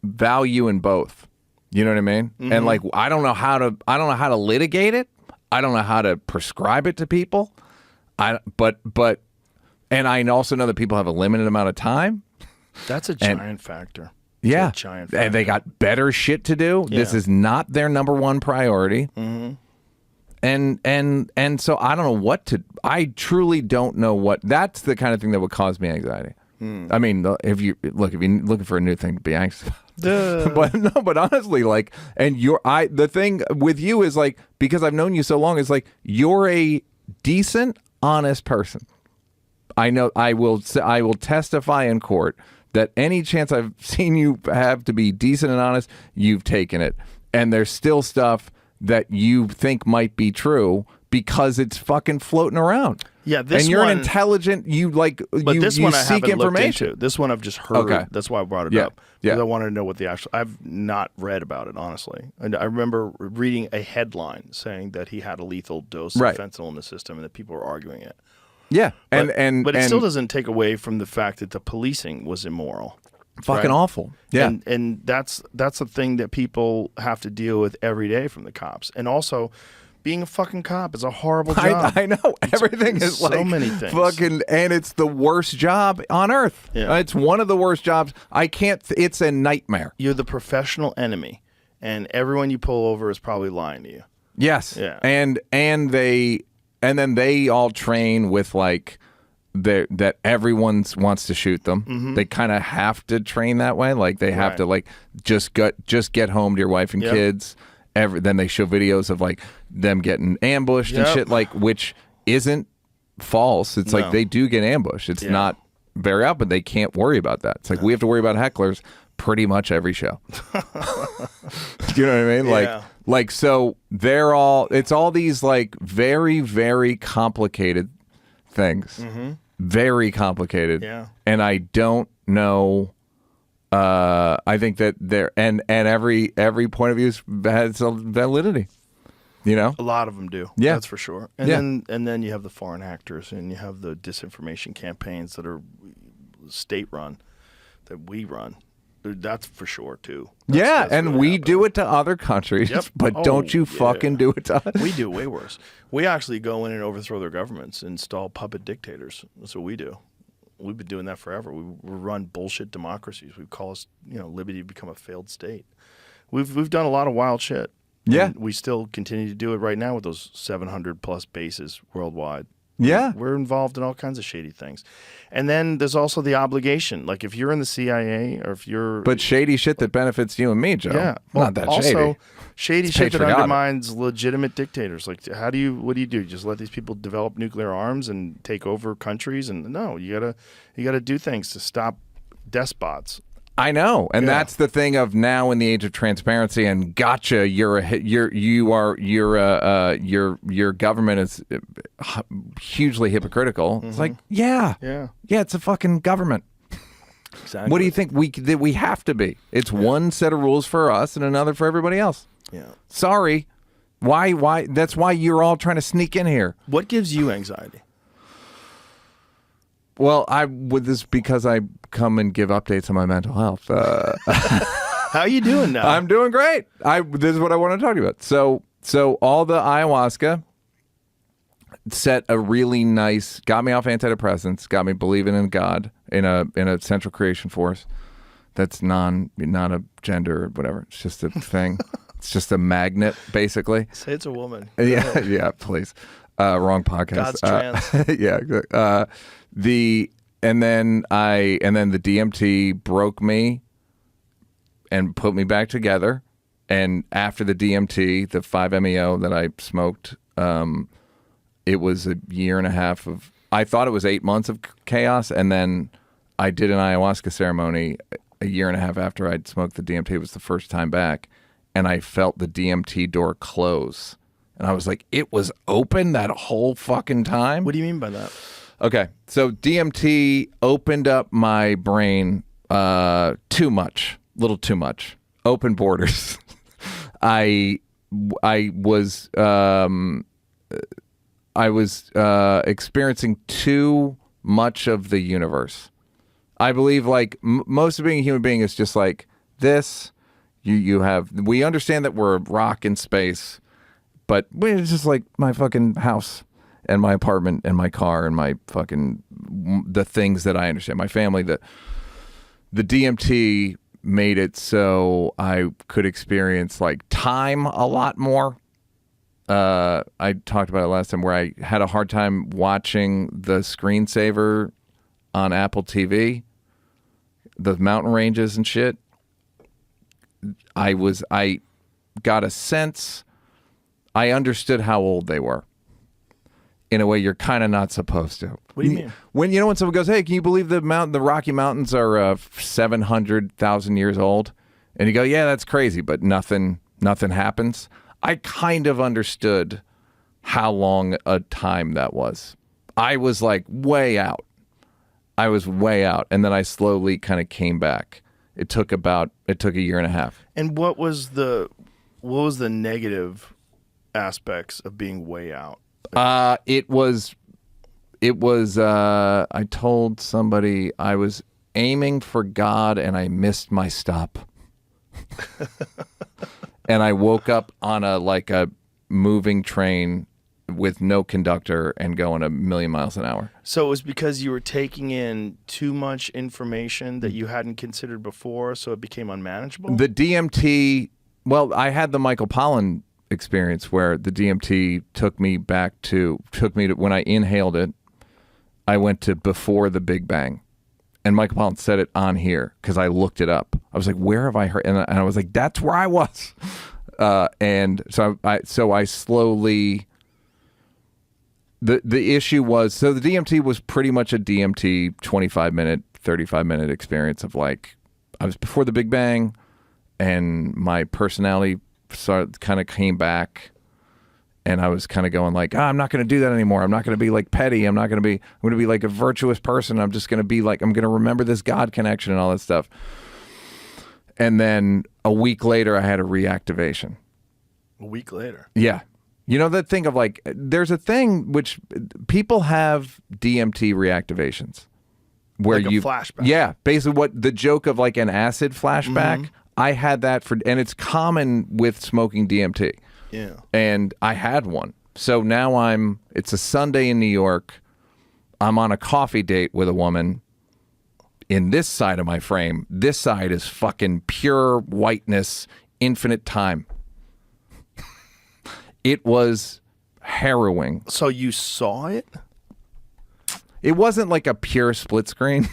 value in both. You know what I mean? And like I don't know how to litigate it. I don't know how to prescribe it to people. But I also know that people have a limited amount of time. That's a giant factor. Yeah, It's a giant factor. and they got better shit to do. This Yeah. is not their number one priority. And so I don't know what to. I truly don't know what. That's the kind of thing that would cause me anxiety. I mean, if you're looking for a new thing to be anxious about, but honestly, like, and the thing with you is like, because I've known you so long, is like you're a decent, honest person. I know I will testify in court that any chance I've seen you have to be decent and honest, you've taken it. And there's still stuff that you think might be true because it's fucking floating around. Yeah, this and you're one, an intelligent. You like. But you, this you one I seek haven't information. looked into. This one I've just heard. Okay. That's why I brought it Yeah, up. yeah. Because I wanted to know what the actual. I've not read about it honestly. And I remember reading a headline saying that he had a lethal dose of fentanyl in the system, and that people were arguing it. Yeah, But it still doesn't take away from the fact that the policing was immoral. fucking awful. Yeah, and that's a thing that people have to deal with every day from the cops, and also. Being a fucking cop is a horrible job. I know. Everything is so like many things. fucking, and it's the worst job on earth. Yeah. It's one of the worst jobs. I can't. It's a nightmare. You're the professional enemy, and everyone you pull over is probably lying to you. Yes. Yeah. And then they all train with like that everyone wants to shoot them. Mm-hmm. They kind of have to train that way. Like they have to like just get home to your wife and kids. Then they show videos of like them getting ambushed and shit, like, which isn't false. It's like they do get ambushed. It's not very often. They can't worry about that. It's like we have to worry about hecklers pretty much every show. You know what I mean? Like so they're all. It's all these like very, very complicated things. Very complicated. Yeah. And I don't know. I think that there and every point of view has some validity. You know, A lot of them do. Yeah. That's for sure. And then you have the foreign actors, and you have the disinformation campaigns that are state run, that we run. That's for sure too. That's and really we happening. do it to other countries, but don't you fucking do it to us. We do way worse. We actually go in and overthrow their governments, install puppet dictators. That's what we do. We've been doing that forever. We run bullshit democracies. We call us, liberty to become a failed state. We've done a lot of wild shit. Yeah. And we still continue to do it right now with those 700 plus bases worldwide. Yeah. We're involved in all kinds of shady things. And then there's also the obligation. Like if you're in the CIA or if you're... But shady shit that benefits you and me, Joe. Yeah. Not that also, shady. Shady It's shit that patriotic. undermines legitimate dictators. Like what do you do? Just let these people develop nuclear arms and take over countries? And no, you gotta do things to stop despots. I know, and that's the thing of now in the age of transparency and gotcha. Your government is hugely hypocritical. It's like, yeah, it's a fucking government. Exactly. What do you think we have to be? It's one set of rules for us and another for everybody else. Yeah. Sorry, why? That's why you're all trying to sneak in here. What gives you anxiety? Well, because I come and give updates on my mental health. How are you doing now? I'm doing great. This is what I want to talk about. So all the ayahuasca set a really nice, got me off antidepressants, got me believing in God, in a central creation force that's not a gender or whatever. It's just a thing. It's just a magnet, basically. Say it's a woman. Yeah, please. Wrong podcast. God's trans. Yeah. And then the DMT broke me and put me back together. And after the DMT, the 5-MeO that I smoked, it was a year and a half of, I thought it was 8 months of chaos. And then I did an ayahuasca ceremony a year and a half after I'd smoked the DMT. It was the first time back. And I felt the DMT door close. And I was like, it was open that whole fucking time? What do you mean by that? Okay, so DMT opened up my brain too much, little too much. Open borders. I was experiencing too much of the universe. I believe like most of being a human being is just like this. We understand that we're a rock in space, but it's just like my fucking house. And my apartment and my car and my fucking the things that I understand, my family. The DMT made it so I could experience like time a lot more. I talked about it last time where I had a hard time watching the screensaver on Apple TV, the mountain ranges and shit. I got a sense. I understood how old they were. in a way you're kind of not supposed to. What do you mean? When when someone goes, "Hey, can you believe the Rocky Mountains are 700,000 years old?" And you go, "Yeah, that's crazy," but nothing happens. I kind of understood how long a time that was. I was like way out. I was way out, and then I slowly kind of came back. It took a year and a half. And what was the negative aspects of being way out? It was I told somebody I was aiming for God and I missed my stop. And I woke up on a moving train with no conductor and going 1,000,000 miles an hour. So it was because you were taking in too much information that you hadn't considered before, so it became unmanageable? The DMT, well, I had the Michael Pollan experience where the DMT took me to when I inhaled it, I went to before the Big Bang. And Michael Pollan said it on here because I looked it up. I was like, where have I heard? And I was like, that's where I was. And so I slowly, the issue was, so the DMT was pretty much a DMT 25-minute, 35-minute experience of like, I was before the Big Bang and my personality kind of came back. And I was kind of going like, I'm not going to do that anymore. I'm not going to be like petty. I'm going to be like a virtuous person. I'm just going to be like, I'm going to remember this God connection and all that stuff. And then a week later, I had a reactivation. A week later? Yeah. You know that thing of like, there's a thing which people have DMT reactivations. Where like a flashback. Yeah. Basically what the joke of like an acid flashback, mm-hmm. I had that and it's common with smoking DMT. Yeah. And I had one. So now it's a Sunday in New York. I'm on a coffee date with a woman in this side of my frame. This side is fucking pure whiteness, infinite time. It was harrowing. So you saw it? It wasn't like a pure split screen,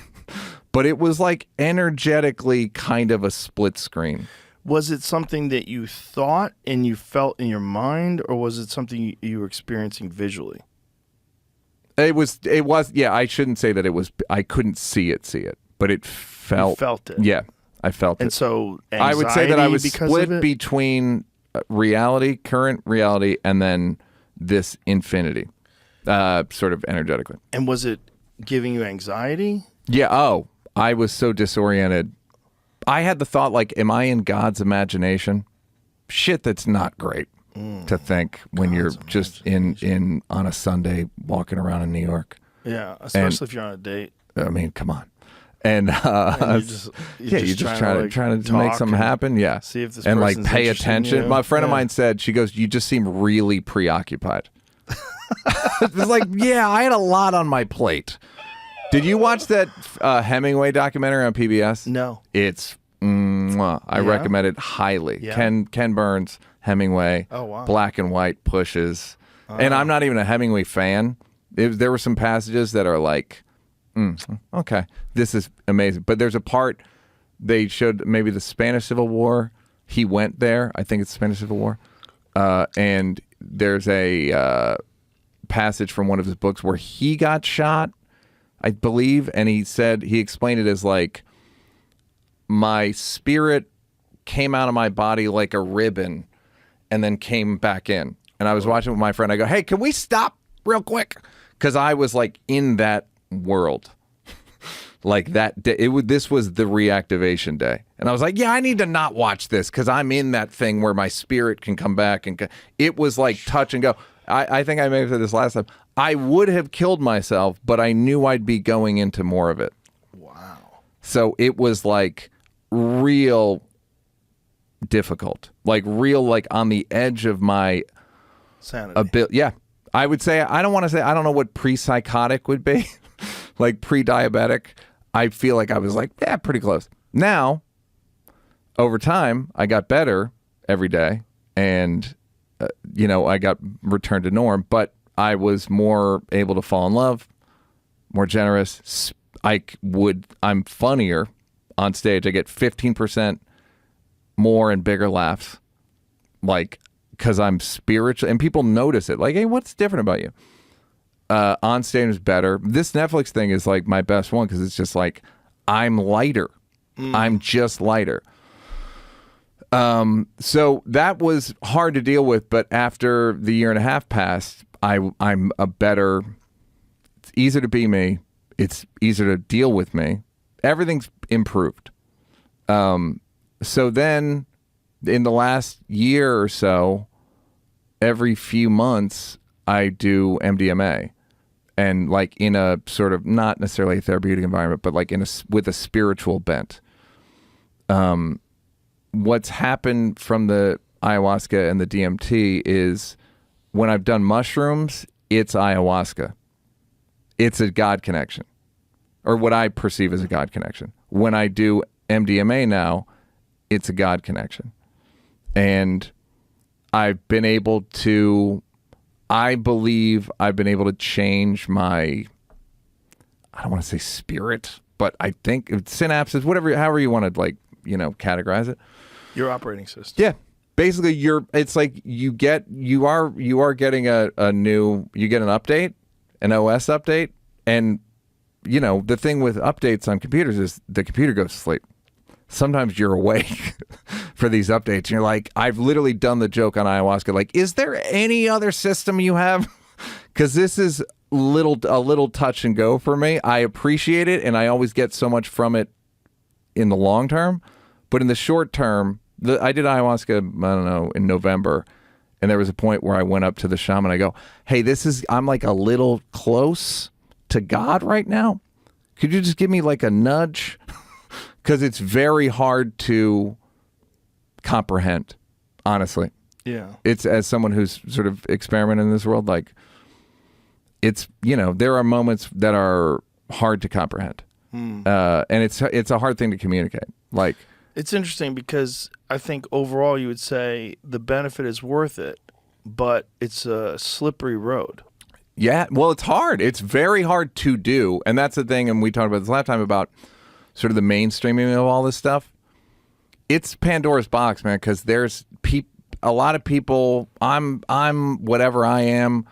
but it was like energetically kind of a split screen. Was it something that you thought and you felt in your mind, or was it something you were experiencing visually? It was, yeah, I shouldn't say that it was, I couldn't see it, but it felt. You felt it. Yeah, I felt it. And so anxiety I would say that I was because split between current reality, and then this infinity, sort of energetically. And was it giving you anxiety? Yeah, I was so disoriented. I had the thought, like, am I in God's imagination? Shit, that's not great to think when you're just in on a Sunday walking around in New York. Yeah, especially if you're on a date. I mean, come on. And you're just trying to make something happen. Yeah, see if this and like person's pay interested in attention. you. My friend of mine said, she goes, "You just seem really preoccupied." It was like, yeah, I had a lot on my plate. Did you watch that Hemingway documentary on PBS? No. It's I recommend it highly. Yeah. Ken Burns, Hemingway. Oh, wow. Black and white pushes. And I'm not even a Hemingway fan. There were some passages that are like, okay, this is amazing. But there's a part they showed, maybe the Spanish Civil War. He went there. I think it's the Spanish Civil War. And there's a passage from one of his books where he got shot, I believe, and he explained it as like, my spirit came out of my body like a ribbon and then came back in. And I was watching with my friend. I go, hey, can we stop real quick? Because I was like in that world. Like that day. This was the reactivation day. And I was like, yeah, I need to not watch this because I'm in that thing where my spirit can come back. And it was like touch and go. I think I may have said this last time. I would have killed myself, but I knew I'd be going into more of it. Wow. So it was like real difficult, like on the edge of my sanity. Yeah, I would say, I don't know what pre-psychotic would be, like pre-diabetic. I feel like I was like, yeah, pretty close. Now, over time, I got better every day, and I got returned to norm, but I was more able to fall in love, more generous. I'm funnier on stage. I get 15% more and bigger laughs, like, because I'm spiritual, and people notice it. Like, hey, what's different about you? on stage was better. This Netflix thing is like my best one because it's just like I'm lighter. I'm just lighter. So that was hard to deal with, but after the year and a half passed, I'm a better. It's easier to be me. It's easier to deal with me. Everything's improved. So then, in the last year or so, every few months I do MDMA, and like in a sort of not necessarily a therapeutic environment, but like with a spiritual bent. What's happened from the ayahuasca and the DMT is when I've done mushrooms, it's ayahuasca. It's a God connection, or what I perceive as a God connection. When I do MDMA now, it's a God connection. And I've been able to, I believe I've been able to change my, I don't want to say spirit, but I think synapses, whatever, however you want to like, categorize it. Your operating system. Yeah. Basically it's like you are getting a new, you get an update, an OS update. And the thing with updates on computers is the computer goes to sleep. Sometimes you're awake for these updates. And you're like, I've literally done the joke on ayahuasca. Like, is there any other system you have? Because this is a little touch and go for me. I appreciate it, and I always get so much from it in the long term. But in the short term, I did ayahuasca, I don't know, in November. And there was a point where I went up to the shaman. I go, hey, I'm like a little close to God right now. Could you just give me like a nudge? Because it's very hard to comprehend, honestly. Yeah. It's as someone who's sort of experimented in this world, like it's, there are moments that are hard to comprehend. And it's a hard thing to communicate. Like, it's interesting because I think overall you would say the benefit is worth it, but it's a slippery road. Yeah. Well, it's hard. It's very hard to do. And that's the thing. And we talked about this last time about sort of the mainstreaming of all this stuff. It's Pandora's box, man, because there's a lot of people. I'm whatever I am,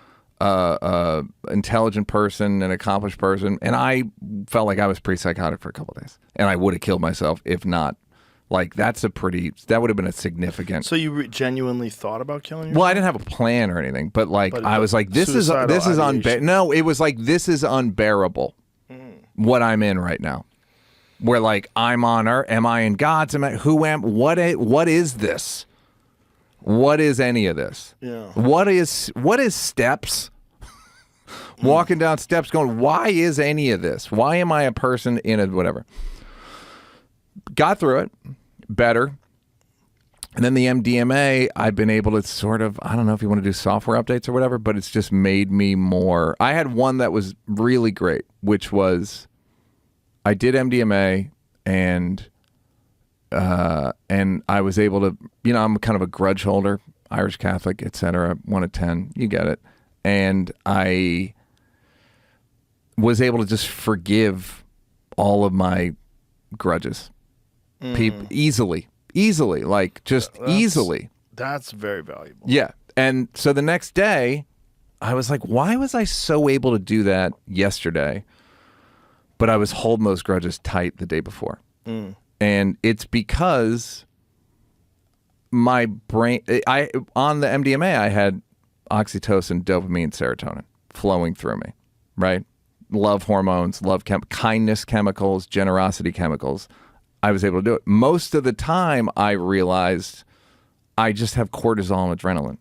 intelligent person, an accomplished person, and I felt like I was pretty psychotic for a couple of days, and I would have killed myself if not. Like that would have been a significant. So you genuinely thought about killing yourself? Well, I didn't have a plan or anything, but like I was like, this is unbearable. No, it was like this is unbearable. What I'm in right now. Where like I'm on Earth, am I in God's? What is this? What is any of this? Yeah. What is steps? Walking down steps going, why is any of this? Why am I a person in a whatever? Got through it better. And then the MDMA, I've been able to sort of, I don't know if you want to do software updates or whatever, but it's just made me more. I had one that was really great, which was I did MDMA and I was able to, I'm kind of a grudge holder, Irish Catholic, etc. 1 of 10, you get it. And I was able to just forgive all of my grudges. Easily, like just easily. That's very valuable. Yeah. And so the next day, I was like, why was I so able to do that yesterday? But I was holding those grudges tight the day before. And it's because my brain, on the MDMA, I had oxytocin, dopamine, serotonin flowing through me, right? Love hormones, kindness chemicals, generosity chemicals. I was able to do it. Most of the time, I realized I just have cortisol and adrenaline.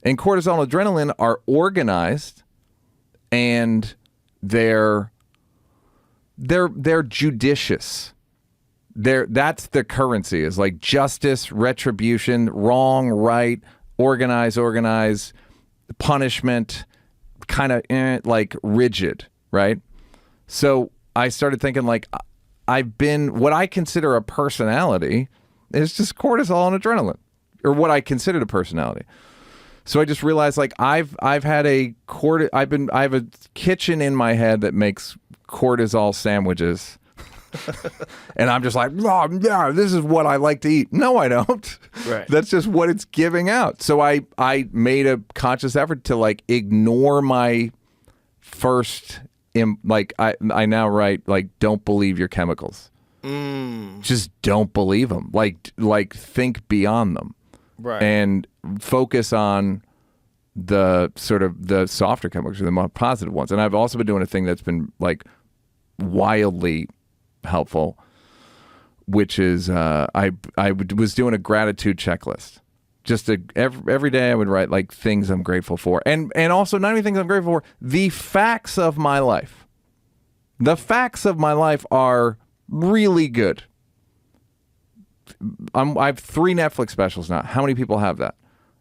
And cortisol and adrenaline are organized, and they're judicious. That's the currency, is like justice, retribution, wrong, right, organize, punishment, kind of like rigid, right? So I started thinking like what I consider a personality is just cortisol and adrenaline, or what I considered a personality. So I just realized like I have a kitchen in my head that makes cortisol sandwiches. And I'm just like, oh, yeah, this is what I like to eat. No, I don't. Right. That's just what it's giving out. So I made a conscious effort to like ignore my first, like I now write like, don't believe your chemicals. Just don't believe them. Like think beyond them. Right. And focus on the sort of the softer chemicals, or the more positive ones. And I've also been doing a thing that's been like wildly helpful, which is I was doing a gratitude checklist. Just every day I would write like things I'm grateful for, and also not only things I'm grateful for, the facts of my life. The facts of my life are really good. I have 3 Netflix specials now. How many people have that?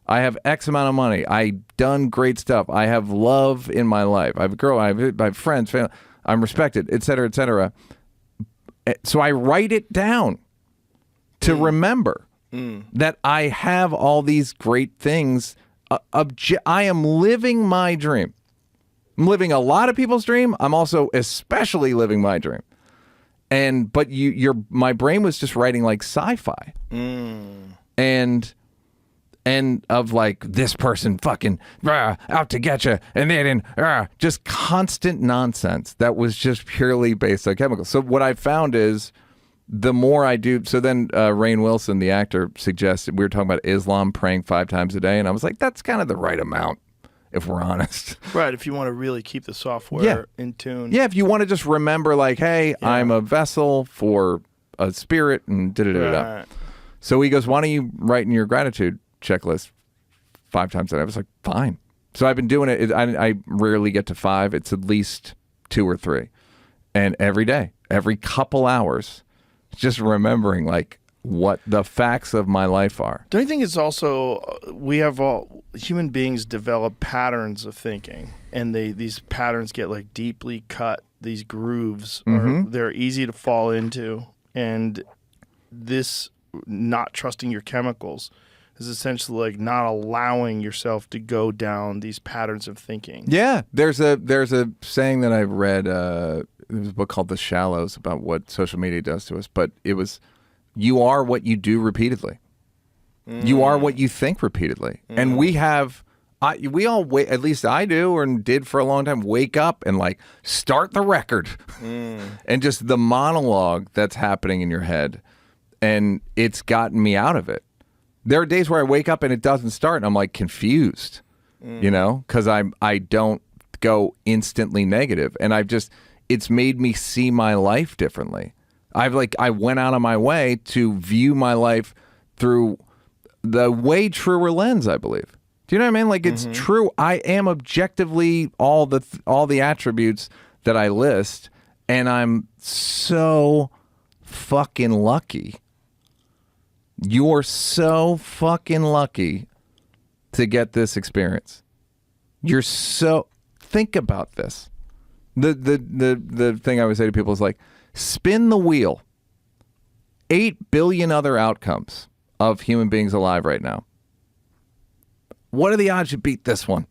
I have X amount of money. I've done great stuff. I have love in my life. I have a girl. I have friends, family. I'm respected, et cetera, et cetera. So I write it down to remember that I have all these great things. I am living my dream. I'm living a lot of people's dream. I'm also especially living my dream. But my brain was just writing like sci-fi, and of like, this person fucking out to get you, and then just constant nonsense that was just purely based on chemicals. So what I found is, the more I do, so then Rainn Wilson, the actor, suggested, we were talking about Islam, praying 5 times a day, and I was like, that's kind of the right amount, if we're honest. Right, if you want to really keep the software in tune. Yeah, if you want to just remember, like, hey, I'm a vessel for a spirit, and da-da-da-da. Right. So he goes, why don't you write in your gratitude checklist 5 times a day? I was like, fine. So I've been doing it. I rarely get to 5. It's at least 2 or 3. And every day, every couple hours, just remembering, like, what the facts of my life are. Don't you think it's also, human beings develop patterns of thinking, and these patterns get like deeply cut, these grooves, or they're easy to fall into, and this not trusting your chemicals is essentially like not allowing yourself to go down these patterns of thinking. Yeah, there's a saying that I read, there was a book called The Shallows about what social media does to us, but it was, you are what you do repeatedly. You are what you think repeatedly. And we all wait, at least I do, or did for a long time, wake up and like start the record. And just the monologue that's happening in your head. And it's gotten me out of it. There are days where I wake up and it doesn't start, and I'm like confused, you know, because I don't go instantly negative. And it's made me see my life differently. I went out of my way to view my life through the way truer lens, I believe. Do you know what I mean? Like, it's true. I am objectively all the attributes that I list, and I'm so fucking lucky. You're so fucking lucky to get this experience. Think about this. The thing I would say to people is like, spin the wheel. 8 billion other outcomes of human beings alive right now. What are the odds you beat this one?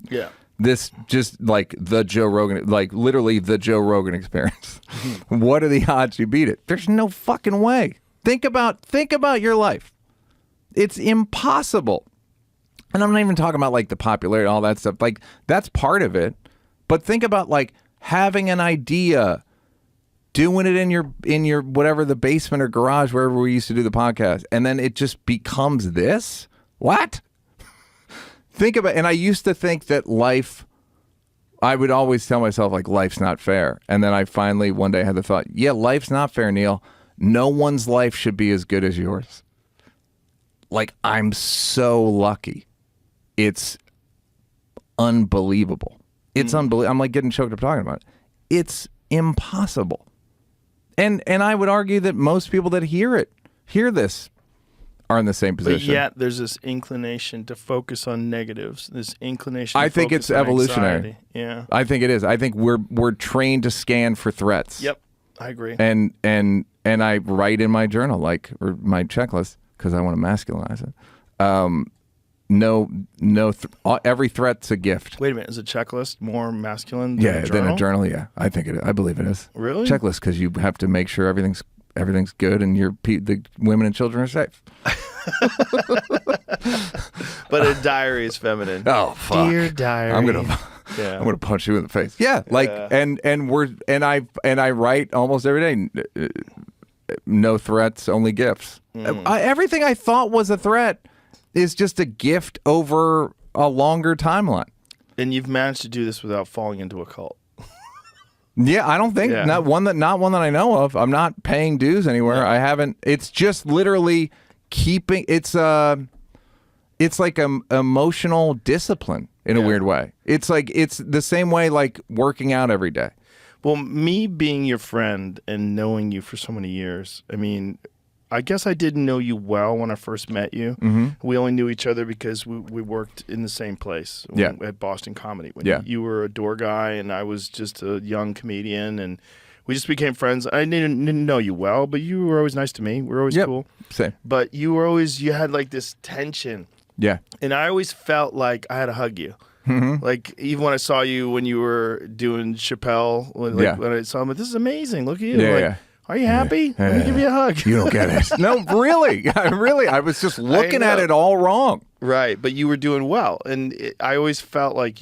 Yeah. This just like the Joe Rogan, like literally the Joe Rogan Experience. What are the odds you beat it? There's no fucking way. Think about your life. It's impossible. And I'm not even talking about like the popularity, all that stuff. Like, that's part of it. But think about like having an idea, doing it in your whatever, the basement or garage, wherever we used to do the podcast, and then it just becomes this. What? Think about, and I used to think that life, I would always tell myself like, life's not fair. And then I finally one day had the thought, yeah, life's not fair, Neal. No one's life should be as good as yours. Like, I'm so lucky. It's unbelievable. It's unbelievable. I'm like getting choked up talking about it. It's impossible. And I would argue that most people that hear this, are in the same position. But yet there's this inclination to focus on negatives. This inclination. I think it's evolutionary. Anxiety. Yeah. I think it is. I think we're trained to scan for threats. Yep. I agree. And I write in my journal, like, or my checklist, because I want to masculinize it. Every threat's a gift. Wait a minute, is a checklist more masculine than a journal? Than a journal? Yeah, I think it is. I believe it is. Really? Checklist, because you have to make sure everything's good and the women and children are safe. But a diary is feminine. Oh, fuck. Dear diary. I'm gonna Yeah. I'm gonna punch you in the face. Yeah, like and I write almost every day. No threats, only gifts. Everything I thought was a threat is just a gift over a longer timeline. And you've managed to do this without falling into a cult. Yeah, I don't think Yeah. not one that I know of. I'm not paying dues anywhere. Yeah. I haven't. It's just literally keeping. It's like emotional discipline in a weird way. It's like it's the same way like working out every day. Well, me being your friend and knowing you for so many years, I mean, I guess I didn't know you well when I first met you. Mm-hmm. We only knew each other because we worked in the same place at Boston Comedy. When you were a door guy and I was just a young comedian, and we just became friends. I didn't know you well, but you were always nice to me. We were always cool. Same. But you had like this tension. Yeah. And I always felt like I had to hug you. Mm-hmm. Like even when I saw you when you were doing Chappelle, when I saw him, this is amazing. Look at you. Are you happy? Let me give you a hug. You don't get it. No, really. I was just looking at it all wrong. Right, but you were doing well, and I always felt like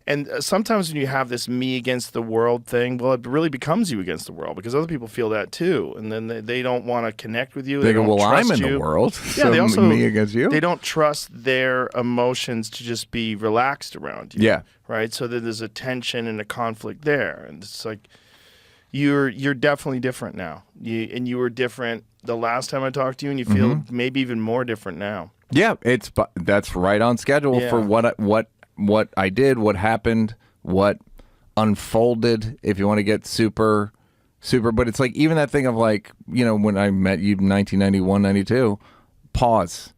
and sometimes when you have this me against the world thing, well, it really becomes you against the world because other people feel that too, and then they don't want to connect with you. They go, don't well, I'm trust in you. the world. Yeah, so they also me against you. They don't trust their emotions to just be relaxed around you. Yeah. Right. So then there's a tension and a conflict there, and it's like you're definitely different now. You were different the last time I talked to you, and you feel maybe even more different now. Yeah, that's right on schedule for what I did, what happened, what unfolded. If you want to get super, but it's like even that thing of like, you know, when I met you in 1991, 92, pause,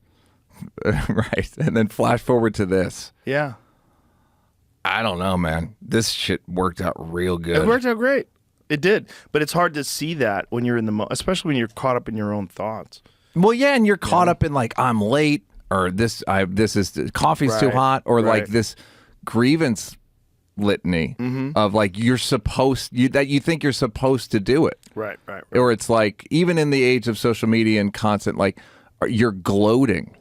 right, and then flash forward to this. Yeah, I don't know, man. This shit worked out real good. It worked out great. It did, but it's hard to see that when you're in especially when you're caught up in your own thoughts. Well, yeah, and you're caught up in like I'm late, or coffee's too hot, or like this grievance litany of like you think you're supposed to do it. Right. Or it's like even in the age of social media and constant like you're gloating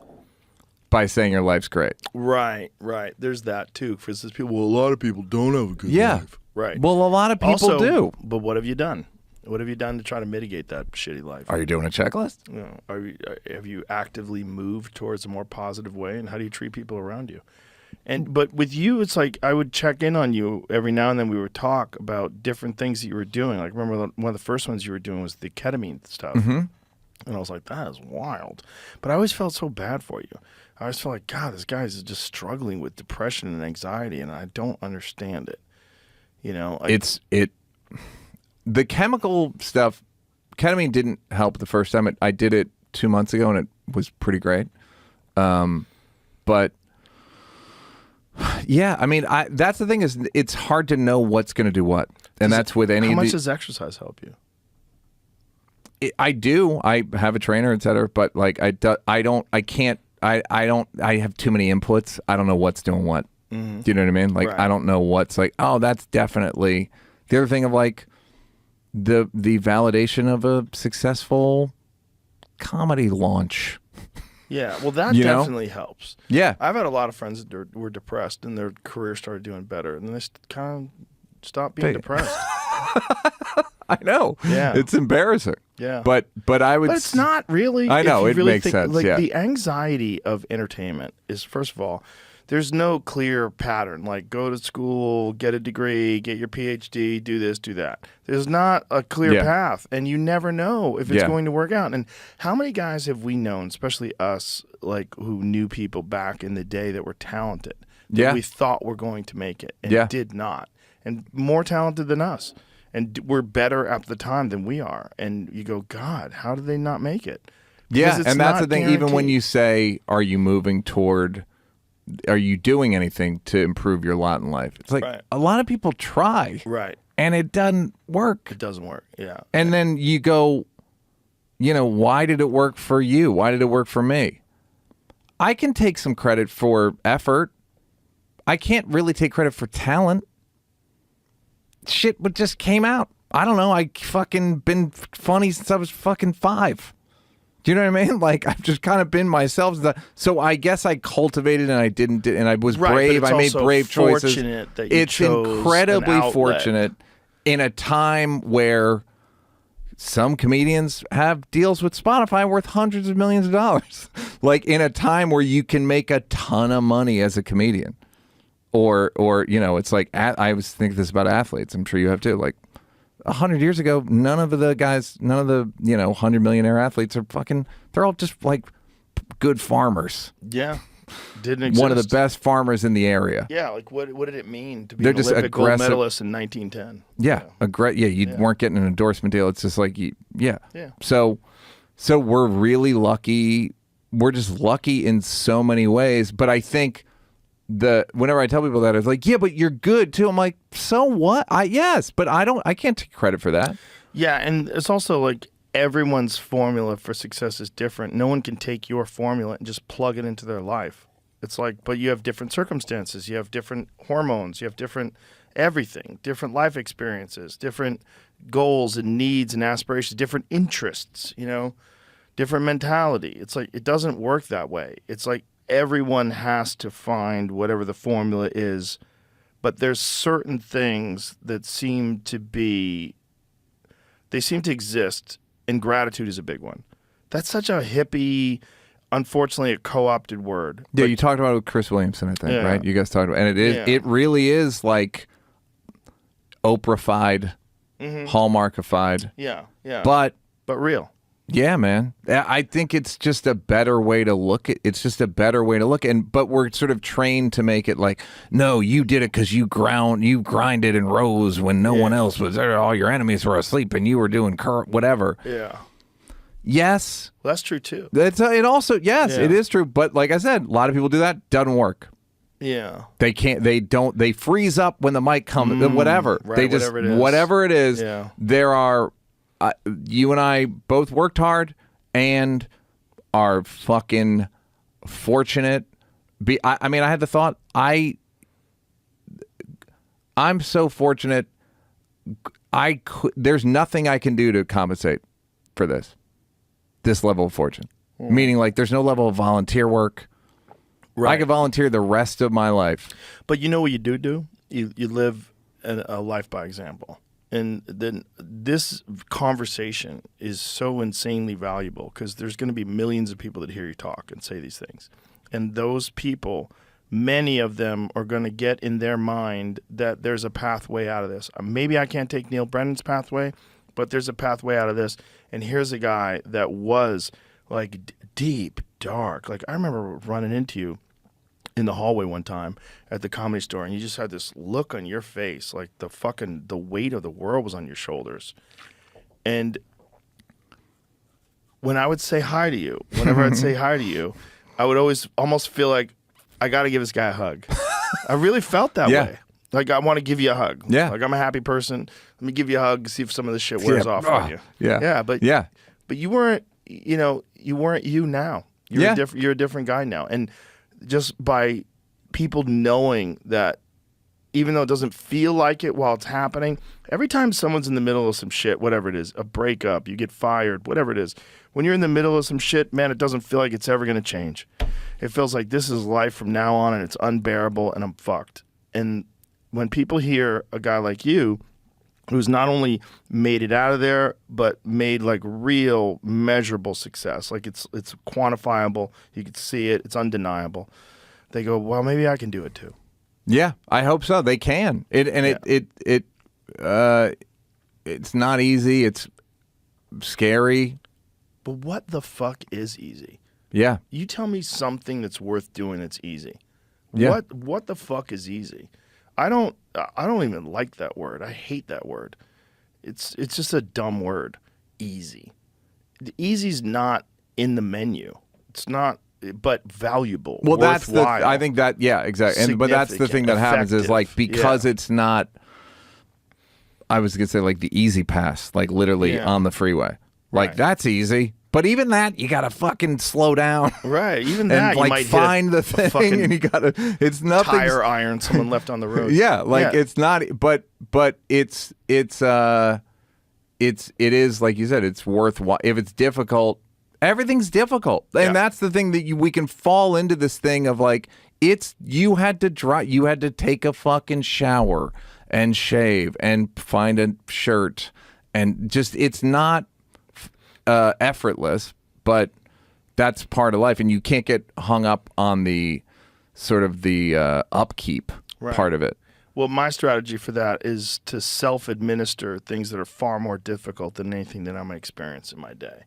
by saying your life's great. Right. There's that too. For instance, people, well, a lot of people don't have a good life. Right. Well, a lot of people also, do. But what have you done? What have you done to try to mitigate that shitty life? Are you doing a checklist? You know, have you actively moved towards a more positive way? And how do you treat people around you? But with you, it's like I would check in on you every now and then. We would talk about different things that you were doing. Like remember one of the first ones you were doing was the ketamine stuff. Mm-hmm. And I was like, that is wild. But I always felt so bad for you. I always felt like, God, this guy is just struggling with depression and anxiety, and I don't understand it. You know, the chemical stuff, ketamine didn't help the first time. I did it 2 months ago, and it was pretty great. But yeah, I mean, that's the thing is it's hard to know what's going to do what, and that's with any. How much does exercise help you? I do. I have a trainer, etc. But like, I have too many inputs. I don't know what's doing what. Mm-hmm. Do you know what I mean? Like, I don't know what's like, oh, that's definitely the other thing of like the validation of a successful comedy launch. Yeah, well, that definitely helps. Yeah. I've had a lot of friends that were depressed and their career started doing better, and then they kind of stopped being depressed. I know. Yeah. It's embarrassing. Yeah. But it's not really. I know, it really makes sense. Like yeah. the anxiety of entertainment is, first of all, there's no clear pattern. Like go to school, get a degree, get your PhD, do this, do that. There's not a clear path, and you never know if it's going to work out. And how many guys have we known, especially us, like who knew people back in the day that were talented, that we thought were going to make it and did not, and more talented than us, and were better at the time than we are. And you go, God, how did they not make it? Because and that's the thing. Guaranteed. Even when you say, "Are you moving toward?" Are you doing anything to improve your lot in life? It's like a lot of people try, and it doesn't work. It doesn't work, yeah. And then you go, you know, why did it work for you? Why did it work for me? I can take some credit for effort. I can't really take credit for talent. Shit just came out. I don't know. I fucking been funny since I was fucking 5. Do you know what I mean? Like, I've just kind of been myself. So I guess I cultivated and I didn't, and I was brave. I made brave choices. That you It's chose incredibly an outlet. fortunate in a time where some comedians have deals with Spotify worth hundreds of millions of dollars. Like, in a time where you can make a ton of money as a comedian. Or it's like, I always think this about athletes. I'm sure you have too. Like, 100 years ago, none of the 100 millionaire athletes are they're all just like good farmers. Yeah. Didn't exist. One of the best farmers in the area. Yeah, like what did it mean to be They're an just Olympic gold aggressive. medalist in 1910? Yeah, you weren't getting an endorsement deal. It's just like, yeah. So we're really lucky. We're just lucky in so many ways. But I think whenever I tell people that, it's like, yeah, but you're good too. I'm like, so what? Yes, but I can't take credit for that. Yeah, and it's also like everyone's formula for success is different. No one can take your formula and just plug it into their life. It's like, but you have different circumstances. You have different hormones. You have different everything, different life experiences, different goals and needs and aspirations, different interests, different mentality. It's like, it doesn't work that way. It's like everyone has to find whatever the formula is, but there's certain things that seem to exist, and gratitude is a big one. That's such a hippie, unfortunately, a co-opted word. Yeah, you talked about it with Chris Williamson, I think, right? You guys talked about it. And it really is like Oprah-fied, Hallmarkified. Yeah. But real. Yeah, man. I think it's just a better way to look at. It's just a better way to look at. But we're sort of trained to make it like, no, you did it because you grinded and rose when no one else was there. All your enemies were asleep and you were doing whatever. Yeah. Yes. Well, that's true too. It also, yes, it is true. But like I said, a lot of people do that. Doesn't work. Yeah. They can't. They don't. They freeze up when the mic comes. Whatever. Right, They just whatever it is. Yeah. There are. You and I both worked hard and are fucking fortunate. I mean, I had the thought, I'm so fortunate. There's nothing I can do to compensate for this level of fortune. Meaning, like, there's no level of volunteer work. Right. I could volunteer the rest of my life. But you know what you do? You live a life by example. And then this conversation is so insanely valuable because there's going to be millions of people that hear you talk and say these things. And those people, many of them are going to get in their mind that there's a pathway out of this. Maybe I can't take Neal Brennan's pathway, but there's a pathway out of this. And here's a guy that was like deep, dark. Like, I remember running into you in the hallway one time at the Comedy Store, and you just had this look on your face, like the weight of the world was on your shoulders. And when I would say hi to you, whenever I'd say hi to you, I would always almost feel like I got to give this guy a hug. I really felt that way. Like, I want to give you a hug. Yeah. Like, I'm a happy person. Let me give you a hug, see if some of this shit wears off on you. Yeah. Yeah, but you weren't, you weren't you now. You're a different guy now. And just by people knowing that, even though it doesn't feel like it while it's happening, every time someone's in the middle of some shit, whatever it is, a breakup, you get fired, whatever it is, when you're in the middle of some shit, man, it doesn't feel like it's ever going to change. It feels like this is life from now on and it's unbearable and I'm fucked. And when people hear a guy like you, who's not only made it out of there, but made like real measurable success. Like it's quantifiable. You can see it. It's undeniable. They go, well, maybe I can do it too. Yeah, I hope so. They can. It's not easy. It's scary. But what the fuck is easy? Yeah. You tell me something that's worth doing that's easy. Yeah. What the fuck is easy? I don't even like that word. I hate that word. It's just a dumb word. Easy. The easy's not in the menu. It's not, but valuable. Well, worthwhile, I think that, yeah, exactly. But that's the thing that happens is like, because it's not, I was going to say like the easy pass, like literally on the freeway. Like that's easy. But even that, you gotta fucking slow down, right? Even that, and like you might find the thing, and you gotta. It's nothing. Tire iron someone left on the road. It's not. But it is like you said. It's worthwhile if it's difficult, Everything's difficult. And that's the thing that we can fall into this thing of like, you had to take a fucking shower and shave and find a shirt and just, it's not effortless, but that's part of life. And you can't get hung up on the sort of the upkeep part of it. Well, my strategy for that is to self-administer things that are far more difficult than anything that I'm going to experience in my day.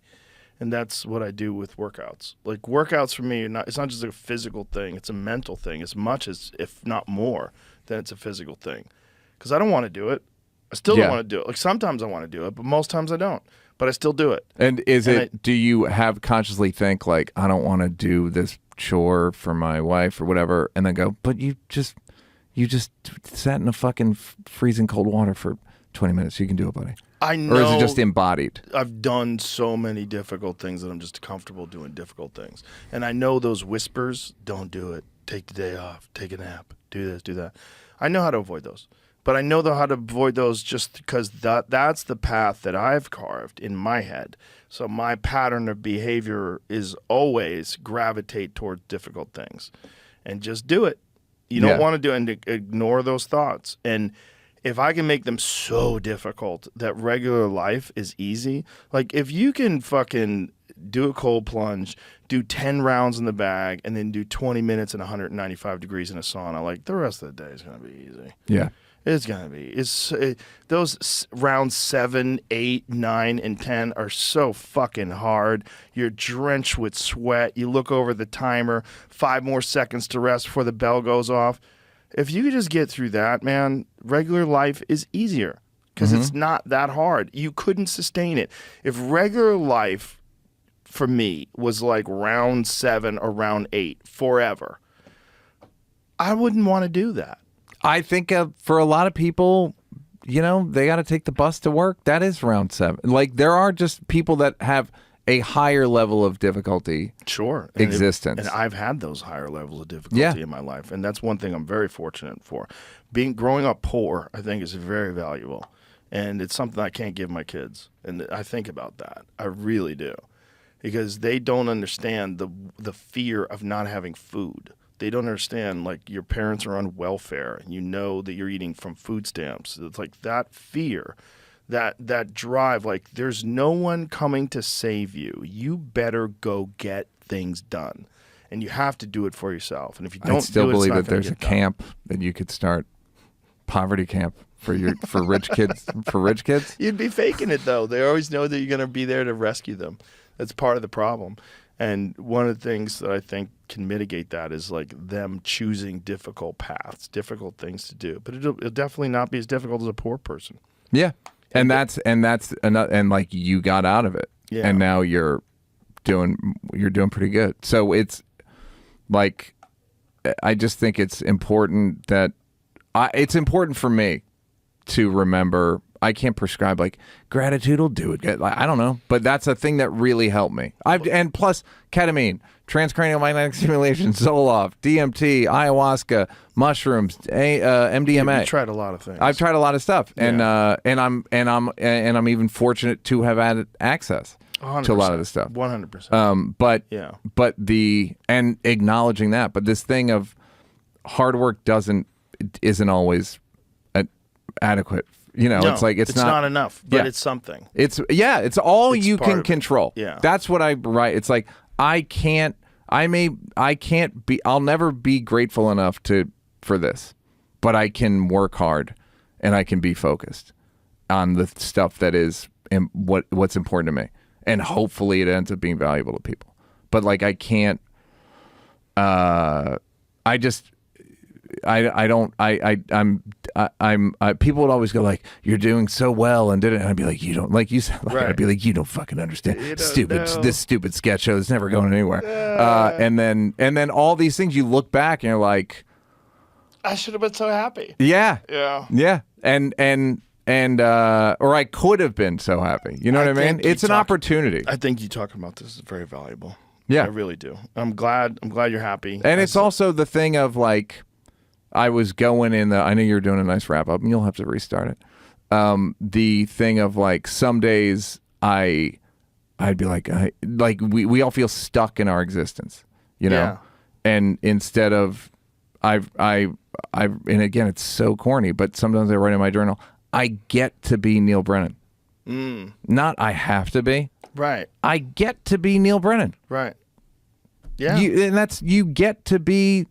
And that's what I do with workouts. Like workouts for me, it's not just a physical thing. It's a mental thing as much as, if not more, than it's a physical thing. Because I don't want to do it. I still don't want to do it. Like sometimes I want to do it, but most times I don't. But I still do it. And do you have consciously think like, I don't want to do this chore for my wife or whatever, and then go, but you just sat in a fucking freezing cold water for 20 minutes. You can do it, buddy. I know. Or is it just embodied? I've done so many difficult things that I'm just comfortable doing difficult things. And I know those whispers, don't do it. Take the day off. Take a nap. Do this, do that. I know how to avoid those. But I know how to avoid those just because that's the path that I've carved in my head. So my pattern of behavior is always gravitate towards difficult things. And just do it. You don't want to do it and ignore those thoughts. And if I can make them so difficult that regular life is easy, like if you can fucking do a cold plunge, do 10 rounds in the bag, and then do 20 minutes and 195 degrees in a sauna, like the rest of the day is going to be easy. Yeah. It's going to be. Those rounds 7, 8, 9, and 10 are so fucking hard. You're drenched with sweat. You look over the timer, 5 more seconds to rest before the bell goes off. If you could just get through that, man, regular life is easier because it's not that hard. You couldn't sustain it. If regular life for me was like round 7 or round 8 forever, I wouldn't want to do that. I think for a lot of people, they got to take the bus to work. That is round 7. Like there are just people that have a higher level of difficulty existence. And I've had those higher levels of difficulty in my life. And that's one thing I'm very fortunate for. Growing up poor, I think, is very valuable. And it's something I can't give my kids. And I think about that. I really do. Because they don't understand the fear of not having food. They don't understand, like, your parents are on welfare and you know that you're eating from food stamps. It's like that fear, that drive, like there's no one coming to save you. You better go get things done. And you have to do it for yourself. And if you don't still believe that there's a camp that you could start, poverty camp for rich kids. For rich kids, you'd be faking it though. They always know that you're going to be there to rescue them. That's part of the problem. And one of the things that I think can mitigate that is like them choosing difficult paths, difficult things to do. But it'll definitely not be as difficult as a poor person. Yeah, and that's another, and like you got out of it, and now you're doing pretty good. So it's like I just think it's important that it's important for me to remember. I can't prescribe like gratitude will do it. Like, I don't know, but that's a thing that really helped me. And plus ketamine, transcranial magnetic stimulation, Zoloft, DMT, ayahuasca, mushrooms, MDMA. You've tried a lot of things. I've tried a lot of stuff, and I'm even fortunate to have had access 100%, to a lot of this stuff. 100%. But and acknowledging that, but this thing of hard work isn't always adequate. No, it's like it's not enough, but it's something. It's all you can control. Yeah. That's what I write. It's like I'll never be grateful enough for this, but I can work hard and I can be focused on the stuff that is what's important to me. And hopefully it ends up being valuable to people. But like I can't people would always go like, you're doing so well, and I'd be like, you don't, like you said, like, right. I'd be like, you don't fucking understand. This stupid sketch show is never going anywhere. And then all these things, you look back and you're like, I should have been so happy. Yeah. And or I could have been so happy. You know what I mean? It's an opportunity. I think you talking about this is very valuable. Yeah, I really do. I'm glad you're happy. And it's also the thing of like, I was going I know you're doing a nice wrap up and you'll have to restart it. The thing of like, some days I I'd be like we all feel stuck in our existence, you know? Yeah. And instead of, and again, it's so corny, but sometimes I write in my journal, I get to be Neal Brennan. Not I have to be. Right. I get to be Neal Brennan. Right. Yeah. You get to be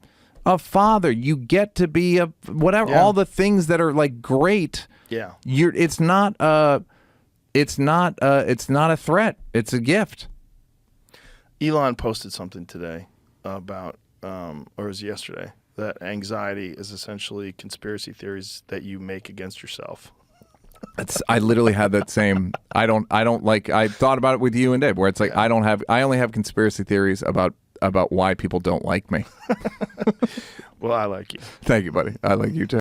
a father. You get to be a whatever. Yeah. All the things that are like great. Yeah. It's not a threat. It's a gift. Elon posted something today about, or it was yesterday, that anxiety is essentially conspiracy theories that you make against yourself. I literally had that same. I thought about it with you and Dave, where it's like I only have conspiracy theories about why people don't like me. Well, I like you. Thank you, buddy. I like you too.